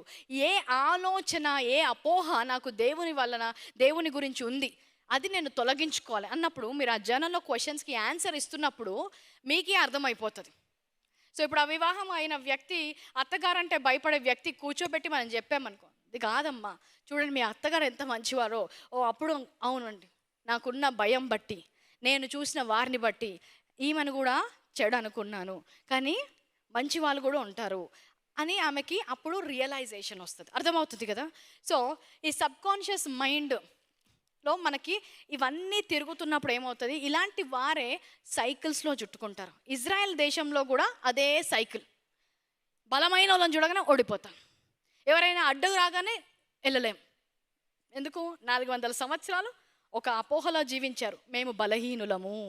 ఏ ఆలోచన ఏ అపోహ నాకు దేవుని వలన దేవుని గురించి ఉంది, అది నేను తొలగించుకోవాలి అన్నప్పుడు మీరు ఆ జర్నల్లో క్వశ్చన్స్కి ఆన్సర్ ఇస్తున్నప్పుడు మీకే అర్థమైపోతుంది. సో ఇప్పుడు అవివాహం అయిన వ్యక్తి అత్తగారంటే భయపడే వ్యక్తి కూర్చోబెట్టి మనం చెప్పామనుకో, ఇది కాదమ్మా చూడండి మీ అత్తగారు ఎంత మంచివారో, అప్పుడు అవునండి నాకున్న భయం బట్టి నేను చూసిన వారిని బట్టి ఈమెను కూడా చెడు అనుకున్నాను, కానీ మంచి వాళ్ళు కూడా ఉంటారు అని ఆమెకి అప్పుడు రియలైజేషన్ వస్తుంది. అర్థమవుతుంది కదా? సో ఈ సబ్ కాన్షియస్ మైండ్లో మనకి ఇవన్నీ తిరుగుతున్నప్పుడు ఏమవుతుంది, ఇలాంటి వారే సైకిల్స్లో చుట్టుకుంటారు. ఇజ్రాయెల్ దేశంలో కూడా అదే సైకిల్. బలమైన వాళ్ళని చూడగానే ఓడిపోతాం, ఎవరైనా అడ్డు రాగానే వెళ్ళలేం. ఎందుకు? 400 సంవత్సరాలు ఒక అపోహలో జీవించారు. మేము బలహీనులము,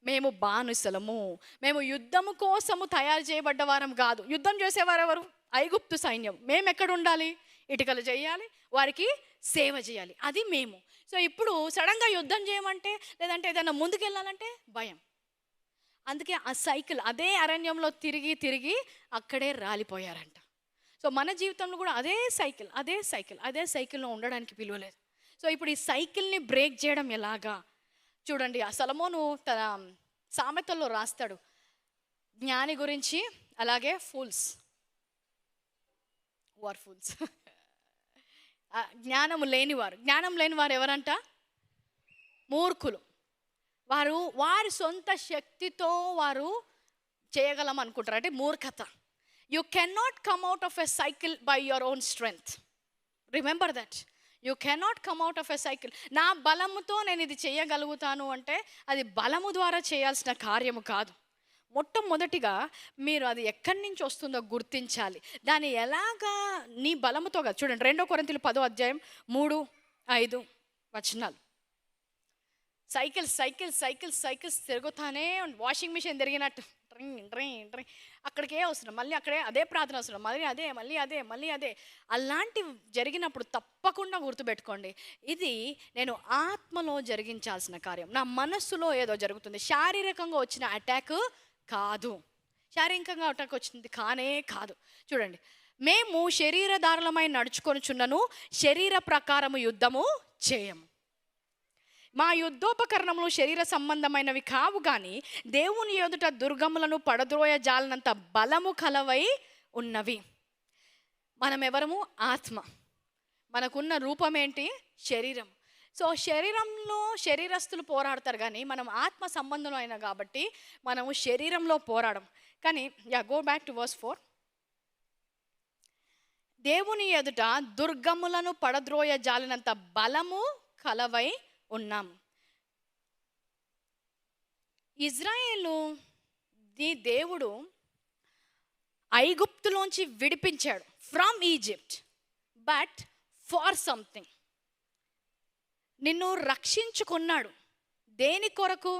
మేము బానిసలము, మేము యుద్ధము కోసము తయారు చేయబడ్డ వారం కాదు. యుద్ధం చేసేవారు ఎవరు? ఐగుప్తు సైన్యం. మేము ఎక్కడ ఉండాలి? ఇటుకలు చేయాలి, వారికి సేవ చేయాలి, అది మేము. సో ఇప్పుడు సడన్గా యుద్ధం చేయమంటే లేదంటే ఏదైనా ముందుకెళ్ళాలంటే భయం. అందుకే ఆ సైకిల్ అదే అరణ్యంలో తిరిగి తిరిగి అక్కడే రాలిపోయారంట. సో మన జీవితంలో కూడా అదే సైకిల్లో ఉండడానికి పిలువలేదు. సో ఇప్పుడు ఈ సైకిల్ని బ్రేక్ చేయడం ఎలాగా చూడండి. ఆ సొలొమోను తన సామెతల్లో రాస్తాడు జ్ఞాని గురించి, అలాగే ఫూల్స్ జ్ఞానం లేనివారు ఎవరంట? మూర్ఖులు. వారి సొంత శక్తితో వారు చేయగలం అనుకుంటారు, అంటే మూర్ఖత. You cannot come out of a cycle by your own strength. Remember that. You cannot come out of a cycle. నా బలముతో నేను ఇది చేయగలుగుతాను అంటే అది బలము ద్వారా చేయాల్సిన కార్యము కాదు. మొట్టమొదటిగా మీరు అది ఎక్కడి నుంచి వస్తుందో గుర్తించాలి. దాన్ని ఎలాగా నీ బలముతో కాదు. చూడండి 2 కొరింథీయులు 10వ అధ్యాయం 3-5 వచనాలు. సైకిల్స్ తిరుగుతానే వాషింగ్ మిషన్ తిరిగినట్టు డ్రింగ్ అక్కడికే వస్తున్నాం, మళ్ళీ అక్కడే అదే ప్రార్థన వస్తున్నాం, మళ్ళీ అదే. అలాంటి జరిగినప్పుడు తప్పకుండా గుర్తుపెట్టుకోండి, ఇది నేను ఆత్మలో జరిగించాల్సిన కార్యం. నా మనస్సులో ఏదో జరుగుతుంది. శారీరకంగా వచ్చిన అటాక్ కాదు, శారీరకంగా అటాక్ వచ్చింది కాదు. చూడండి, మేము శరీరధారులమై నడుచుకొనుచున్నను, శరీర ప్రకారము యుద్ధము చేయము. మా యుద్ధోపకరణములు శరీర సంబంధమైనవి కావు, కానీ దేవుని ఎదుట దుర్గములను పడద్రోయ జాలనంత బలము కలవై ఉన్నవి. మనం ఎవరము? ఆత్మ. మనకున్న రూపం ఏంటి? శరీరం. సో శరీరంలో శరీరస్తులు పోరాడతారు, కానీ మనం ఆత్మ సంబంధం అయినా కాబట్టి మనము శరీరంలో పోరాడం. కానీ గో బ్యాక్ టు వర్స్ 4. దేవుని ఎదుట దుర్గములను పడద్రోయ జాలినంత బలము కలవై ఉన్నాం. ఇజ్రాయేలు నీ దేవుడు ఐగుప్తులోంచి విడిపించాడు, from Egypt, but for something. నిన్ను రక్షించుకున్నాడు. దేని కొరకు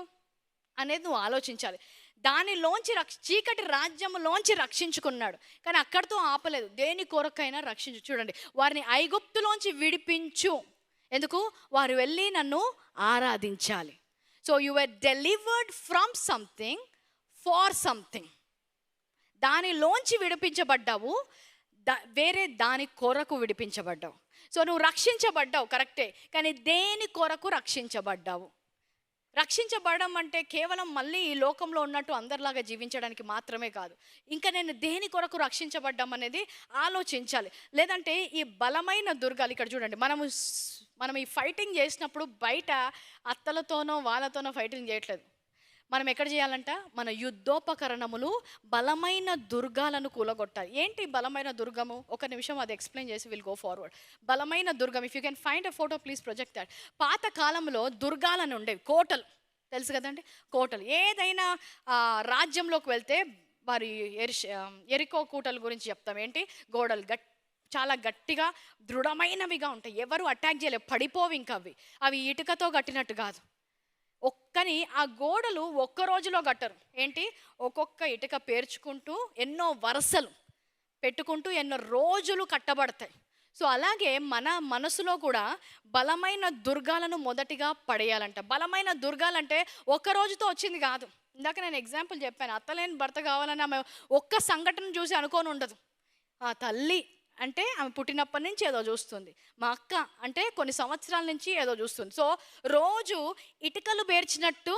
అనేది నువ్వు ఆలోచించాలి. దానిలోంచి చీకటి రాజ్యంలోంచి రక్షించుకున్నాడు, కానీ అక్కడితో ఆపలేదు. దేని కొరకైనా రక్షించు. చూడండి, వారిని ఐగుప్తులోంచి విడిపించు. ఎందుకు? వారు వెళ్ళి నన్ను ఆరాధించాలి. So you are delivered from something for something. దానిలోంచి విడిపించబడ్డావు, వేరే దాని కొరకు విడిపించబడ్డావు. సో నువ్వు రక్షించబడ్డావు కరెక్టే, కానీ దేని కొరకు రక్షించబడ్డావు? రక్షించబడడం అంటే కేవలం మళ్ళీ ఈ లోకంలో ఉన్నట్టు అందరిలాగా జీవించడానికి మాత్రమే కాదు. ఇంకా నేను దేని కొరకు రక్షించబడ్డాం అనేది ఆలోచించాలి. లేదంటే ఈ బలమైన దుర్గాలు, ఇక్కడ చూడండి, మనం ఈ ఫైటింగ్ చేసినప్పుడు బయట అత్తలతోనో వాళ్ళతోనో ఫైటింగ్ చేయట్లేదు. మనం ఎక్కడ చేయాలంట? మన యుద్ధోపకరణములు బలమైన దుర్గాలను కూలగొట్టాలి. ఏంటి బలమైన దుర్గము? ఒక నిమిషం అది ఎక్స్ప్లెయిన్ చేసి విల్ గో ఫార్వర్డ్. బలమైన దుర్గం, if you can find a photo please project that. పాత కాలంలో దుర్గాలను ఉండేవి, కోటలు, తెలుసు కదండి, కోటలు. ఏదైనా రాజ్యంలోకి వెళ్తే మరి ఎరికో కోటల గురించి చెప్తాం. ఏంటి? గోడలు చాలా గట్టిగా దృఢమైనవిగా ఉంటాయి, ఎవరు అటాక్ చేయలేవు, పడిపోవు. ఇంకా అవి ఇటుకతో కట్టినట్టు కాదు. ఒక్కని ఆ గోడలు ఒక్క రోజులో కట్టరు. ఏంటి? ఒక్కొక్క ఇటుక పేర్చుకుంటూ ఎన్నో వరుసలు పెట్టుకుంటూ ఎన్నో రోజులు కట్టబడతాయి. సో అలాగే మన మనసులో కూడా బలమైన దుర్గాలను మొదటిగా పడేయాలంట. బలమైన దుర్గాలంటే ఒక్క రోజుతో వచ్చింది కాదు. ఇందాక నేను ఎగ్జాంపుల్ చెప్పాను, అత్తలేని భర్త కావాలని ఆమె ఒక్క సంఘటన చూసి అనుకోని ఉండదు. ఆ తల్లి అంటే ఆమె పుట్టినప్పటి నుంచి ఏదో చూస్తుంది, మా అక్క అంటే కొన్ని సంవత్సరాల నుంచి ఏదో చూస్తుంది. సో రోజు ఇటుకలు పేర్చినట్టు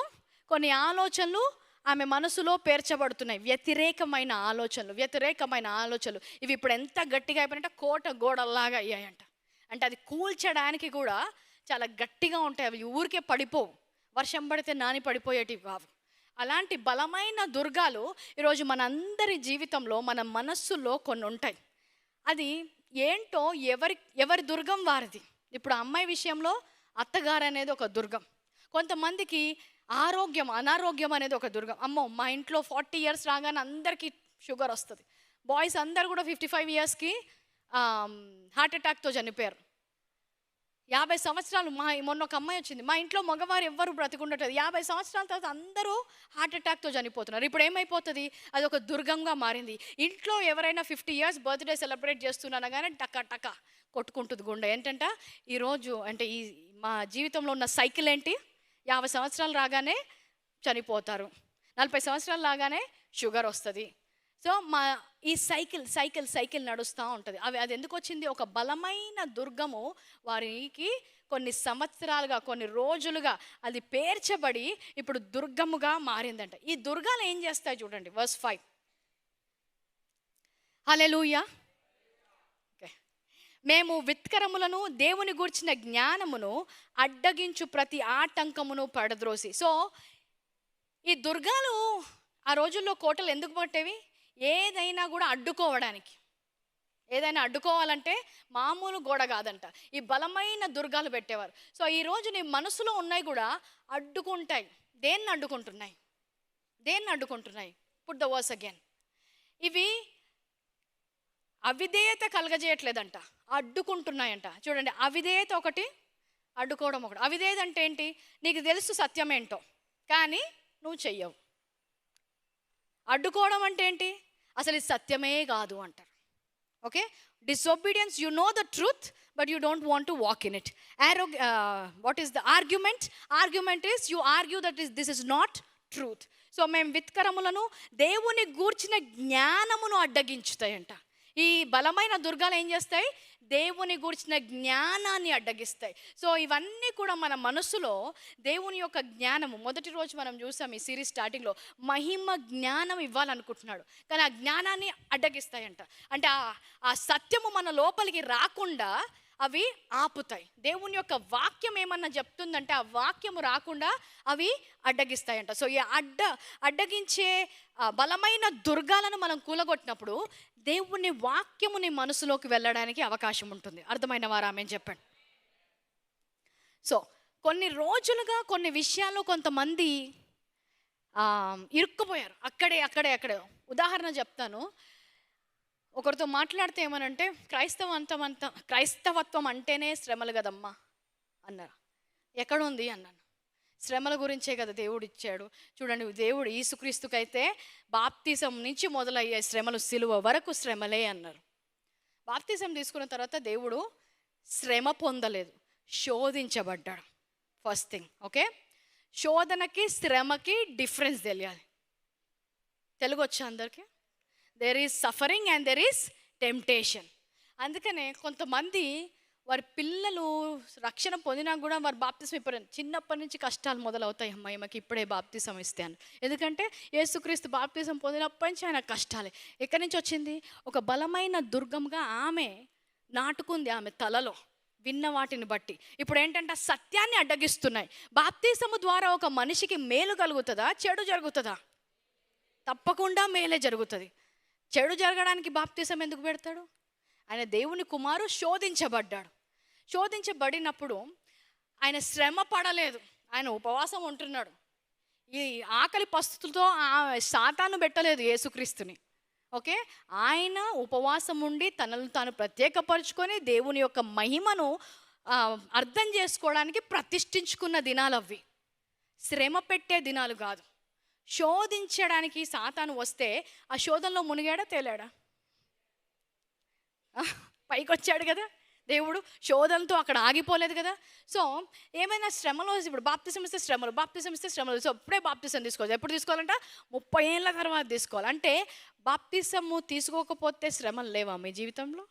కొన్ని ఆలోచనలు ఆమె మనసులో పేర్చబడుతున్నాయి, వ్యతిరేకమైన ఆలోచనలు. ఇవి ఇప్పుడు ఎంత గట్టిగా అయిపోయినంటే కోట గోడల్లాగా అయ్యాయంట. అంటే అది కూల్చడానికి కూడా చాలా గట్టిగా ఉంటాయి, అవి ఊరికే పడిపోవు, వర్షం పడితే నాని పడిపోయేటివి కావు. అలాంటి బలమైన దుర్గాలు ఈరోజు మనందరి జీవితంలో, మన మనస్సులో కొన్ని ఉంటాయి. అది ఏంటో ఎవరి దుర్గం వారిది. ఇప్పుడు అమ్మాయి విషయంలో అత్తగారు అనేది ఒక దుర్గం. కొంతమందికి అనారోగ్యం అనేది ఒక దుర్గం. అమ్మో, మా ఇంట్లో 40 years రాగానే అందరికీ షుగర్ వస్తుంది. బాయ్స్ అందరు కూడా 55 yearsకి హార్ట్ అటాక్తో చనిపోయారు. 50 సంవత్సరాలు మొన్న ఒక అమ్మాయి వచ్చింది, మా ఇంట్లో మగవారు ఎవ్వరు బ్రతికుండట్లేదు, 50 సంవత్సరాల తర్వాత అందరూ హార్ట్ అటాక్తో చనిపోతున్నారు. ఇప్పుడు ఏమైపోతుంది? అది ఒక దుర్గంగా మారింది. ఇంట్లో ఎవరైనా 50 years బర్త్డే సెలబ్రేట్ చేస్తున్నాను కానీ టకా కొట్టుకుంటుంది గుండె. ఏంటంటే ఈరోజు అంటే మా జీవితంలో ఉన్న సైకిల్ ఏంటి? 50 సంవత్సరాలు రాగానే చనిపోతారు, 40 సంవత్సరాలు రాగానే షుగర్ వస్తుంది. సో ఈ సైకిల్ నడుస్తూ ఉంటుంది. అది ఎందుకు వచ్చింది? ఒక బలమైన దుర్గము వారికి కొన్ని సంవత్సరాలుగా, కొన్ని రోజులుగా అది పేర్చబడి ఇప్పుడు దుర్గముగా మారిందంట. ఈ దుర్గాలు ఏం చేస్తాయి చూడండి, verse 5. హల్లెలూయా. ఓకే, మేము విత్కరములను, దేవుని గూర్చిన జ్ఞానమును అడ్డగించు ప్రతి ఆటంకమును పడద్రోసి. సో ఈ దుర్గాలు ఆ రోజుల్లో కోటలు ఎందుకు పట్టేవి? ఏదైనా కూడా అడ్డుకోవడానికి. ఏదైనా అడ్డుకోవాలంటే మామూలు గోడ కాదంట, ఈ బలమైన దుర్గాలు పెట్టేవారు. సో ఈరోజు నీ మనసులో ఉన్నాయి కూడా అడ్డుకుంటాయి. దేన్ని అడ్డుకుంటున్నాయి? Put the verse again. ఇవి అవిధేయత కలగజేయట్లేదంట, అడ్డుకుంటున్నాయంట. చూడండి, అవిధేయత ఒకటి, అడ్డుకోవడం ఒకటి. అవిధేయత అంటే ఏంటి? నీకు తెలుసు సత్యం ఏంటో కానీ నువ్వు చెయ్యవు. అడ్డుకోవడం అంటే ఏంటి? అసలు ఇది సత్యమే కాదు అంటారు. Okay, disobedience, you know the truth but you don't want to walk in it. What is the argument is you argue that this is not truth. So మేము విత్కరములను, దేవుని గూర్చిన జ్ఞానమును అడ్డగించుతాయంట. ఈ బలమైన దుర్గాలు ఏం చేస్తాయి? దేవుని గూర్చిన జ్ఞానాన్ని అడ్డగిస్తాయి. సో ఇవన్నీ కూడా మన మనసులో దేవుని యొక్క జ్ఞానము. మొదటి రోజు మనం చూసాం ఈ సిరీస్ స్టార్టింగ్లో, మహిమ జ్ఞానం ఇవ్వాలనుకుంటున్నాడు కానీ ఆ జ్ఞానాన్ని అడ్డగిస్తాయంట. అంటే ఆ సత్యము మన లోపలికి రాకుండా అవి ఆపుతాయి. దేవుని యొక్క వాక్యం ఏమన్నా చెప్తుందంటే ఆ వాక్యము రాకుండా అవి అడ్డగిస్తాయంట. సో ఈ అడ్డగించే బలమైన దుర్గాలను మనం కూలగొట్టినప్పుడు దేవుని వాక్యముని మనసులోకి వెళ్ళడానికి అవకాశం ఉంటుంది. అర్థమైన వారు ఆమె చెప్పండి. సో కొన్ని రోజులుగా కొన్ని విషయాల్లో కొంతమంది ఇరుక్కుపోయారు. అక్కడే ఉదాహరణ చెప్తాను. ఒకరితో మాట్లాడితే ఏమనంటే, క్రైస్తవత్వం అంటేనే శ్రమలు కదమ్మా అన్నారు. ఎక్కడుంది అన్నాను. శ్రమల గురించే కదా దేవుడు ఇచ్చాడు. చూడండి, దేవుడు యేసుక్రీస్తుకైతే బాప్తిజం నుంచి మొదలయ్యే శ్రమలు, సిలువ వరకు శ్రమలే అన్నారు. బాప్తిజం తీసుకున్న తర్వాత దేవుడు శ్రమ పొందలేదు, శోధించబడ్డాడు. First thing, okay. శోధనకి శ్రమకి డిఫరెన్స్ తెలియాలి. తెలుగు వచ్చా అందరికీ? There is suffering and there is temptation. అందుకనే కొంతమంది వారి పిల్లలు రక్షణ పొందినా కూడా వారు బాప్తిసం ఇవ్వరు. చిన్నప్పటి నుంచి కష్టాలు మొదలవుతాయి. అమ్మాయి మాకు ఇప్పుడే బాప్తిసం ఇస్తే అని. ఎందుకంటే యేసుక్రీస్తు బాప్తిసం పొందినప్పటి నుంచి ఆయన కష్టాలే. ఎక్కడి నుంచి వచ్చింది? ఒక బలమైన దుర్గంగా ఆమె నాటుకుంది ఆమె తలలో, విన్న వాటిని బట్టి. ఇప్పుడు ఏంటంటే సత్యాన్ని అడ్డగిస్తున్నాయి. బాప్తిసము ద్వారా ఒక మనిషికి మేలు కలుగుతుందా, చెడు జరుగుతుందా? తప్పకుండా మేలే జరుగుతుంది. చెడు జరగడానికి బాప్తిసం ఎందుకు పెడతాడు? ఆయన దేవుని కుమారు శోధించబడ్డాడు. శోధించబడినప్పుడు ఆయన శ్రమ పడలేదు, ఆయన ఉపవాసం ఉంటున్నాడు. ఈ ఆకలి పస్తులతో సాతాను పెట్టలేదు యేసుక్రీస్తుని, ఓకే. ఆయన ఉపవాసం ఉండి తనను తాను ప్రత్యేకపరుచుకొని దేవుని యొక్క మహిమను అర్థం చేసుకోవడానికి ప్రతిష్ఠించుకున్న దినాలు అవి. శ్రమ పెట్టే దినాలు కాదు. శోధించడానికి సాతాను వస్తే ఆ శోధనలో మునిగాడా, తేలాడా? పైకి వచ్చాడు కదా దేవుడు. శోధనతో అక్కడ ఆగిపోలేదు కదా. సో ఏమైనా శ్రమలో, ఇప్పుడు బాప్తిసం ఇస్తే శ్రమలు. సో ఇప్పుడే బాప్తిసం తీసుకోవాలి. ఎప్పుడు తీసుకోవాలంట? 30 ఏళ్ళ తర్వాత తీసుకోవాలి. అంటే బాప్తిసము తీసుకోకపోతే శ్రమలు లేవా మీ జీవితంలో?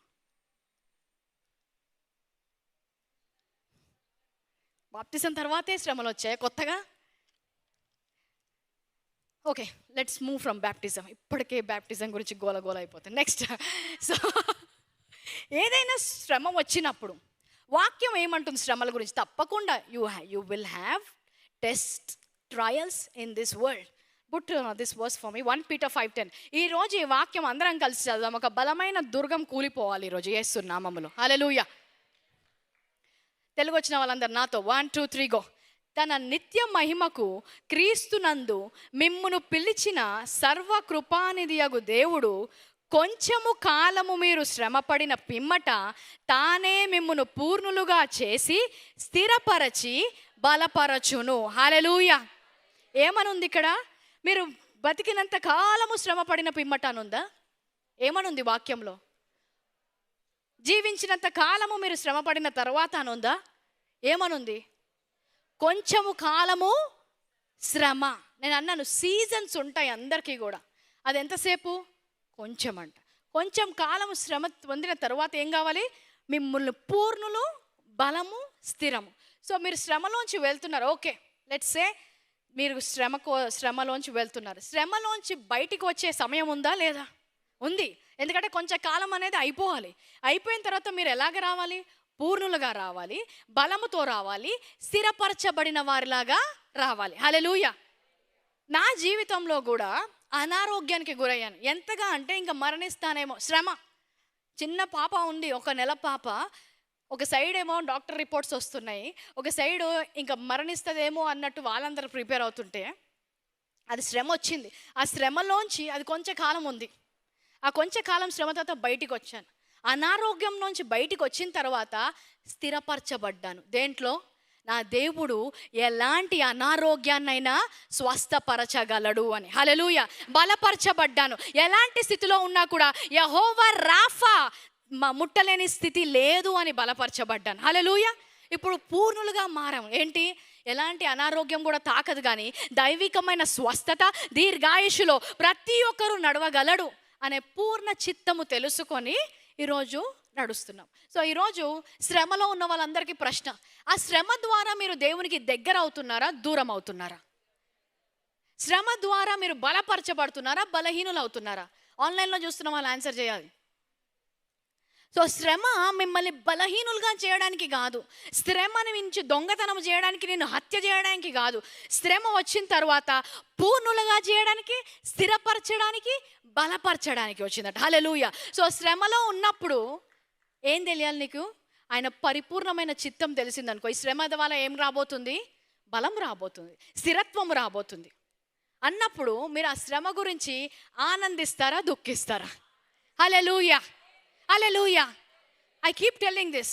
బాప్తిసం తర్వాతే శ్రమలు వచ్చాయి కొత్తగా? Okay, let's move from baptism. ఇప్పటికే బ్యాప్టిజం గురించి గోల అయిపోతుంది. నెక్స్ట్, సో ఏదైనా శ్రమ వచ్చినప్పుడు వాక్యం ఏమంటుంది శ్రమల గురించి? తప్పకుండా you will have test, trials in this world. But this verse for me, 1 Peter 5:10. ఈరోజు ఈ వాక్యం అందరం కలిసి చదువుదాం. ఒక బలమైన దుర్గం కూలిపోవాలి ఈరోజు యేసు నామములో. హల్లెలూయా. తెలుగు వచ్చిన వాళ్ళందరూ నాతో 1 2 3 గో. తన నిత్య మహిమకు క్రీస్తునందు మిమ్మును పిలిచిన సర్వకృపానిధియగు దేవుడు కొంచెము కాలము మీరు శ్రమపడిన పిమ్మట తానే మిమ్మును పూర్ణులుగా చేసి స్థిరపరచి బలపరచును. హల్లెలూయా. ఏమనుంది ఇక్కడ? మీరు బతికినంత కాలము శ్రమపడిన పిమ్మట అనుందా? ఏమనుంది వాక్యంలో? జీవించినంత కాలము మీరు శ్రమపడిన తర్వాత అనుందా? ఏమనుంది? కొంచెము కాలము శ్రమ. నేను అన్నాను సీజన్స్ ఉంటాయి అందరికీ కూడా. అది ఎంతసేపు? కొంచెం అంట. కొంచెం కాలము శ్రమ పొందిన తర్వాత ఏం కావాలి? మిమ్మల్ని పూర్ణులు, బలము, స్థిరము. సో మీరు శ్రమలోంచి వెళ్తున్నారు, ఓకే. లెట్స్ సే మీరు శ్రమలోంచి వెళ్తున్నారు. శ్రమలోంచి బయటికి వచ్చే సమయం ఉందా లేదా? ఉంది. ఎందుకంటే కొంచెం కాలం అనేది అయిపోవాలి. అయిపోయిన తర్వాత మీరు ఎలాగ రావాలి? పూర్ణులుగా రావాలి, బలముతో రావాలి, స్థిరపరచబడిన వారిలాగా రావాలి. హల్లెలూయా. నా జీవితంలో కూడా అనారోగ్యానికి గురయ్యాను. ఎంతగా అంటే ఇంకా మరణిస్తానేమో. శ్రమ. చిన్న పాప ఉంది, 1 నెల పాప. ఒక సైడ్ ఏమో డాక్టర్ రిపోర్ట్స్ వస్తున్నాయి, ఒక సైడు ఇంకా మరణిస్తుందేమో అన్నట్టు వాళ్ళందరూ ప్రిపేర్ అవుతుంటే అది శ్రమ వచ్చింది. ఆ శ్రమలోంచి అది కొంచెం కాలం ఉంది. ఆ కొంచెం కాలం శ్రమ తర్వాత బయటికి వచ్చాను. అనారోగ్యం నుంచి బయటికి వచ్చిన తర్వాత స్థిరపరచబడ్డాను. దేంట్లో? నా దేవుడు ఎలాంటి అనారోగ్యాన్నైనా స్వస్థపరచగలడు అని. హల్లెలూయా. బలపరచబడ్డాను. ఎలాంటి స్థితిలో ఉన్నా కూడా యెహోవా రాఫా, ముట్టలేని స్థితి లేదు అని బలపరచబడ్డాను. హల్లెలూయా. ఇప్పుడు పూర్ణులుగా మారాము. ఏంటి? ఎలాంటి అనారోగ్యం కూడా తాకదు, కానీ దైవికమైన స్వస్థత, దీర్ఘాయుషులో ప్రతి ఒక్కరూ నడవగలడు అనే పూర్ణ చిత్తము తెలుసుకొని ఈరోజు నడుస్తున్నాం. సో ఈరోజు శ్రమలో ఉన్న వాళ్ళందరికీ ప్రశ్న, ఆ శ్రమ ద్వారా మీరు దేవునికి దగ్గర అవుతున్నారా, దూరం అవుతున్నారా? శ్రమ ద్వారా మీరు బలపరచబడుతున్నారా, బలహీనులు అవుతున్నారా? ఆన్లైన్లో చూస్తున్న వాళ్ళు ఆన్సర్ చేయాలి. సో శ్రమ మిమ్మల్ని బలహీనులుగా చేయడానికి కాదు, శ్రమని మించి దొంగతనం చేయడానికి, నేను హత్య చేయడానికి కాదు. శ్రమ వచ్చిన తర్వాత పూర్ణులుగా చేయడానికి, స్థిరపరచడానికి, బలపరచడానికి వచ్చిందట. హల్లెలూయా. సో శ్రమలో ఉన్నప్పుడు ఏం తెలియాలి నీకు? ఆయన పరిపూర్ణమైన చిత్తం తెలిసిందనుకో, ఈ శ్రమ ద్వారా ఏం రాబోతుంది? బలం రాబోతుంది, స్థిరత్వం రాబోతుంది. అన్నప్పుడు మీరు ఆ శ్రమ గురించి ఆనందిస్తారా, దుఃఖిస్తారా? హల్లెలూయా, హల్లెలూయా. I keep telling this.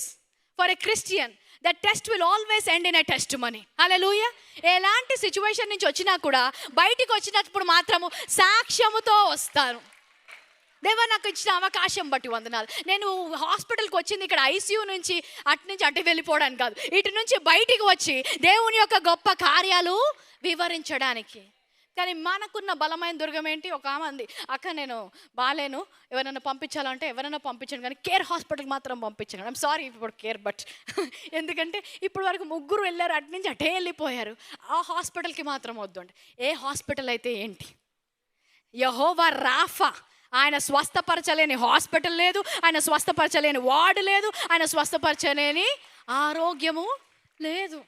For a Christian, the test will always end in a testimony. Hallelujah. ఎలాంటి సిచ్యువేషన్ నుంచి వచ్చినా కూడా బయటికి వచ్చినప్పుడు మాత్రము సాక్ష్యముతో వస్తారు. దేవా నాకు ఇచ్చిన అవకాశం బట్టి వందనాలు. నేను హాస్పిటల్కి వచ్చింది ఇక్కడ ఐసీయూ నుంచి అటు వెళ్ళిపోవడానికి కాదు, ఇటు నుంచి బయటికి వచ్చి దేవుని యొక్క గొప్ప కార్యాలు వివరించడానికి. కానీ మనకున్న బలమైన దుర్గం ఏంటి? ఒక ఆమె అంది, అక్క నేను బాలేను, ఎవరైనా పంపించాలంటే ఎవరైనా పంపించండి, కానీ కేర్ హాస్పిటల్కి మాత్రం పంపించండి. ఐమ్ సారీ ఇప్పుడు కేర్, బట్ ఎందుకంటే ఇప్పుడు వరకు 3 వెళ్ళారు, అటు నుంచి అటే వెళ్ళిపోయారు. ఆ హాస్పిటల్కి మాత్రం వద్దు అంటే, ఏ హాస్పిటల్ అయితే ఏంటి? యెహోవా రాఫా, ఆయన స్వస్థపరచలేని హాస్పిటల్ లేదు, ఆయన స్వస్థపరచలేని వార్డు లేదు, ఆయన స్వస్థపరచలేని ఆరోగ్యము లేదు,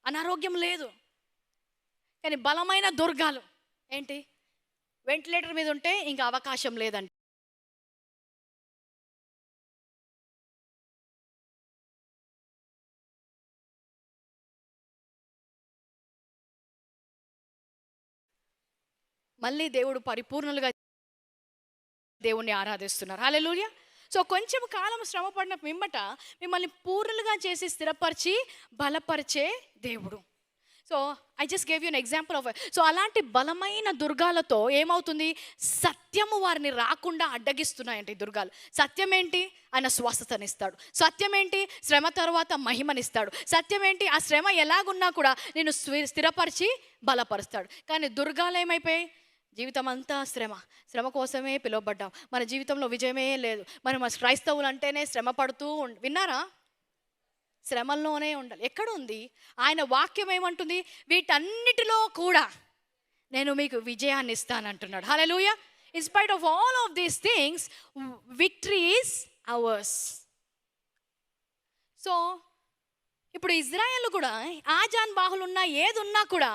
అనారోగ్యం లేదు. కానీ బలమైన దుర్గాలు ఏంటి? వెంటిలేటర్ మీద ఉంటే ఇంకా అవకాశం లేదంట. మళ్ళీ దేవుడు పరిపూర్ణులుగా దేవుణ్ణి ఆరాధిస్తున్నారు. హల్లెలూయా. సో కొంచెం కాలం శ్రమ పడిన మిమ్మట మిమ్మల్ని పూర్ణులుగా చేసి స్థిరపరిచి బలపరిచే దేవుడు. So I just gave you an example of. So అలాంటి బలమైన దుర్గాలతో ఏమవుతుంది? సత్యము వారిని రాకుండా అడ్డగిస్తున్నాయండి ఈ దుర్గాలు. సత్యం ఏంటి? ఆయన స్వస్థతనిస్తాడు. సత్యం ఏంటి? శ్రమ తర్వాత మహిమనిస్తాడు. సత్యం ఏంటి? ఆ శ్రమ ఎలాగున్నా కూడా నేను స్థిరపరిచి బలపరుస్తాడు. కానీ దుర్గాలు ఏమైపోయాయి? జీవితం అంతా శ్రమ కోసమే పిలువబడ్డాం, మన జీవితంలో విజయమే లేదు. మరి మన క్రైస్తవులు అంటేనే శ్రమ పడుతూ విన్నారా? శ్రమల్లోనే ఉండాలి. ఎక్కడుంది? ఆయన వాక్యం ఏమంటుంది? వీటన్నిటిలో కూడా నేను మీకు విజయాన్ని ఇస్తానంటున్నాడు. Hallelujah. In spite of all of these things, victory is ours. So ఇప్పుడు ఇజ్రాయెల్ కూడా ఆజాన్ బాహులున్నా ఏదున్నా కూడా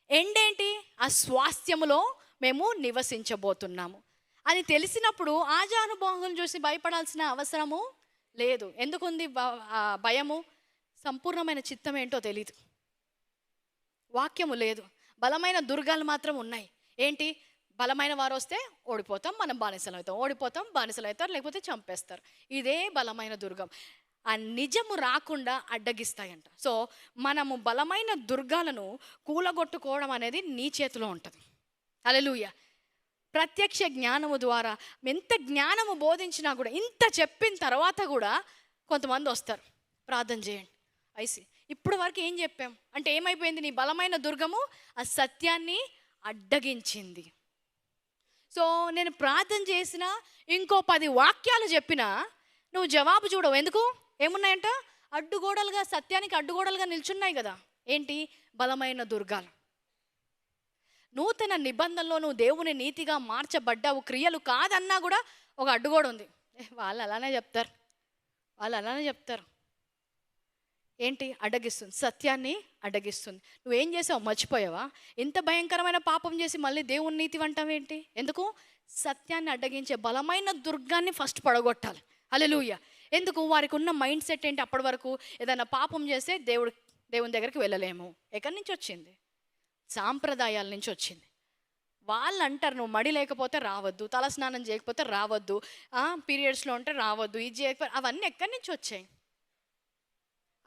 ఎండేంటి? ఆ స్వాస్థ్యములో మేము నివసించబోతున్నాము అని తెలిసినప్పుడు ఆజాను బాహులను చూసి భయపడాల్సిన అవసరము లేదు. ఎందుకుంది భయము? సంపూర్ణమైన చిత్తం ఏంటో తెలీదు, వాక్యము లేదు. బలమైన దుర్గాలు మాత్రం ఉన్నాయి. ఏంటి? బలమైన వారు వస్తే ఓడిపోతాం, మనం బానిసలు అవుతాం, ఓడిపోతాం, బానిసలు అవుతారు, లేకపోతే చంపేస్తారు. ఇదే బలమైన దుర్గం. ఆ నిజము రాకుండా అడ్డగిస్తాయంట. సో మనము బలమైన దుర్గాలను కూలగొట్టుకోవడం అనేది నీ చేతిలో ఉంటుంది. హల్లెలూయా. ప్రత్యక్ష జ్ఞానము ద్వారా ఎంత జ్ఞానము బోధించినా కూడా, ఇంత చెప్పిన తర్వాత కూడా కొంతమంది వస్తారు, ప్రార్థన చేయండి. ఐసి ఇప్పుడు వరకు ఏం చెప్పాం అంటే ఏమైపోయింది? నీ బలమైన దుర్గము ఆ సత్యాన్ని అడ్డగించింది. సో నేను ప్రార్థన చేసినా, ఇంకో 10 వాక్యాలు చెప్పినా నువ్వు జవాబు చూడవు. ఎందుకు? ఏమున్నాయంట? అడ్డుగోడలుగా, సత్యానికి అడ్డుగోడలుగా నిల్చున్నాయి కదా. ఏంటి? బలమైన దుర్గాలు. నూతన నిబంధనలో నువ్వు దేవుని నీతిగా మార్చబడ్డావు, క్రియలు కాదన్నా కూడా ఒక అడ్డుగోడ ఉంది. వాళ్ళు అలానే చెప్తారు. ఏంటి? అడ్డగిస్తుంది, సత్యాన్ని అడ్డగిస్తుంది. నువ్వేం చేసావు? మర్చిపోయావా? ఇంత భయంకరమైన పాపం చేసి మళ్ళీ దేవుని నీతి అంటావేంటి? ఎందుకు? సత్యాన్ని అడ్డగించే బలమైన దుర్గాన్ని ఫస్ట్ పడగొట్టాలి. హల్లెలూయా. ఎందుకు? వారికి ఉన్న మైండ్ సెట్ ఏంటి? అప్పటి వరకు ఏదైనా పాపం చేస్తే దేవుని దగ్గరికి వెళ్ళలేము. ఎక్కడి నుంచి వచ్చింది? సాంప్రదాయాల నుంచి వచ్చింది. వాళ్ళు అంటారు, నువ్వు మడి లేకపోతే రావద్దు, తల స్నానం చేయకపోతే రావద్దు, పీరియడ్స్లో ఉంటే రావద్దు, ఇది చేయకపోతే. అవన్నీ ఎక్కడి నుంచి వచ్చాయి?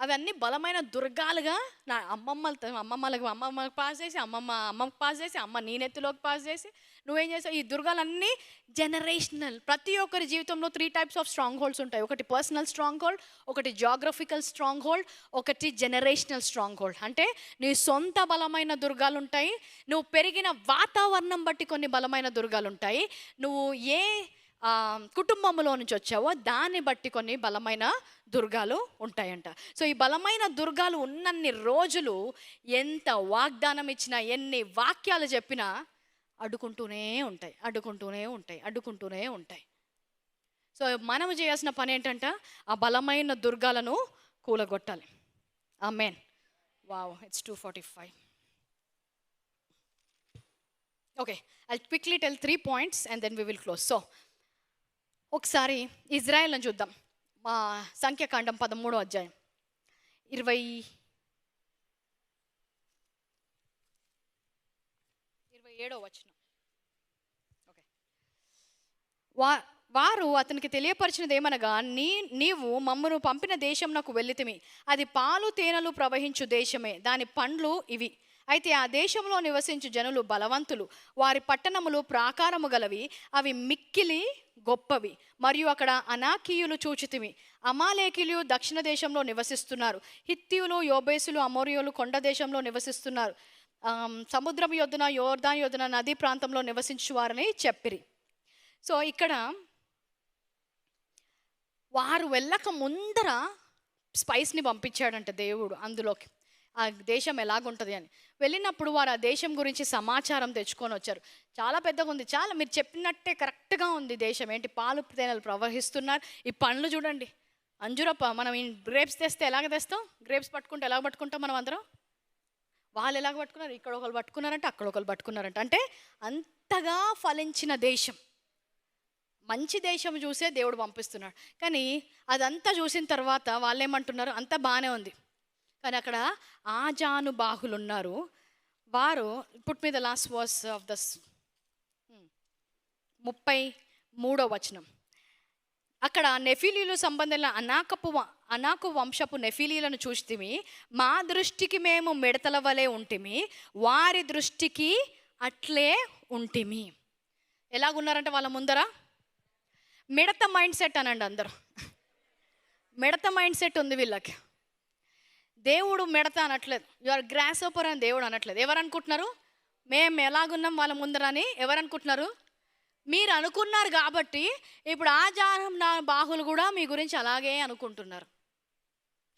అవన్నీ బలమైన దుర్గాలుగా నా అమ్మమ్మకి పాస్ చేసి, అమ్మకి పాస్ చేసి, అమ్మ నీ నెత్తిలోకి పాస్ చేసి నువ్వేం చేసావు? ఈ దుర్గాలన్నీ జనరేషనల్. ప్రతి ఒక్కరి జీవితంలో 3 టైప్స్ ఆఫ్ స్ట్రాంగ్ హోల్డ్స్ ఉంటాయి. ఒకటి పర్సనల్ స్ట్రాంగ్ హోల్డ్, ఒకటి జాగ్రఫికల్ స్ట్రాంగ్ హోల్డ్, ఒకటి జనరేషనల్ స్ట్రాంగ్ హోల్డ్. అంటే నీ సొంత బలమైన దుర్గాలు ఉంటాయి, నువ్వు పెరిగిన వాతావరణం బట్టి కొన్ని బలమైన దుర్గాలు ఉంటాయి, నువ్వు ఏ కుటుంబంలో నుంచి వచ్చావో దాన్ని బట్టి కొన్ని బలమైన దుర్గాలు ఉంటాయంట. సో ఈ బలమైన దుర్గాలు ఉన్నన్ని రోజులు ఎంత వాగ్దానం ఇచ్చినా, ఎన్ని వాక్యాలు చెప్పినా అడ్డుకుంటూనే ఉంటాయి. సో మనము చేయాల్సిన పని ఏంటంట? ఆ బలమైన దుర్గాలను కూలగొట్టాలి. Amen. Wow, it's 2:45. Okay, I'll quickly tell 3 points and then we will close. So ఒకసారి ఇజ్రాయెల్ని చూద్దాం. మా సంఖ్యాకాండం 13వ అధ్యాయం 20 7వ వచనం. ఓకే. వారు అతనికి తెలియపరిచినది ఏమనగా, నీవు మమ్మను పంపిన దేశంనకు వెళ్ళితిమి, అది పాలు తేనెలు ప్రవహించు దేశమే, దాని పండ్లు ఇవి. అయితే ఆ దేశంలో నివసించు జనులు బలవంతులు, వారి పట్టణములు ప్రాకారము గలవి, అవి మిక్కిలి గొప్పవి. మరియు అక్కడ అనాకీయులు చూచితిమి, అమాలేకీయులు దక్షిణ దేశంలో నివసిస్తున్నారు, హిత్తీయులు, యోబేసులు, అమోరియులు కొండ దేశంలో నివసిస్తున్నారు, సముద్రం యొద్దున యోర్దాను యొద్దున నదీ ప్రాంతంలో నివసించువారని చెప్పిరి. సో ఇక్కడ వారు వెళ్ళక ముందర స్పైస్ని పంపించాడంట దేవుడు అందులోకి, ఆ దేశం ఎలాగుంటుంది అని. వెళ్ళినప్పుడు వారు ఆ దేశం గురించి సమాచారం తెచ్చుకొని వచ్చారు. చాలా పెద్దగా ఉంది, చాలా మీరు చెప్పినట్టే కరెక్ట్గా ఉంది దేశం. ఏంటి, పాలు తేనెలు ప్రవహిస్తున్నారు. ఈ పండ్లు చూడండి, అంజురప్ప. మనం ఈ గ్రేప్స్ తెస్తే ఎలాగ తెస్తాం? గ్రేప్స్ పట్టుకుంటే ఎలాగ పట్టుకుంటాం మనం అందరం? వాళ్ళు ఎలాగ పట్టుకున్నారు? ఇక్కడ ఒకరు పట్టుకున్నారంటే అక్కడ ఒకరు పట్టుకున్నారంట. అంటే అంతగా ఫలించిన దేశం, మంచి దేశం చూసే దేవుడు పంపిస్తున్నాడు. కానీ అదంతా చూసిన తర్వాత వాళ్ళు ఏమంటున్నారు, అంతా బాగానే ఉంది, కానీ అక్కడ ఆజానుబాహులు ఉన్నారు. వారు put me the last verse of this 33వ వచనం. అక్కడ నెఫీలీలు సంబంధంలో అనాకు వంశపు నెఫీలీలను చూస్తేమి, మా దృష్టికి మేము మిడతల వలె ఉంటిమి, వారి దృష్టికి అట్లే ఉంటిమి. ఎలాగున్నారంటే వాళ్ళ ముందర మిడత మైండ్ సెట్ అనండి అందరూ. మిడత మైండ్ సెట్ ఉంది వీళ్ళకి. దేవుడు మిడత అనట్లేదు, యు ఆర్ గ్రాస్ ఓపర్ అని దేవుడు అనట్లేదు. ఎవరు అనుకుంటున్నారు? మేము ఎలాగున్నాం వాళ్ళ ముందరని ఎవరు అనుకుంటున్నారు? మీరు అనుకున్నారు కాబట్టి ఇప్పుడు బాహులు కూడా మీ గురించి అలాగే అనుకుంటున్నారు.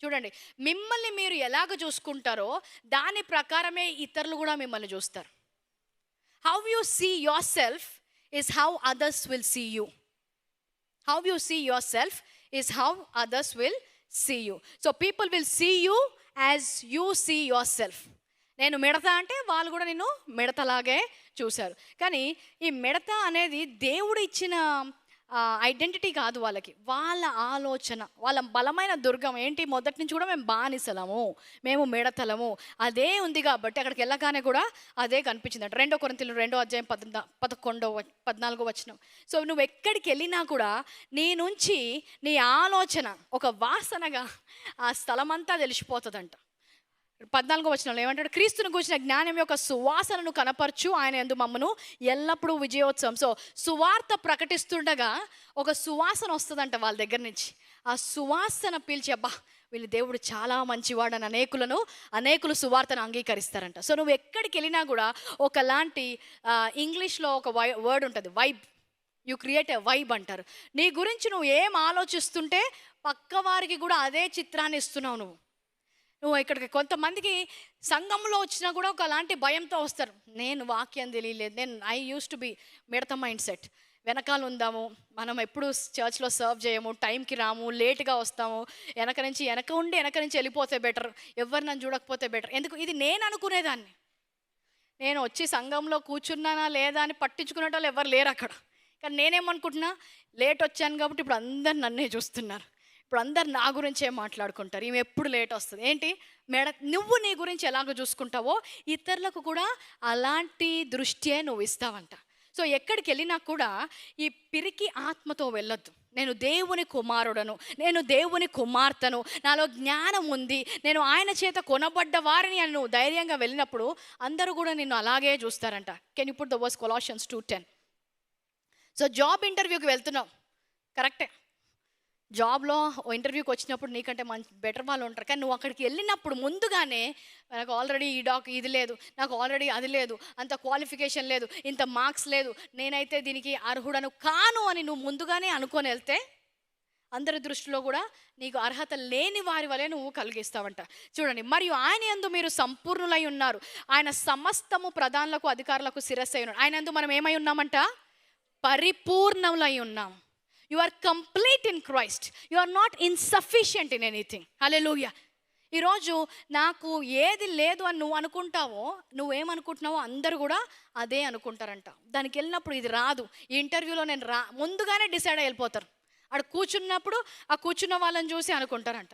చూడండి, మిమ్మల్ని మీరు ఎలాగ చూసుకుంటారో దాని ప్రకారమే ఇతరులు కూడా మిమ్మల్ని చూస్తారు. How you see yourself is how others will see you. How you see yourself is how others will see you. So people will see you as you see yourself. నేను మిడత అంటే వాళ్ళు కూడా నిన్ను మిడతలాగే చూశారు. కానీ ఈ మిడత అనేది దేవుడు ఇచ్చిన ఐడెంటిటీ కాదు వాళ్ళకి. వాళ్ళ ఆలోచన, వాళ్ళ బలమైన దుర్గం ఏంటి? మొదటి నుంచి కూడా మేము బానిసలము, మేము మిడతలము, అదే ఉంది కాబట్టి అక్కడికి వెళ్ళగానే కూడా అదే కనిపించింది. 2 కొరింథీయులు 2వ అధ్యాయం 14వ వచనం. సో నువ్వు ఎక్కడికి వెళ్ళినా కూడా నీ నుంచి నీ ఆలోచన ఒక వాసనగా ఆ స్థలమంతా తెలిసిపోతుందంట. 14వ వచనంలో ఏమంటాడు? క్రీస్తును గూర్చిన జ్ఞానం యొక్క సువాసనను కనపరచు, ఆయన యందు మమ్మను ఎల్లప్పుడూ విజయోత్సవం. సో సువార్త ప్రకటిస్తుండగా ఒక సువాసన వస్తుందంట వాళ్ళ దగ్గర నుంచి. ఆ సువాసన పీల్చి, అబ్బా వీళ్ళు దేవుడు చాలా మంచివాడని అనేకులు సువార్తను అంగీకరిస్తారంట. సో నువ్వు ఎక్కడికి వెళ్ళినా కూడా ఒకలాంటి ఇంగ్లీష్లో ఒక వర్డ్ ఉంటుంది, vibe. You create a vibe అంటారు. నీ గురించి నువ్వు ఏం ఆలోచిస్తుంటే పక్క వారికి కూడా అదే చిత్రాన్ని ఇస్తున్నావు. నువ్వు ఇక్కడికి కొంతమందికి సంఘంలో వచ్చినా కూడా ఒకలాంటి భయంతో వస్తారు. నేను వాక్యం తెలియలేదు, ఐ యూస్ టు బి మిడత మైండ్ సెట్. వెనకాల ఉందాము, మనం ఎప్పుడు చర్చ్లో సర్వ్ చేయము, టైంకి రాము, లేట్గా వస్తాము, వెనక నుంచి వెళ్ళిపోతే బెటర్, ఎవరు నన్ను చూడకపోతే బెటర్. ఎందుకు? ఇది నేను అనుకునేదాన్ని. నేను వచ్చి సంఘంలో కూర్చున్నానా లేదా అని పట్టించుకునే వాళ్ళు ఎవరు లేరు అక్కడ. కానీ నేనేమనుకుంటున్నా, లేట్ వచ్చాను కాబట్టి ఇప్పుడు అందరు నన్నే చూస్తున్నారు, ఇప్పుడు అందరు నా గురించే మాట్లాడుకుంటారు, ఈమె ఎప్పుడు లేట్ వస్తుంది. ఏంటి నువ్వు నీ గురించి ఎలాగో చూసుకుంటావో ఇతరులకు కూడా అలాంటి దృష్టియే నువ్వు ఇస్తావంట. సో ఎక్కడికి వెళ్ళినా కూడా ఈ పిరికి ఆత్మతో వెళ్ళొద్దు. నేను దేవుని కుమారుడను, నేను దేవుని కుమార్తెను, నాలో జ్ఞానం ఉంది, నేను ఆయన చేత కొనబడ్డ వారిని అని నువ్వు ధైర్యంగా వెళ్ళినప్పుడు అందరూ కూడా నిన్ను అలాగే చూస్తారంట. Can you put the verse Colossians 2:10. So job ఇంటర్వ్యూకి వెళ్తున్నావు, కరెక్టే. జాబ్లో ఇంటర్వ్యూకి వచ్చినప్పుడు నీకంటే మంచి బెటర్ వాళ్ళు ఉంటారు. కానీ నువ్వు అక్కడికి వెళ్ళినప్పుడు ముందుగానే నాకు ఆల్రెడీ ఇది లేదు, నాకు ఆల్రెడీ అది లేదు, అంత క్వాలిఫికేషన్ లేదు, ఇంత మార్క్స్ లేదు, నేనైతే దీనికి అర్హుడను కాను అని నువ్వు ముందుగానే అనుకొని వెళ్తే అందరి దృష్టిలో కూడా నీకు అర్హత లేని వారి వలె నువ్వు కలిగిస్తావంట. చూడండి, మరియు ఆయన యందు మీరు సంపూర్ణులై ఉన్నారు, ఆయన సమస్తము ప్రధానులకు అధికారులకు శిరస్సు అయి ఉన్నారు. ఆయన యందు మనం ఏమై ఉన్నామంట? పరిపూర్ణములై ఉన్నాం. You are complete in Christ. You are not insufficient in anything. Hallelujah. ఈరోజు నాకు ఏది లేదు అని నువ్వు అనుకుంటావో, నువ్వేమనుకుంటున్నావో అందరూ కూడా అదే అనుకుంటారంట. దానికి వెళ్ళినప్పుడు ఇది రాదు, ఈ ఇంటర్వ్యూలో నేను ముందుగానే డిసైడ్ అయిపోతారు. అక్కడ కూర్చున్నప్పుడు ఆ కూర్చున్న వాళ్ళని చూసి అనుకుంటారంట,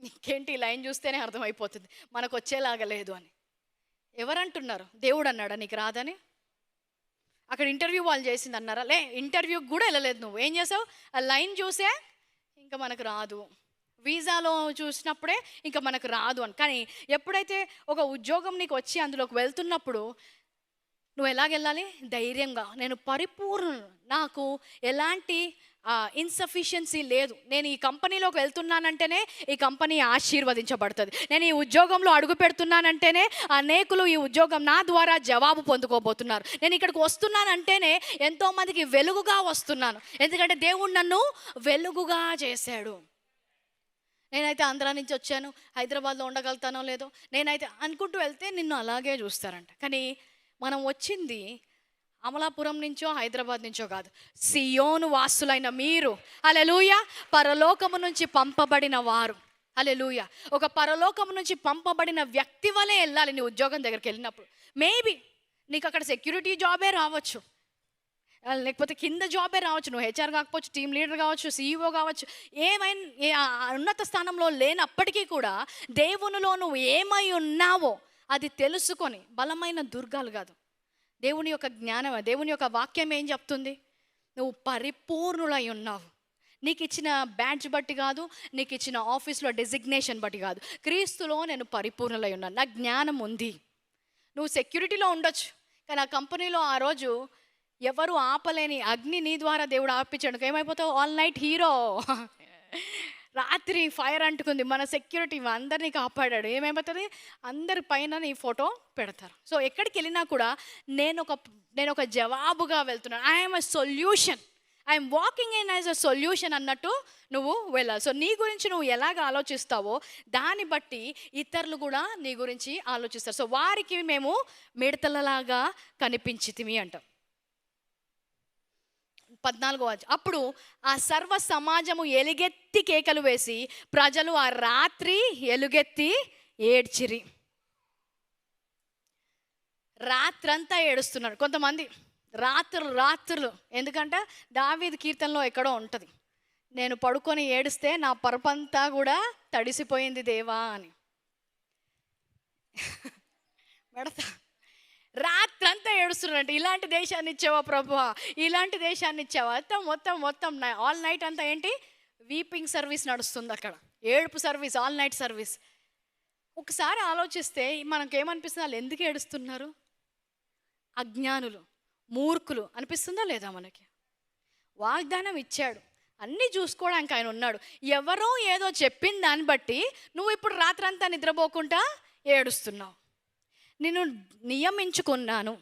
ఇంకేంటి ఈ లైన్ చూస్తేనే అర్థమైపోతుంది మనకు వచ్చేలాగా లేదు అని. ఎవరంటున్నారు? దేవుడు అన్నాడా నీకు రాదని? అక్కడ ఇంటర్వ్యూ వాళ్ళు చేసింది అన్నారా? ఇంటర్వ్యూకి కూడా వెళ్ళలేదు. నువ్వు ఏం చేసావు? ఆ లైన్ చూసే ఇంకా మనకు రాదు, వీసాలో చూసినప్పుడే ఇంకా మనకు రాదు అని. కానీ ఎప్పుడైతే ఒక ఉద్యోగం నీకు వచ్చి అందులోకి వెళ్తున్నప్పుడు నువ్వు ఎలాగెళ్ళాలి? ధైర్యంగా, నేను పరిపూర్ణ, నాకు ఎలాంటి ఇన్సఫిషియన్సీ లేదు, నేను ఈ కంపెనీలోకి వెళ్తున్నానంటేనే ఈ కంపెనీ ఆశీర్వదించబడుతుంది, నేను ఈ ఉద్యోగంలో అడుగు పెడుతున్నానంటేనే అనేకులు ఈ ఉద్యోగం నా ద్వారా జవాబు పొందుకోబోతున్నారు, నేను ఇక్కడికి వస్తున్నానంటేనే ఎంతోమందికి వెలుగుగా వస్తున్నాను, ఎందుకంటే దేవుడు నన్ను వెలుగుగా చేశాడు. నేనైతే ఆంధ్రా నుంచి వచ్చాను, హైదరాబాద్లో ఉండగలుగుతానో లేదో, నేనైతే అనుకుంటూ వెళ్తే నిన్ను అలాగే చూస్తారంట. కానీ మనం వచ్చింది అమలాపురం నుంచో హైదరాబాద్ నుంచో కాదు, సియోను వాసులైన మీరు, హల్లెలూయా, పరలోకము నుంచి పంపబడిన వారు, హల్లెలూయా. ఒక పరలోకము నుంచి పంపబడిన వ్యక్తి వలె వెళ్ళాలి నీ ఉద్యోగం దగ్గరికి వెళ్ళినప్పుడు. మేబీ నీకు అక్కడ సెక్యూరిటీ జాబే రావచ్చు, లేకపోతే కింద జాబే రావచ్చు, నువ్వు హెచ్ఆర్ కాకపోవచ్చు, టీమ్ లీడర్ కావచ్చు, సీఈఓ కావచ్చు, ఏమైనా ఉన్నత స్థానంలో లేనప్పటికీ కూడా దేవునిలో నువ్వు ఏమై ఉన్నావో అది తెలుసుకొని, బలమైన దుర్గాలు కాదు, దేవుని యొక్క జ్ఞానం, దేవుని యొక్క వాక్యం ఏం చెప్తుంది? నువ్వు పరిపూర్ణులై ఉన్నావు. నీకు ఇచ్చిన బ్యాడ్జ్ బట్టి కాదు, నీకు ఇచ్చిన ఆఫీస్లో డెసిగ్నేషన్ బట్టి కాదు, క్రీస్తులో నేను పరిపూర్ణులై ఉన్నాను, నాకు జ్ఞానం ఉంది. నువ్వు సెక్యూరిటీలో ఉండొచ్చు, కానీ ఆ కంపెనీలో ఆ రోజు ఎవరు ఆపలేని అగ్ని నీ ద్వారా దేవుడు ఆపించాడు, ఏమైపోతావు? All night hero. రాత్రి ఫైర్ అంటుకుంది, మన సెక్యూరిటీ అందరినీ కాపాడాడు, ఏమైపోతుంది? అందరి పైన నీ ఫోటో పెడతారు. సో ఎక్కడికి వెళ్ళినా కూడా నేను ఒక జవాబుగా వెళ్తున్నాను, I'm a solution, I'm walking in as a solution అన్నట్టు నువ్వు వెళ్ళాలి. సో నీ గురించి నువ్వు ఎలాగ ఆలోచిస్తావో దాన్ని బట్టి ఇతరులు కూడా నీ గురించి ఆలోచిస్తారు. సో వారికి మేము మిడతలలాగా కనిపించితిమి అంటాం. 14 అప్పుడు ఆ సర్వ సమాజము ఎలుగెత్తి కేకలు వేసి ప్రజలు ఆ రాత్రి ఎలుగెత్తి ఏడ్చిరి. రాత్రంతా ఏడుస్తున్నారు కొంతమంది, రాత్రులు. ఎందుకంటే దావీదు కీర్తనలో ఎక్కడో ఉంటుంది, నేను పడుకొని ఏడిస్తే నా పరపంతా కూడా తడిసిపోయింది దేవా అని. పెడతా రాత్రంతా ఏడుస్తున్నారంటే, ఇలాంటి దేశాన్ని ఇచ్చావా ప్రభువా, ఇలాంటి దేశాన్ని ఇచ్చావా, మొత్తం ఆల్ నైట్ అంతా ఏంటి? వీపింగ్ సర్వీస్ నడుస్తుంది అక్కడ, ఏడుపు సర్వీస్, ఆల్ నైట్ సర్వీస్. ఒకసారి ఆలోచిస్తే మనకేమనిపిస్తుంది? వాళ్ళు ఎందుకు ఏడుస్తున్నారు? అజ్ఞానులు, మూర్ఖులు అనిపిస్తుందా లేదా మనకి? వాగ్దానం ఇచ్చాడు, అన్నీ చూసుకోవడానికి ఆయన ఉన్నాడు. ఎవరో ఏదో చెప్పిన దాన్ని బట్టి నువ్వు ఇప్పుడు రాత్రంతా నిద్రపోకుండా ఏడుస్తున్నావు. నేను నియమించుకున్నాను,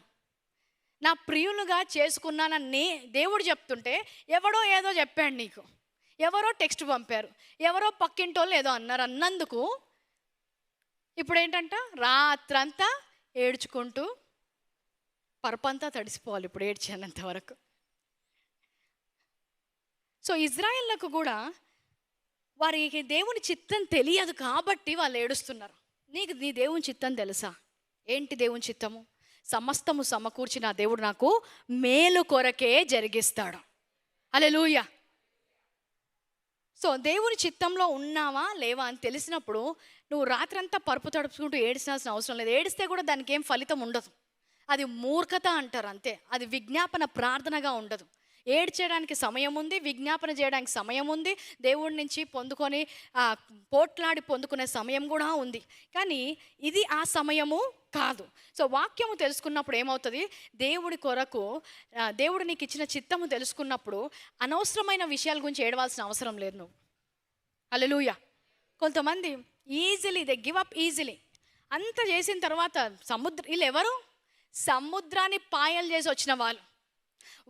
నా ప్రియులుగా చేసుకున్నానని దేవుడు చెప్తుంటే ఎవడో ఏదో చెప్పాడు నీకు, ఎవరో టెక్స్ట్ పంపారు, ఎవరో పక్కింటోళ్ళు ఏదో అన్నందుకు ఇప్పుడు ఏంటంట? రాత్రంతా ఏడ్చుకుంటూ పరపంతా తడిసిపోవాలి ఇప్పుడు ఏడ్చేంత వరకు. సో ఇజ్రాయేళ్లకు కూడా వారికి దేవుని చిత్తం తెలియదు కాబట్టి వాళ్ళు ఏడుస్తున్నారు. నీ దేవుని చిత్తం తెలుసా? ఏంటి దేవుని చిత్తము? సమస్తము సమకూర్చిన దేవుడు నాకు మేలు కొరకే జరిగిస్తాడు. హల్లెలూయా. సో దేవుని చిత్తంలో ఉన్నావా లేవా అని తెలిసినప్పుడు నువ్వు రాత్రంతా పరుపు తడుపుకుంటూ ఏడ్చాల్సిన అవసరం లేదు. ఏడిస్తే కూడా దానికి ఏం ఫలితం ఉండదు, అది మూర్ఖత అంటారు అంతే. అది విజ్ఞాపన ప్రార్థనగా ఉండదు. ఏడ్చేయడానికి సమయం ఉంది, విజ్ఞాపన చేయడానికి సమయం ఉంది, దేవుడి నుంచి పొందుకొని పోట్లాడి పొందుకునే సమయం కూడా ఉంది. కానీ ఇది ఆ సమయము కాదు. సో వాక్యము తెలుసుకున్నప్పుడు ఏమవుతుంది? దేవుడి కొరకు, దేవుడు నీకు ఇచ్చిన చిత్తము తెలుసుకున్నప్పుడు అనవసరమైన విషయాల గురించి ఏడవాల్సిన అవసరం లేదు నువ్వు. హల్లెలూయా. కొంతమంది దే గివ్ అప్ ఈజీలీ. అంత చేసిన తర్వాత వీళ్ళు ఎవరు? సముద్రాన్ని పాయలు చేసి వచ్చిన వాళ్ళు.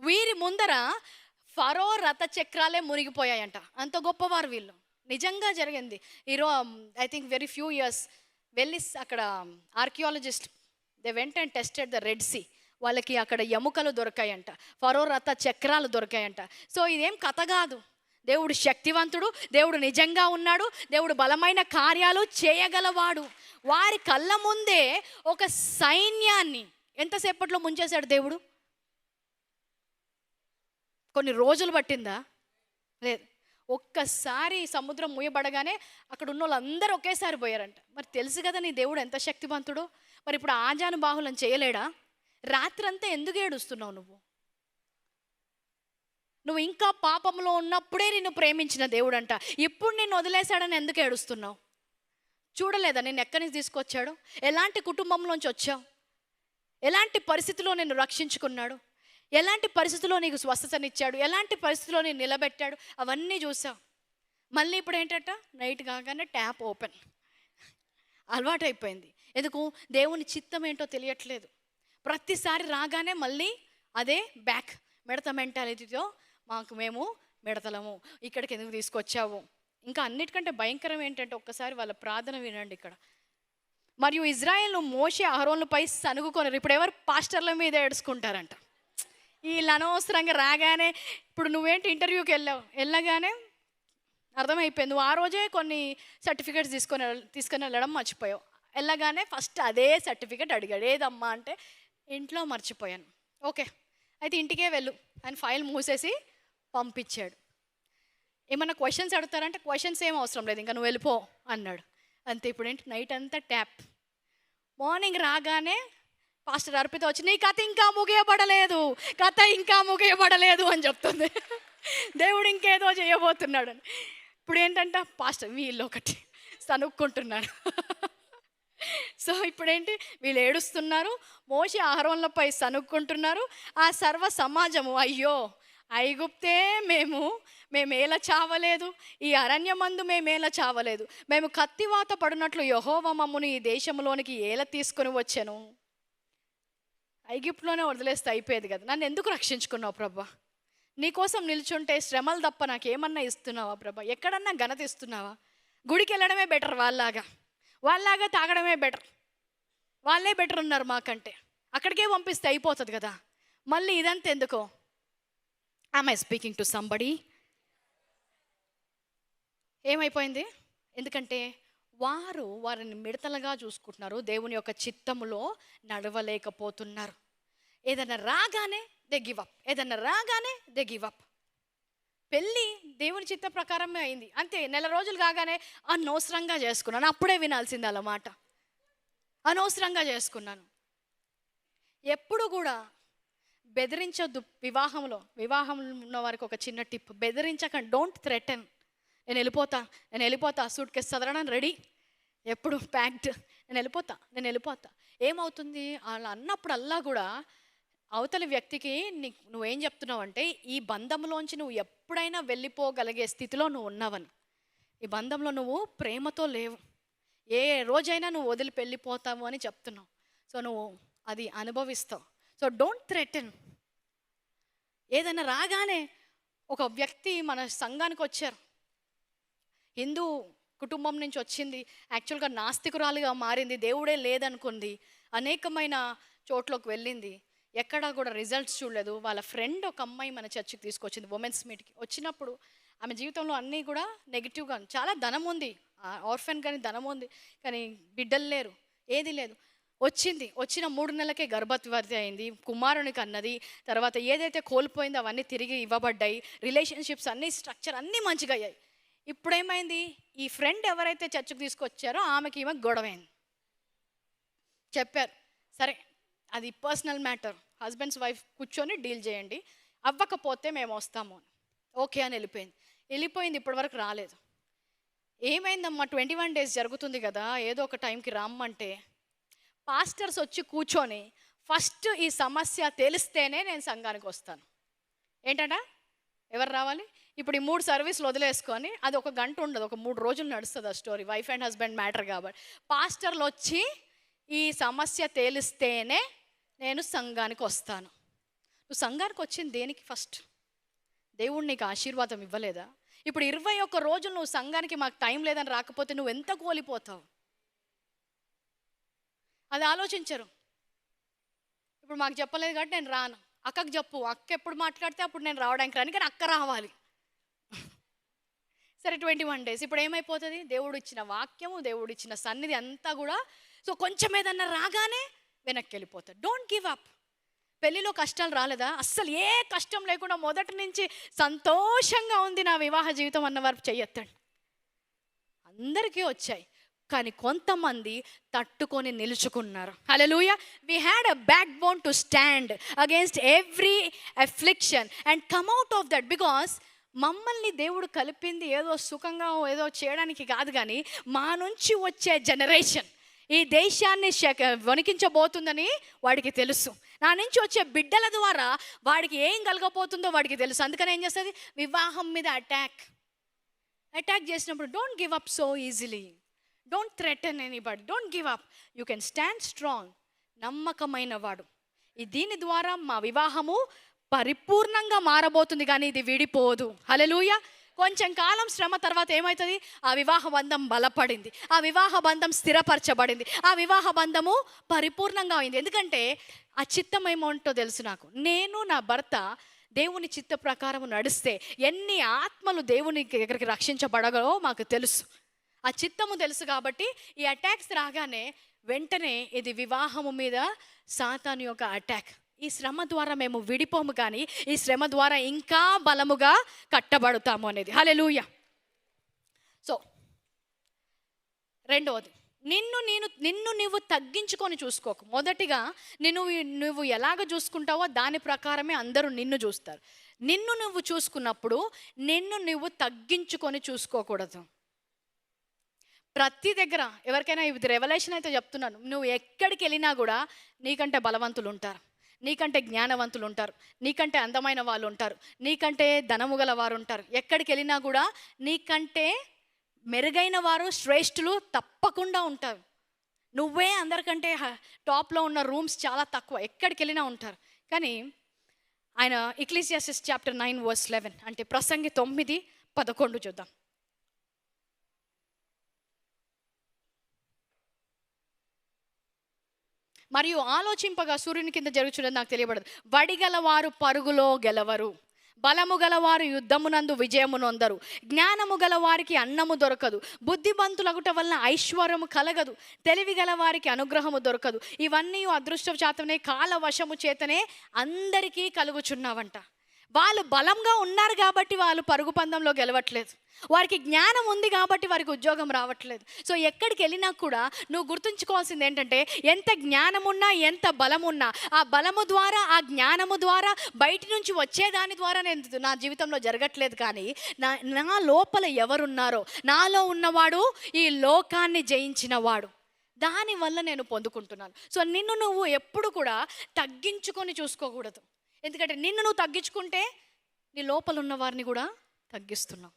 వీరి ముందర ఫరో రథ చక్రాలే మునిగిపోయాయంట, అంత గొప్పవారు వీళ్ళు. నిజంగా జరిగింది. I think very few years వెళ్ళి అక్కడ archaeologist they went and tested the Red Sea. వాళ్ళకి అక్కడ ఎముకలు దొరికాయంట, ఫరో రథ చక్రాలు దొరికాయంట. సో ఇదేం కథ కాదు, దేవుడు శక్తివంతుడు, దేవుడు నిజంగా ఉన్నాడు, దేవుడు బలమైన కార్యాలు చేయగలవాడు. వారి కళ్ళ ముందే ఒక సైన్యాన్ని ఎంతసేపట్లో ముంచేశాడు దేవుడు? కొన్ని రోజులు పట్టిందా? లేదు. ఒక్కసారి సముద్రం మూయబడగానే అక్కడ ఉన్న వాళ్ళందరూ ఒకేసారి పోయారంట. మరి తెలుసు కదా నీ దేవుడు ఎంత శక్తివంతుడో. మరి ఇప్పుడు ఆజానుబాహులను చేయలేడా? రాత్రంతా ఎందుకు ఏడుస్తున్నావు నువ్వు? నువ్వు ఇంకా పాపంలో ఉన్నప్పుడే నిన్ను ప్రేమించిన దేవుడు అంట. ఇప్పుడు నిన్ను వదిలేశాడని ఎందుకు ఏడుస్తున్నావు? చూడలేదా నేను ఎక్కడి నుంచి తీసుకొచ్చాడు? ఎలాంటి కుటుంబంలోంచి వచ్చావు? ఎలాంటి పరిస్థితిలో నిన్ను రక్షించుకున్నాడు? ఎలాంటి పరిస్థితిలో నీకు స్వస్థతనిచ్చాడు? ఎలాంటి పరిస్థితిలో నేను నిలబెట్టాడు? అవన్నీ చూసావు. మళ్ళీ ఇప్పుడు ఏంటంట, నైట్ కాగానే ట్యాప్ ఓపెన్. అలవాటైపోయింది. ఎందుకు? దేవుని చిత్తం ఏంటో తెలియట్లేదు. ప్రతిసారి రాగానే మళ్ళీ అదే బ్యాక్ మిడత మెంటాలిటీతో మేము మిడతలము, ఇక్కడికి ఎందుకు తీసుకొచ్చావు? ఇంకా అన్నిటికంటే భయంకరం ఏంటంటే, ఒక్కసారి వాళ్ళ ప్రార్థన వినండి ఇక్కడ. మరియు ఇజ్రాయేలు మోషే అహరోనుపై సనుగుకొనరు. ఇప్పుడు ఎవరు పాస్టర్ల మీద ఏడుచుకుంటారంట. వీళ్ళు అనవసరంగా రాగానే, ఇప్పుడు నువ్వేంటి ఇంటర్వ్యూకి వెళ్ళగానే అర్థమైపోయింది, నువ్వు ఆ రోజే కొన్ని సర్టిఫికేట్స్ తీసుకొని వెళ్ళడం మర్చిపోయావు. వెళ్ళగానే ఫస్ట్ అదే సర్టిఫికేట్ అడిగాడు. ఏదమ్మా అంటే, ఇంట్లో మర్చిపోయాను. ఓకే, అయితే ఇంటికే వెళ్ళు అని ఫైల్ మూసేసి పంపించాడు. ఏమన్నా క్వశ్చన్స్ అడుగుతారంటే, క్వశ్చన్స్ ఏం అవసరం లేదు, ఇంకా నువ్వు వెళ్ళిపో అన్నాడు. అంతే. ఇప్పుడు ఏంటి, నైట్ అంతా ట్యాప్. మార్నింగ్ రాగానే పాస్టర్ అర్పిత వచ్చి, నీ కథ ఇంకా ముగియబడలేదు అని చెప్తుంది. దేవుడు ఇంకేదో చేయబోతున్నాడు అని. ఇప్పుడు ఏంటంట, పాస్టర్ వీళ్ళు ఒకటి సనుక్కుంటున్నాడు. సో ఇప్పుడేంటి, వీళ్ళు ఏడుస్తున్నారు, మోషే అహరోనులపై సనుక్కుంటున్నారు. ఆ సర్వ సమాజము, అయ్యో ఐగుప్తే మేమేలా చావలేదు, ఈ అరణ్యమందు మేమేలా చావలేదు, మేము కత్తివాత పడినట్లు యెహోవా మమ్మును ఈ దేశంలోనికి ఏలా తీసుకొని వచ్చాను. ఐగుప్తులోనే వదిలేస్తే అయిపోయేది కదా, నన్ను ఎందుకు రక్షించుకున్నావు ప్రభా? నీకోసం నిల్చుంటే శ్రమలు తప్ప నాకేమన్నా ఇస్తున్నావా ప్రభా? ఎక్కడన్నా ఘనత ఇస్తున్నావా? గుడికి వెళ్ళడమే బెటర్, వాళ్ళలాగా తాగడమే బెటర్, వాళ్ళే బెటర్ ఉన్నారు మాకంటే, అక్కడికే పంపిస్తే అయిపోతుంది కదా, మళ్ళీ ఇదంతా ఎందుకో? Am I speaking to somebody? ఏమైపోయింది? ఎందుకంటే వారిని మిడతలుగా చూసుకుంటున్నారు, దేవుని యొక్క చిత్తములో నడవలేకపోతున్నారు. ఏదైనా రాగానే దే గివ్ అప్. పెళ్ళి దేవుని చిత్త ప్రకారమే అయింది, అంతే. నెల రోజులు కాగానే అనవసరంగా చేసుకున్నాను, అప్పుడే వినాల్సింది అలా మాట, అనవసరంగా చేసుకున్నాను. ఎప్పుడు కూడా బెదిరించొద్దు. వివాహంలో ఉన్న వారికి ఒక చిన్న టిప్, బెదిరించకండి. Don't threaten. నేను వెళ్ళిపోతా, సూట్ కేసు చదవడానికి రెడీ, ఎప్పుడు ప్యాక్డ్, నేను వెళ్ళిపోతా. ఏమవుతుంది, అలా అన్నప్పుడల్లా కూడా అవతలి వ్యక్తికి నువ్వేం చెప్తున్నావు అంటే, ఈ బంధంలోంచి నువ్వు ఎప్పుడైనా వెళ్ళిపోగలిగే స్థితిలో నువ్వు ఉన్నావని, ఈ బంధంలో నువ్వు ప్రేమతో లేవు, ఏ రోజైనా నువ్వు వదిలి వెళ్ళిపోతావు అని చెప్తున్నావు. సో నువ్వు అది అనుభవిస్తావు. So don't threaten. ఏదైనా రాగానే, ఒక వ్యక్తి మన సంఘానికి వచ్చారు, హిందూ కుటుంబం నుంచి వచ్చింది, యాక్చువల్గా నాస్తికురాలుగా మారింది, దేవుడే లేదనుకుంది, అనేకమైన చోట్లోకి వెళ్ళింది, ఎక్కడా కూడా రిజల్ట్స్ చూడలేదు. వాళ్ళ ఫ్రెండ్ ఒక అమ్మాయి మన చర్చికి తీసుకొచ్చింది, ఉమెన్స్ మీట్కి. వచ్చినప్పుడు ఆమె జీవితంలో అన్నీ కూడా నెగిటివ్గా, చాలా ధనం ఉంది, ఆర్ఫెన్ కానీ ధనం ఉంది, కానీ బిడ్డలు లేరు, ఏది లేదు. వచ్చిన 3 నెలలకే గర్భవతి అయింది, కుమారునికి అన్నది. తర్వాత ఏదైతే కోల్పోయిందో అవన్నీ తిరిగి ఇవ్వబడ్డాయి, రిలేషన్షిప్స్ అన్నీ, స్ట్రక్చర్ అన్నీ మంచిగా అయ్యాయి. ఇప్పుడు ఏమైంది, ఈ ఫ్రెండ్ ఎవరైతే చర్చకు తీసుకొచ్చారో ఆమెకి గొడవైంది. చెప్పారు, సరే అది పర్సనల్ మ్యాటర్, హస్బెండ్స్ వైఫ్ కూర్చొని డీల్ చేయండి, అవ్వకపోతే మేము వస్తాము అని. ఓకే అని వెళ్ళిపోయింది. ఇప్పటివరకు రాలేదు. ఏమైందమ్మా, 21 days జరుగుతుంది కదా, ఏదో ఒక టైంకి రమ్మంటే, పాస్టర్స్ వచ్చి కూర్చొని ఫస్ట్ ఈ సమస్య తెలిస్తేనే నేను సంఘానికి వస్తాను. ఏంటంట, ఎవరు రావాలి? ఇప్పుడు ఈ 3 సర్వీసులు వదిలేసుకొని, అది 1 గంట ఉండదు, ఒక 3 రోజులు నడుస్తుంది ఆ story, wife and husband matter కాబట్టి. పాస్టర్లు వచ్చి ఈ సమస్య తేలిస్తేనే నేను సంఘానికి వస్తాను. నువ్వు సంఘానికి వచ్చింది దేనికి? ఫస్ట్ దేవుడు నీకు ఆశీర్వాదం ఇవ్వలేదా? ఇప్పుడు 21 రోజులు నువ్వు సంఘానికి మాకు టైం లేదని రాకపోతే నువ్వు ఎంత కోల్పోతావు? అది ఆలోచించరు. ఇప్పుడు మాకు చెప్పలేదు కాబట్టి నేను రాను, అక్కకు చెప్పు, అక్క ఎప్పుడు మాట్లాడితే అప్పుడు నేను రావడానికి రాను, కానీ అక్క రావాలి. సరే 21 days. ఇప్పుడు ఏమైపోతుంది, దేవుడు ఇచ్చిన వాక్యము, దేవుడు ఇచ్చిన సన్నిధి అంతా కూడా, సో కొంచెం ఏదన్నా రాగానే వెనక్కి వెళ్ళిపోతాడు. Don't give up. పెళ్ళిలో కష్టాలు రాలేదా? అస్సలు ఏ కష్టం లేకుండా మొదటి నుంచి సంతోషంగా ఉంది నా వివాహ జీవితం అన్నవారు చెయ్యొద్దండి. అందరికీ వచ్చాయి. కానీ కొంతమంది తట్టుకొని నిలుచుకున్నారు. Hallelujah. We had a backbone to stand against every affliction and come out of that. Because మమ్మల్ని దేవుడు కలిపింది ఏదో సుఖంగా ఏదో చేయడానికి కాదు, కానీ మా నుంచి వచ్చే జనరేషన్ ఈ దేశాన్ని వణికించబోతుందని వాడికి తెలుసు. నా నుంచి వచ్చే బిడ్డల ద్వారా వాడికి ఏం కలగపోతుందో వాడికి తెలుసు. అందుకని ఏం చేస్తుంది, వివాహం మీద అటాక్ చేసినప్పుడు don't give up so easily. Don't threaten anybody. Don't give up. You can stand strong. నమ్మకమైన వాడు. దీని ద్వారా మా వివాహము పరిపూర్ణంగా మారబోతుంది, కానీ ఇది విడిపోదు. హల్లెలూయా. కొంచెం కాలం శ్రమ తర్వాత ఏమవుతుంది, ఆ వివాహ బంధం బలపడింది, ఆ వివాహ బంధం స్థిరపరచబడింది, ఆ వివాహ బంధము పరిపూర్ణంగా అయింది. ఎందుకంటే ఆ చిత్తం ఏమోంటో తెలుసు నాకు. నేను నా భర్త దేవుని చిత్త ప్రకారం నడిస్తే ఎన్ని ఆత్మలు దేవుని దగ్గరికి రక్షించబడగలో మాకు తెలుసు. ఆ చిత్తము తెలుసు. కాబట్టి ఈ అటాక్స్ రాగానే వెంటనే ఇది వివాహము మీద సాతాను యొక్క అటాక్. ఈ శ్రమ ద్వారా మేము విడిపోము, కానీ ఈ శ్రమ ద్వారా ఇంకా బలముగా కట్టబడతాము అనేది. హల్లెలూయా. సో రెండవది, నిన్ను నువ్వు తగ్గించుకొని చూసుకోకు. మొదటిగా నువ్వు ఎలాగ చూసుకుంటావో దాని ప్రకారమే అందరూ నిన్ను చూస్తారు. నిన్ను నువ్వు చూసుకున్నప్పుడు నువ్వు తగ్గించుకొని చూసుకోకూడదు. ప్రతి దగ్గర ఎవరికైనా ఇది రెవల్యూషన్ అయితే చెప్తున్నాను, నువ్వు ఎక్కడికి వెళ్ళినా కూడా నీకంటే బలవంతులు ఉంటారు, నీకంటే జ్ఞానవంతులు ఉంటారు, నీకంటే అందమైన వాళ్ళు ఉంటారు, నీకంటే ధనము గల వారు ఉంటారు. ఎక్కడికి వెళ్ళినా కూడా నీకంటే మెరుగైన వారు, శ్రేష్ఠులు తప్పకుండా ఉంటారు. నువ్వే అందరికంటే టాప్లో ఉన్న రూమ్స్ చాలా తక్కువ, ఎక్కడికి వెళ్ళినా ఉంటారు. కానీ ఆయన ఎక్లీసియాస్టిస్ చాప్టర్ 9:11 అంటే ప్రసంగి 9:11 చూద్దాం. మరియు ఆలోచింపగా సూర్యుని కింద జరుగుచున్నది నాకు తెలియబడదు. వడిగలవారు పరుగులో గెలవరు, బలము గలవారు యుద్ధమునందు విజయమునొందరు, జ్ఞానము గలవారికి అన్నము దొరకదు, బుద్ధిమంతులగుట వలన ఐశ్వర్యము కలగదు, తెలివి గలవారికి అనుగ్రహము దొరకదు. ఇవన్నీ అదృష్టం చేతనే కాల వశము చేతనే అందరికీ కలుగుచున్నావంట. వాళ్ళు బలంగా ఉన్నారు కాబట్టి వాళ్ళు పరుగు పందంలో గెలవట్లేదు, వారికి జ్ఞానం ఉంది కాబట్టి వారికి ఉద్యోగం రావట్లేదు. సో ఎక్కడికి వెళ్ళినా కూడా నువ్వు గుర్తుంచుకోవాల్సింది ఏంటంటే, ఎంత జ్ఞానమున్నా ఎంత బలమున్నా ఆ బలము ద్వారా ఆ జ్ఞానము ద్వారా బయటి నుంచి వచ్చేదాని ద్వారా నేను నా జీవితంలో జరగట్లేదు. కానీ నా లోపల ఎవరున్నారో, నాలో ఉన్నవాడు ఈ లోకాన్ని జయించిన వాడు, దానివల్ల నేను పొందుకుంటున్నాను. సో నిన్ను నువ్వు ఎప్పుడు కూడా తగ్గించుకొని చూసుకోకూడదు. ఎందుకంటే నిన్ను నువ్వు తగ్గించుకుంటే నీ లోపల ఉన్న వారిని కూడా తగ్గిస్తున్నావు.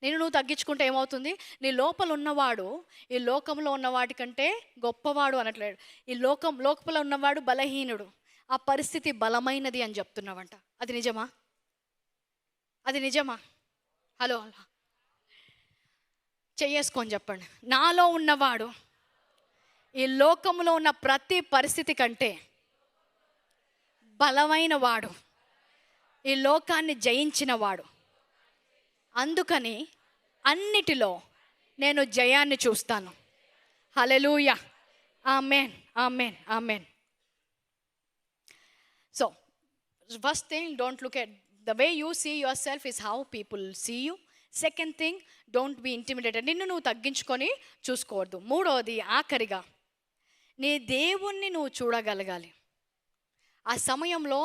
నువ్వు తగ్గించుకుంటే ఏమవుతుంది, నీ లోపల ఉన్నవాడు ఈ లోకంలో ఉన్న వాటికంటే గొప్పవాడు అనట్లేడు. ఈ లోపల ఉన్నవాడు బలహీనుడు, ఆ పరిస్థితి బలమైనది అని చెప్తున్నావంట. అది నిజమా? అది నిజమా? హలో చెయ్యేసుకొని చెప్పండి. నాలో ఉన్నవాడు ఈ లోకంలో ఉన్న ప్రతి పరిస్థితి కంటే బలమైన వాడు, ఈ లోకాన్ని జయించిన వాడు. అందుకని అన్నిటిలో నేను జయాన్ని చూస్తాను. Hallelujah. Amen, amen, amen. So first thing, don't look at the way you see yourself is how people see you. Second thing, don't be intimidated. నిన్ను నువ్వు తగ్గించుకొని చూసుకోవద్దు. మూడవది, ఆఖరిగా నీ దేవుణ్ణి నువ్వు చూడగలగాలి. ఆ సమయంలో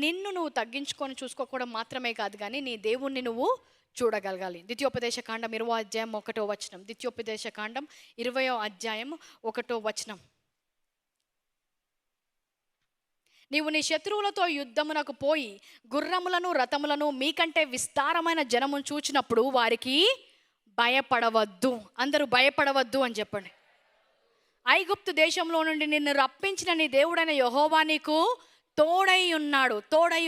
నిన్ను నువ్వు తగ్గించుకొని చూసుకోవడం మాత్రమే కాదు, కానీ నీ దేవుణ్ణి నువ్వు చూడగలగాలి. ద్వితీయోపదేశకాండం 20:1 ద్వితీయోపదేశకాండం 20:1. నీవు నీ శత్రువులతో యుద్ధమునకు పోయి గుర్రములను రథములను మీకంటే విస్తారమైన జనమును చూచినప్పుడు వారికి భయపడవద్దు. అందరూ భయపడవద్దు అని చెప్పండి. ఐగుప్తు దేశంలో నుండి నిన్ను రప్పించిన నీ దేవుడైన యెహోవా నీకు తోడై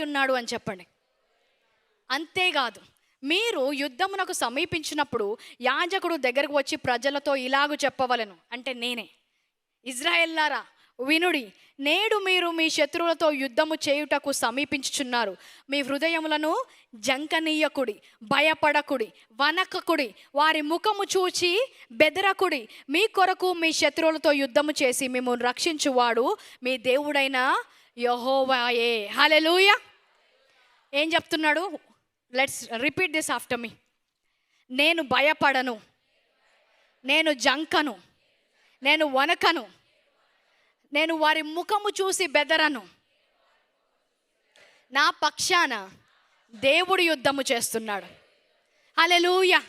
ఉన్నాడు అని చెప్పండి. అంతేకాదు, మీరు యుద్ధమునకు సమీపించినప్పుడు యాజకుడు దగ్గరకు వచ్చి ప్రజలతో ఇలాగు చెప్పవలెను. అంటే నేనే, ఇజ్రాయేల్లారా వినుడి, నేడు మీరు మీ శత్రువులతో యుద్ధము చేయుటకు సమీపించుచున్నారు. మీ హృదయములను జంకనీయకుడి, భయపడకుడి, వనకకుడి, వారి ముఖము చూచి బెదరకుడి. మీ కొరకు మీ శత్రువులతో యుద్ధము చేసి మిమ్మల్ని రక్షించువాడు మీ దేవుడైన యెహోవాయే. హల్లెలూయా. ఏం చెప్తున్నాడు? లెట్స్ రిపీట్ దిస్ ఆఫ్టర్ మీ. నేను భయపడను, నేను జంకను, నేను వనకను, నేను వారి ముఖము చూసి బెదరను. నా పక్షాన దేవుడు యుద్ధము చేస్తున్నాడు. హల్లెలూయా.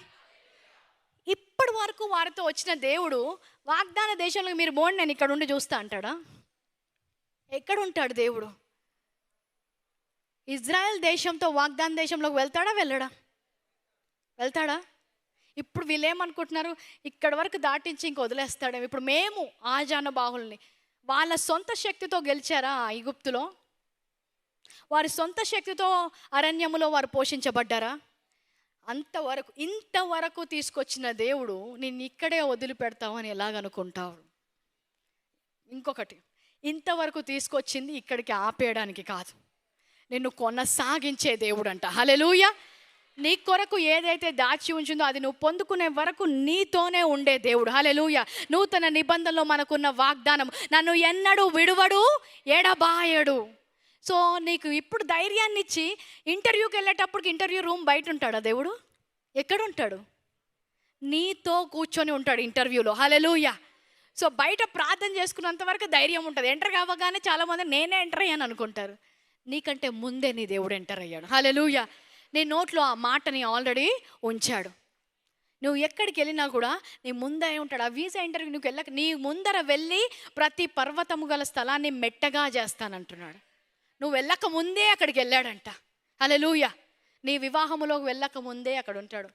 ఇప్పటి వరకు వారితో వచ్చిన దేవుడు వాగ్దాన దేశంలో మీరు బోండి, నేను ఇక్కడ ఉండి చూస్తా అంటాడా? ఎక్కడ ఉంటాడు దేవుడు? ఇజ్రాయెల్ దేశంతో వాగ్దాన దేశంలోకి వెళ్తాడా? వెళ్తాడా? ఇప్పుడు వీళ్ళేమనుకుంటున్నారు, ఇక్కడ వరకు దాటించి ఇంక వదిలేస్తాడేమో. ఇప్పుడు మేము ఆజానుబాహుల్ని వాళ్ళ సొంత శక్తితో గెలిచారా ఐగుప్తులో? వారి సొంత శక్తితో అరణ్యములో వారు పోషించబడ్డారా? ఇంతవరకు తీసుకొచ్చిన దేవుడు నిన్ను ఇక్కడే వదిలిపెడతామని ఎలాగనుకుంటావు? ఇంకొకటి, ఇంతవరకు తీసుకొచ్చింది ఇక్కడికి ఆపేయడానికి కాదు, నిన్ను కొనసాగించే దేవుడు అంట. హల్లెలూయా. నీ కొరకు ఏదైతే దాచి ఉంచిందో అది నువ్వు పొందుకునే వరకు నీతోనే ఉండే దేవుడు. హల్లెలూయా. నూతన నిబంధనలో మనకున్న వాగ్దానం, నన్ను ఎన్నడూ విడువడు, ఎడబాయడు. సో నీకు ఇప్పుడు ధైర్యాన్ని ఇచ్చి ఇంటర్వ్యూకి వెళ్ళేటప్పటికి ఇంటర్వ్యూ రూమ్ బయట ఉంటాడా దేవుడు? ఎక్కడుంటాడు? నీతో కూర్చొని ఉంటాడు ఇంటర్వ్యూలో. హల్లెలూయా. సో బయట ప్రార్థన చేసుకున్నంత వరకు ధైర్యం ఉంటుంది. ఎంటర్ కావగానే చాలామంది నేనే ఎంటర్ అయ్యాను అనుకుంటారు. నీకంటే ముందే నీ దేవుడు ఎంటర్ అయ్యాడు. హల్లెలూయా. నీ నోట్లో ఆ మాటని ఆల్రెడీ ఉంచాడు. నువ్వు ఎక్కడికి వెళ్ళినా కూడా నీ ముందరే ఉంటాడు. ఆ వీసా ఇంటర్వ్యూ నువ్వు వెళ్ళక నీ ముందర వెళ్ళి ప్రతి పర్వతము గల స్థలాన్ని మెట్టగా చేస్తానంటున్నాడు. నువ్వు వెళ్ళక ముందే అక్కడికి వెళ్ళాడంట. హల్లెలూయా. నీ వివాహములోకి వెళ్ళక ముందే అక్కడ ఉంటాడు.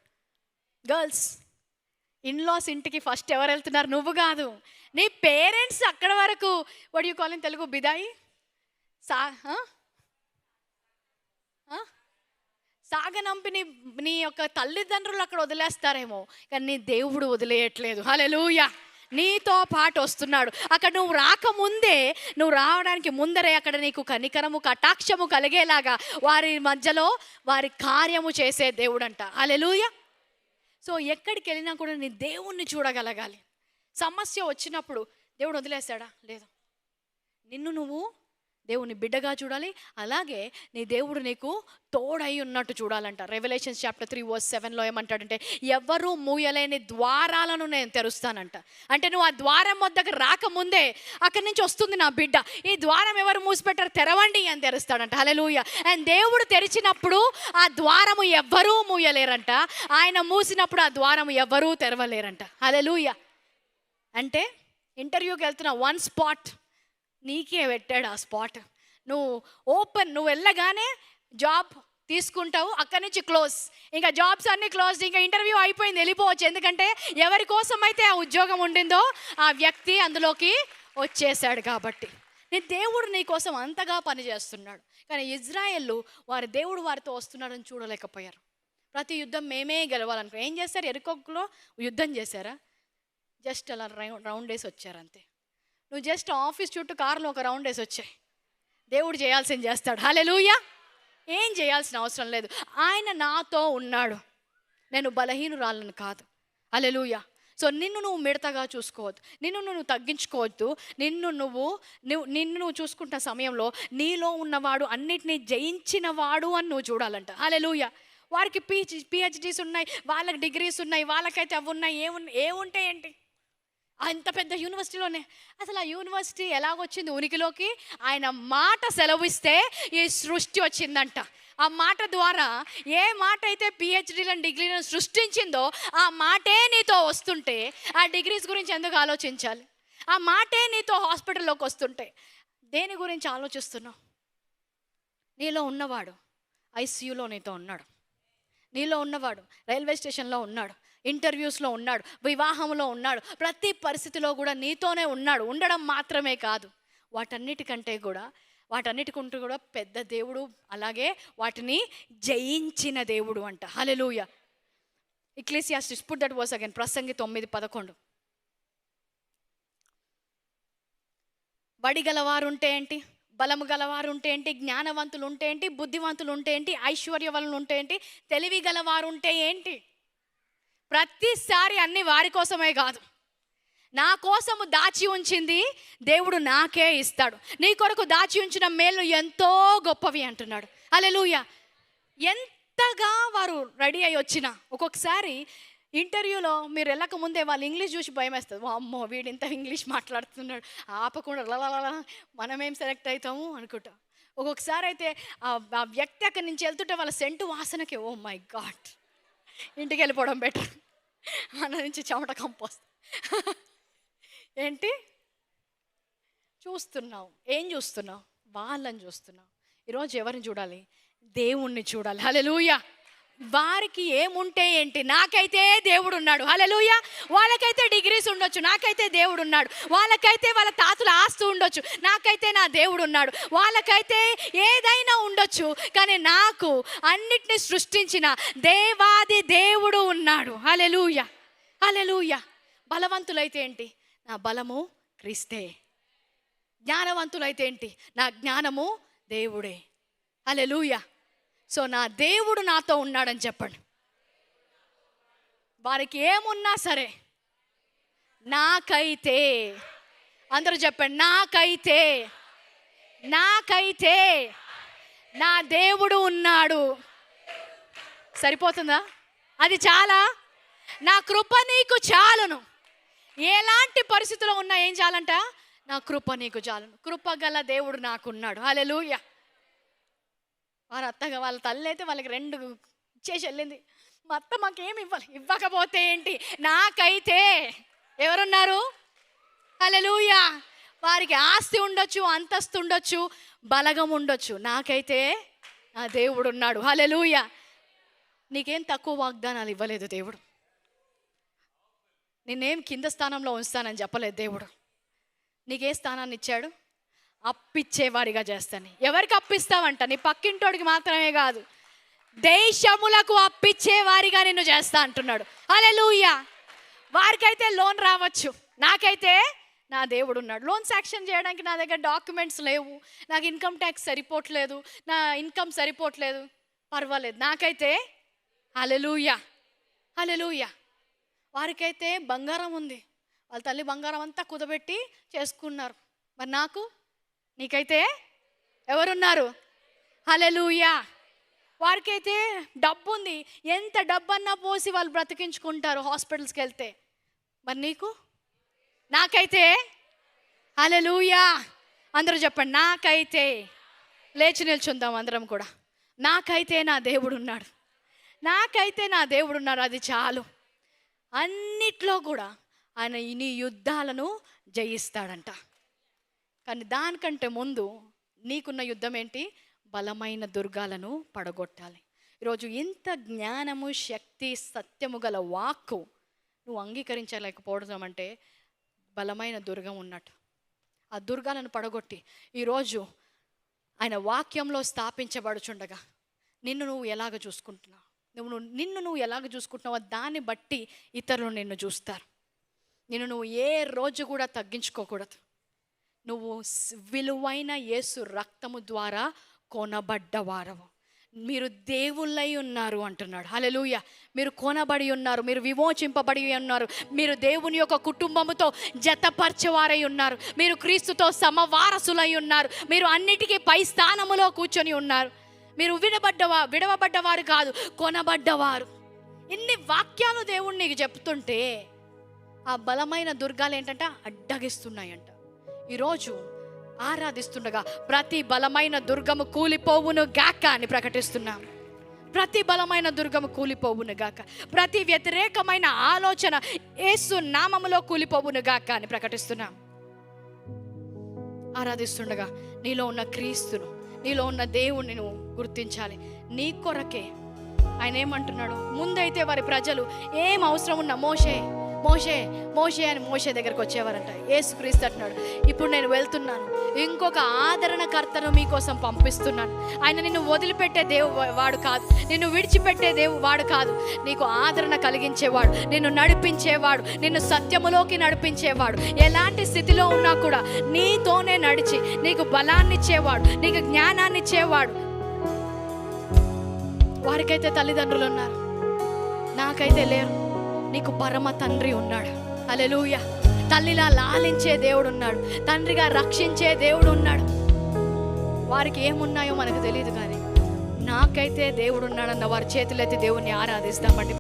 గర్ల్స్, ఇన్లాస్ ఇంటికి ఫస్ట్ ఎవరు వెళ్తున్నారు? నువ్వు కాదు, నీ పేరెంట్స్. అక్కడ వరకు what you call in Telugu బిదాయి సాగనంపి నీ యొక్క తల్లిదండ్రులు అక్కడ వదిలేస్తారేమో, కానీ నీ దేవుడు వదిలేయట్లేదు. హల్లెలూయా. నీతో పాటు వస్తున్నాడు. అక్కడ నువ్వు రాకముందే, నువ్వు రావడానికి ముందరే అక్కడ నీకు కనికరము కటాక్షము కలిగేలాగా వారి మధ్యలో వారి కార్యము చేసే దేవుడు అంట. హల్లెలూయా. సో ఎక్కడికి వెళ్ళినా కూడా నీ దేవుణ్ణి చూడగలగాలి. సమస్య వచ్చినప్పుడు దేవుడు వదిలేశాడా? లేదు. నిన్ను నువ్వు దేవుని బిడ్డగా చూడాలి. అలాగే నీ దేవుడు నీకు తోడై ఉన్నట్టు చూడాలంట. రెవల్యూషన్స్ చాప్టర్ 3:7 ఏమంటాడంటే, ఎవరు మూయలేని ద్వారాలను నేను తెరుస్తానంట. అంటే నువ్వు ఆ ద్వారం వద్దకు రాకముందే అక్కడి నుంచి వస్తుంది నా బిడ్డ, ఈ ద్వారం ఎవరు మూసిపెట్టారు, తెరవండి అని తెరుస్తాడంట. హల్లెలూయా. అండ్ దేవుడు తెరిచినప్పుడు ఆ ద్వారము ఎవ్వరూ మూయలేరంట, ఆయన మూసినప్పుడు ఆ ద్వారము ఎవ్వరూ తెరవలేరంట. హల్లెలూయా. అంటే ఇంటర్వ్యూకి వెళ్తున్న వన్ స్పాట్ నీకే పెట్టాడు. ఆ స్పాట్ నువ్వు వెళ్ళగానే జాబ్ తీసుకుంటావు, అక్కడి నుంచి క్లోజ్. ఇంకా జాబ్స్ అన్నీ క్లోజ్, ఇంకా ఇంటర్వ్యూ అయిపోయింది, వెళ్ళిపోవచ్చు. ఎందుకంటే ఎవరి కోసం అయితే ఆ ఉద్యోగం ఉండిందో ఆ వ్యక్తి అందులోకి వచ్చేసాడు. కాబట్టి నీ దేవుడు నీ కోసం అంతగా పనిచేస్తున్నాడు. కానీ ఇజ్రాయేళ్ళు వారి దేవుడు వారితో వస్తున్నాడని చూడలేకపోయారు. ప్రతి యుద్ధం మేమే గెలవాలనుకో ఏం చేస్తారు? ఎరుకోలో యుద్ధం చేశారా? జస్ట్ అలా రౌండ్ వేసి వచ్చారు అంతే. నువ్వు జస్ట్ ఆఫీస్ చుట్టూ కారులో ఒక రౌండ్ వేసి వచ్చాయి, దేవుడు చేయాల్సింది చేస్తాడు. హల్లెలూయా. ఏం చేయాల్సిన అవసరం లేదు. ఆయన నాతో ఉన్నాడు, నేను బలహీనురాలను కాదు. హల్లెలూయా. సో నిన్ను నువ్వు మిడతగా చూసుకోవద్దు, నిన్ను నువ్వు తగ్గించుకోవద్దు. నిన్ను నువ్వు చూసుకుంటున్న సమయంలో నీలో ఉన్నవాడు అన్నిటినీ జయించిన వాడు అని నువ్వు చూడాలంట. హల్లెలూయా. వారికి పిహెచ్డీస్ ఉన్నాయి, వాళ్ళకి డిగ్రీస్ ఉన్నాయి, వాళ్ళకైతే అవి ఉన్నాయి. ఏముంటాయి ఏంటి? అంత పెద్ద యూనివర్సిటీలోనే అసలు ఆ యూనివర్సిటీ ఎలాగొచ్చింది ఉనికిలోకి? ఆయన మాట సెలవిస్తే ఈ సృష్టి వచ్చిందంట. ఆ మాట ద్వారా ఏ మాట అయితే పిహెచ్డీలను డిగ్రీలను సృష్టించిందో ఆ మాటే నీతో వస్తుంటే ఆ డిగ్రీస్ గురించి ఎందుకు ఆలోచించాలి? ఆ మాటే నీతో హాస్పిటల్లోకి వస్తుంటే దేని గురించి ఆలోచిస్తున్నావు? నీలో ఉన్నవాడు ఐసీయూలో నీతో ఉన్నాడు, నీలో ఉన్నవాడు రైల్వే స్టేషన్లో ఉన్నాడు, ఇంటర్వ్యూస్లో ఉన్నాడు, వివాహంలో ఉన్నాడు, ప్రతి పరిస్థితిలో కూడా నీతోనే ఉన్నాడు. ఉండడం మాత్రమే కాదు, వాటన్నిటికంటే కూడా పెద్ద దేవుడు, అలాగే వాటిని జయించిన దేవుడు అంట. హల్లెలూయా. ఎక్లెసియాస్టిస్, పుట్ దట్ వర్స్ అగైన్, ప్రసంగి 9:11. బడి గలవారు ఉంటే ఏంటి, బలము గలవారు ఉంటే ఏంటి, జ్ఞానవంతులు ఉంటే ఏంటి, బుద్ధివంతులు ఉంటే ఏంటి, ఐశ్వర్యవంతులు ఉంటే ఏంటి, తెలివి గలవారు ఉంటే ఏంటి? ప్రతిసారి అన్ని వారి కోసమే కాదు, నా కోసము దాచి ఉంచింది దేవుడు నాకే ఇస్తాడు. నీ కొరకు దాచి ఉంచిన మేలు ఎంతో గొప్పవి అంటున్నాడు. హల్లెలూయా. ఎంతగా వారు రెడీ అయ్యి వచ్చినా ఒక్కొక్కసారి ఇంటర్వ్యూలో మీరు వెళ్ళక ముందే వాళ్ళు ఇంగ్లీష్ చూసి భయం వేస్తుంది. అమ్మో వీడు ఇంత ఇంగ్లీష్ మాట్లాడుతున్నాడు, ఆపకుండా లలలల మనమేం సెలెక్ట్ అవుతాము అనుకుంటాం. ఒక్కొక్కసారి అయితే ఆ వ్యక్తి అక్కడి నుంచి వెళ్తుంటే వాళ్ళ సెంటు వాసనకి ఓ మై గాడ్ ఇంటికి వెళ్ళిపోవడం బెటర్, మన నుంచి చెమట కంపోస్ట్. ఏంటి చూస్తున్నావు? ఏం చూస్తున్నావు? వాళ్ళని చూస్తున్నావు. ఈరోజు ఎవరిని చూడాలి? దేవుణ్ణి చూడాలి. హల్లెలూయా. వారికి ఏముంటే ఏంటి, నాకైతే దేవుడు ఉన్నాడు. హల్లెలూయా. వాళ్ళకైతే డిగ్రీస్ ఉండొచ్చు, నాకైతే దేవుడు ఉన్నాడు. వాళ్ళకైతే వాళ్ళ తాతల ఆస్తు ఉండొచ్చు, నాకైతే నా దేవుడు ఉన్నాడు. వాళ్ళకైతే ఏదైనా ఉండొచ్చు, కానీ నాకు అన్నిటిని సృష్టించిన దేవాది దేవుడు ఉన్నాడు. హల్లెలూయా. హల్లెలూయా. బలవంతులైతే ఏంటి? నా బలము క్రీస్తే. జ్ఞానవంతులైతే ఏంటి? నా జ్ఞానము దేవుడే. హల్లెలూయా. సో నా దేవుడు నాతో ఉన్నాడని చెప్పండి. వారికి ఏమున్నా సరే నాకైతే, అందరూ చెప్పండి, నాకైతే నాకైతే నా దేవుడు ఉన్నాడు. సరిపోతుందా? అది చాలా. నా కృప నీకు చాలును. ఎలాంటి పరిస్థితుల్లో ఉన్నా ఏం చాలంట? నా కృప నీకు చాలును. కృప గల దేవుడు నాకున్నాడు. హల్లెలూయా. వారి అత్తగా వాళ్ళ తల్లి అయితే వాళ్ళకి 2 ఇచ్చేసి వెళ్ళింది. మా అత్త మాకేమి ఇవ్వకపోతే ఏంటి, నాకైతే ఎవరున్నారు? హల్లెలూయా. వారికి ఆస్తి ఉండొచ్చు, అంతస్తు ఉండొచ్చు, బలగం ఉండొచ్చు, నాకైతే నా దేవుడు ఉన్నాడు. హల్లెలూయా. నీకేం తక్కువ వాగ్దానాలు ఇవ్వలేదు దేవుడు. నిన్నేం కింద స్థానంలో ఉంచుతానని చెప్పలేదు దేవుడు. నీకే స్థానాన్ని ఇచ్చాడు? అప్పిచ్చేవాడిగా చేస్తాను. ఎవరికి అప్పిస్తావంట? నీ పక్కింటోడికి మాత్రమే కాదు, దేశములకు అప్పిచ్చేవారిగా నిన్ను చేస్తా అంటున్నాడు. హల్లెలూయా. వారికైతే లోన్ రావచ్చు, నాకైతే నా దేవుడు ఉన్నాడు. లోన్ శాంక్షన్ చేయడానికి నా దగ్గర డాక్యుమెంట్స్ లేవు, నాకు ఇన్కమ్ ట్యాక్స్ సరిపోవట్లేదు, నా ఇన్కమ్ సరిపోవట్లేదు, పర్వాలేదు, నాకైతే హల్లెలూయా. హల్లెలూయా. వారికైతే బంగారం ఉంది, వాళ్ళ తల్లి బంగారం అంతా కుదబెట్టి చేసుకున్నారు. మరి నాకు, నీకైతే ఎవరున్నారు? హల్లెలూయా. వారికైతే డబ్బు ఉంది, ఎంత డబ్బన్నా పోసి వాళ్ళు బ్రతికించుకుంటారు హాస్పిటల్స్కి వెళ్తే. మరి నీకు, నాకైతే హల్లెలూయా. అందరూ చెప్పండి, నాకైతే. లేచి నిల్చుందాం అందరం కూడా. నాకైతే నా దేవుడు ఉన్నాడు, నాకైతే నా దేవుడు ఉన్నాడు, అది చాలు. అన్నిట్లో కూడా ఆయన నీ యుద్ధాలను జయిస్తాడంట. కానీ దానికంటే ముందు నీకున్న యుద్ధం ఏంటి? బలమైన దుర్గాలను పడగొట్టాలి. ఈరోజు ఇంత జ్ఞానము, శక్తి, సత్యము గల వాక్కు నువ్వు అంగీకరించలేకపోవడం అంటే బలమైన దుర్గం ఉన్నట్టు. ఆ దుర్గాలను పడగొట్టి ఈరోజు ఆయన వాక్యంలో స్థాపించబడుచుండగా నిన్ను నువ్వు ఎలాగ చూసుకుంటున్నావు, నిన్ను నువ్వు ఎలాగ చూసుకుంటున్నావో దాన్ని బట్టి ఇతరులు నిన్ను చూస్తారు. నువ్వు ఏ రోజు కూడా తగ్గించుకోకూడదు. నువ్వు విలువైన యేసు రక్తము ద్వారా కొనబడ్డవారవు. మీరు దేవుళ్ళై ఉన్నారు అంటున్నాడు. హల్లెలూయా. మీరు కొనబడి ఉన్నారు, మీరు విమోచింపబడి ఉన్నారు, మీరు దేవుని యొక్క కుటుంబముతో జతపరచవారై ఉన్నారు, మీరు క్రీస్తుతో సమవారసులై ఉన్నారు, మీరు అన్నిటికీ పై స్థానములో కూర్చొని ఉన్నారు. మీరు విడవబడ్డవారు కాదు, కొనబడ్డవారు. ఇన్ని వాక్యాలు దేవుడు నీకు చెప్తుంటే ఆ బలమైన దుర్గాలు ఏంటంట? అడ్డగిస్తున్నాయంట. ఈరోజు ఆరాధిస్తుండగా ప్రతి బలమైన దుర్గము కూలిపోవును గాక అని ప్రకటిస్తున్నాం. ప్రతి బలమైన దుర్గము కూలిపోవును గాక, ప్రతి వ్యతిరేకమైన ఆలోచన యేసు నామములో కూలిపోవును గాక అని ప్రకటిస్తున్నాం. ఆరాధిస్తుండగా నీలో ఉన్న క్రీస్తును, నీలో ఉన్న దేవుణ్ణి నువ్వు గుర్తించాలి. నీ కొరకే ఆయన ఏమంటున్నాడు? ముందైతే వారి ప్రజలు ఏం అవసరం ఉన్నా మోషే మోషే మోషే అని మోషే దగ్గరకు వచ్చేవారంట. యేసుక్రీస్తు అంటున్నాడు, ఇప్పుడు నేను వెళ్తున్నాను, ఇంకొక ఆదరణకర్తను మీకోసం పంపిస్తున్నాను. ఆయన నిన్ను వదిలిపెట్టే వాడు కాదు, నిన్ను విడిచిపెట్టే వాడు కాదు, నీకు ఆదరణ కలిగించేవాడు, నిన్ను నడిపించేవాడు, నిన్ను సత్యములోకి నడిపించేవాడు. ఎలాంటి స్థితిలో ఉన్నా కూడా నీతోనే నడిచి నీకు బలాన్ని ఇచ్చేవాడు, నీకు జ్ఞానాన్ని ఇచ్చేవాడు. వారికైతే తల్లిదండ్రులు ఉన్నారు, నాకైతే లేరు. నీకు పరమ తండ్రి ఉన్నాడు. హల్లెలూయా. తల్లిలా లాలించే దేవుడు ఉన్నాడు, తండ్రిగా రక్షించే దేవుడు ఉన్నాడు. వారికి ఏమున్నాయో మనకు తెలియదు, కానీ నాకైతే దేవుడు ఉన్నాడన్న వారి చేతులెత్తి దేవుణ్ణి ఆరాధిస్తామండి.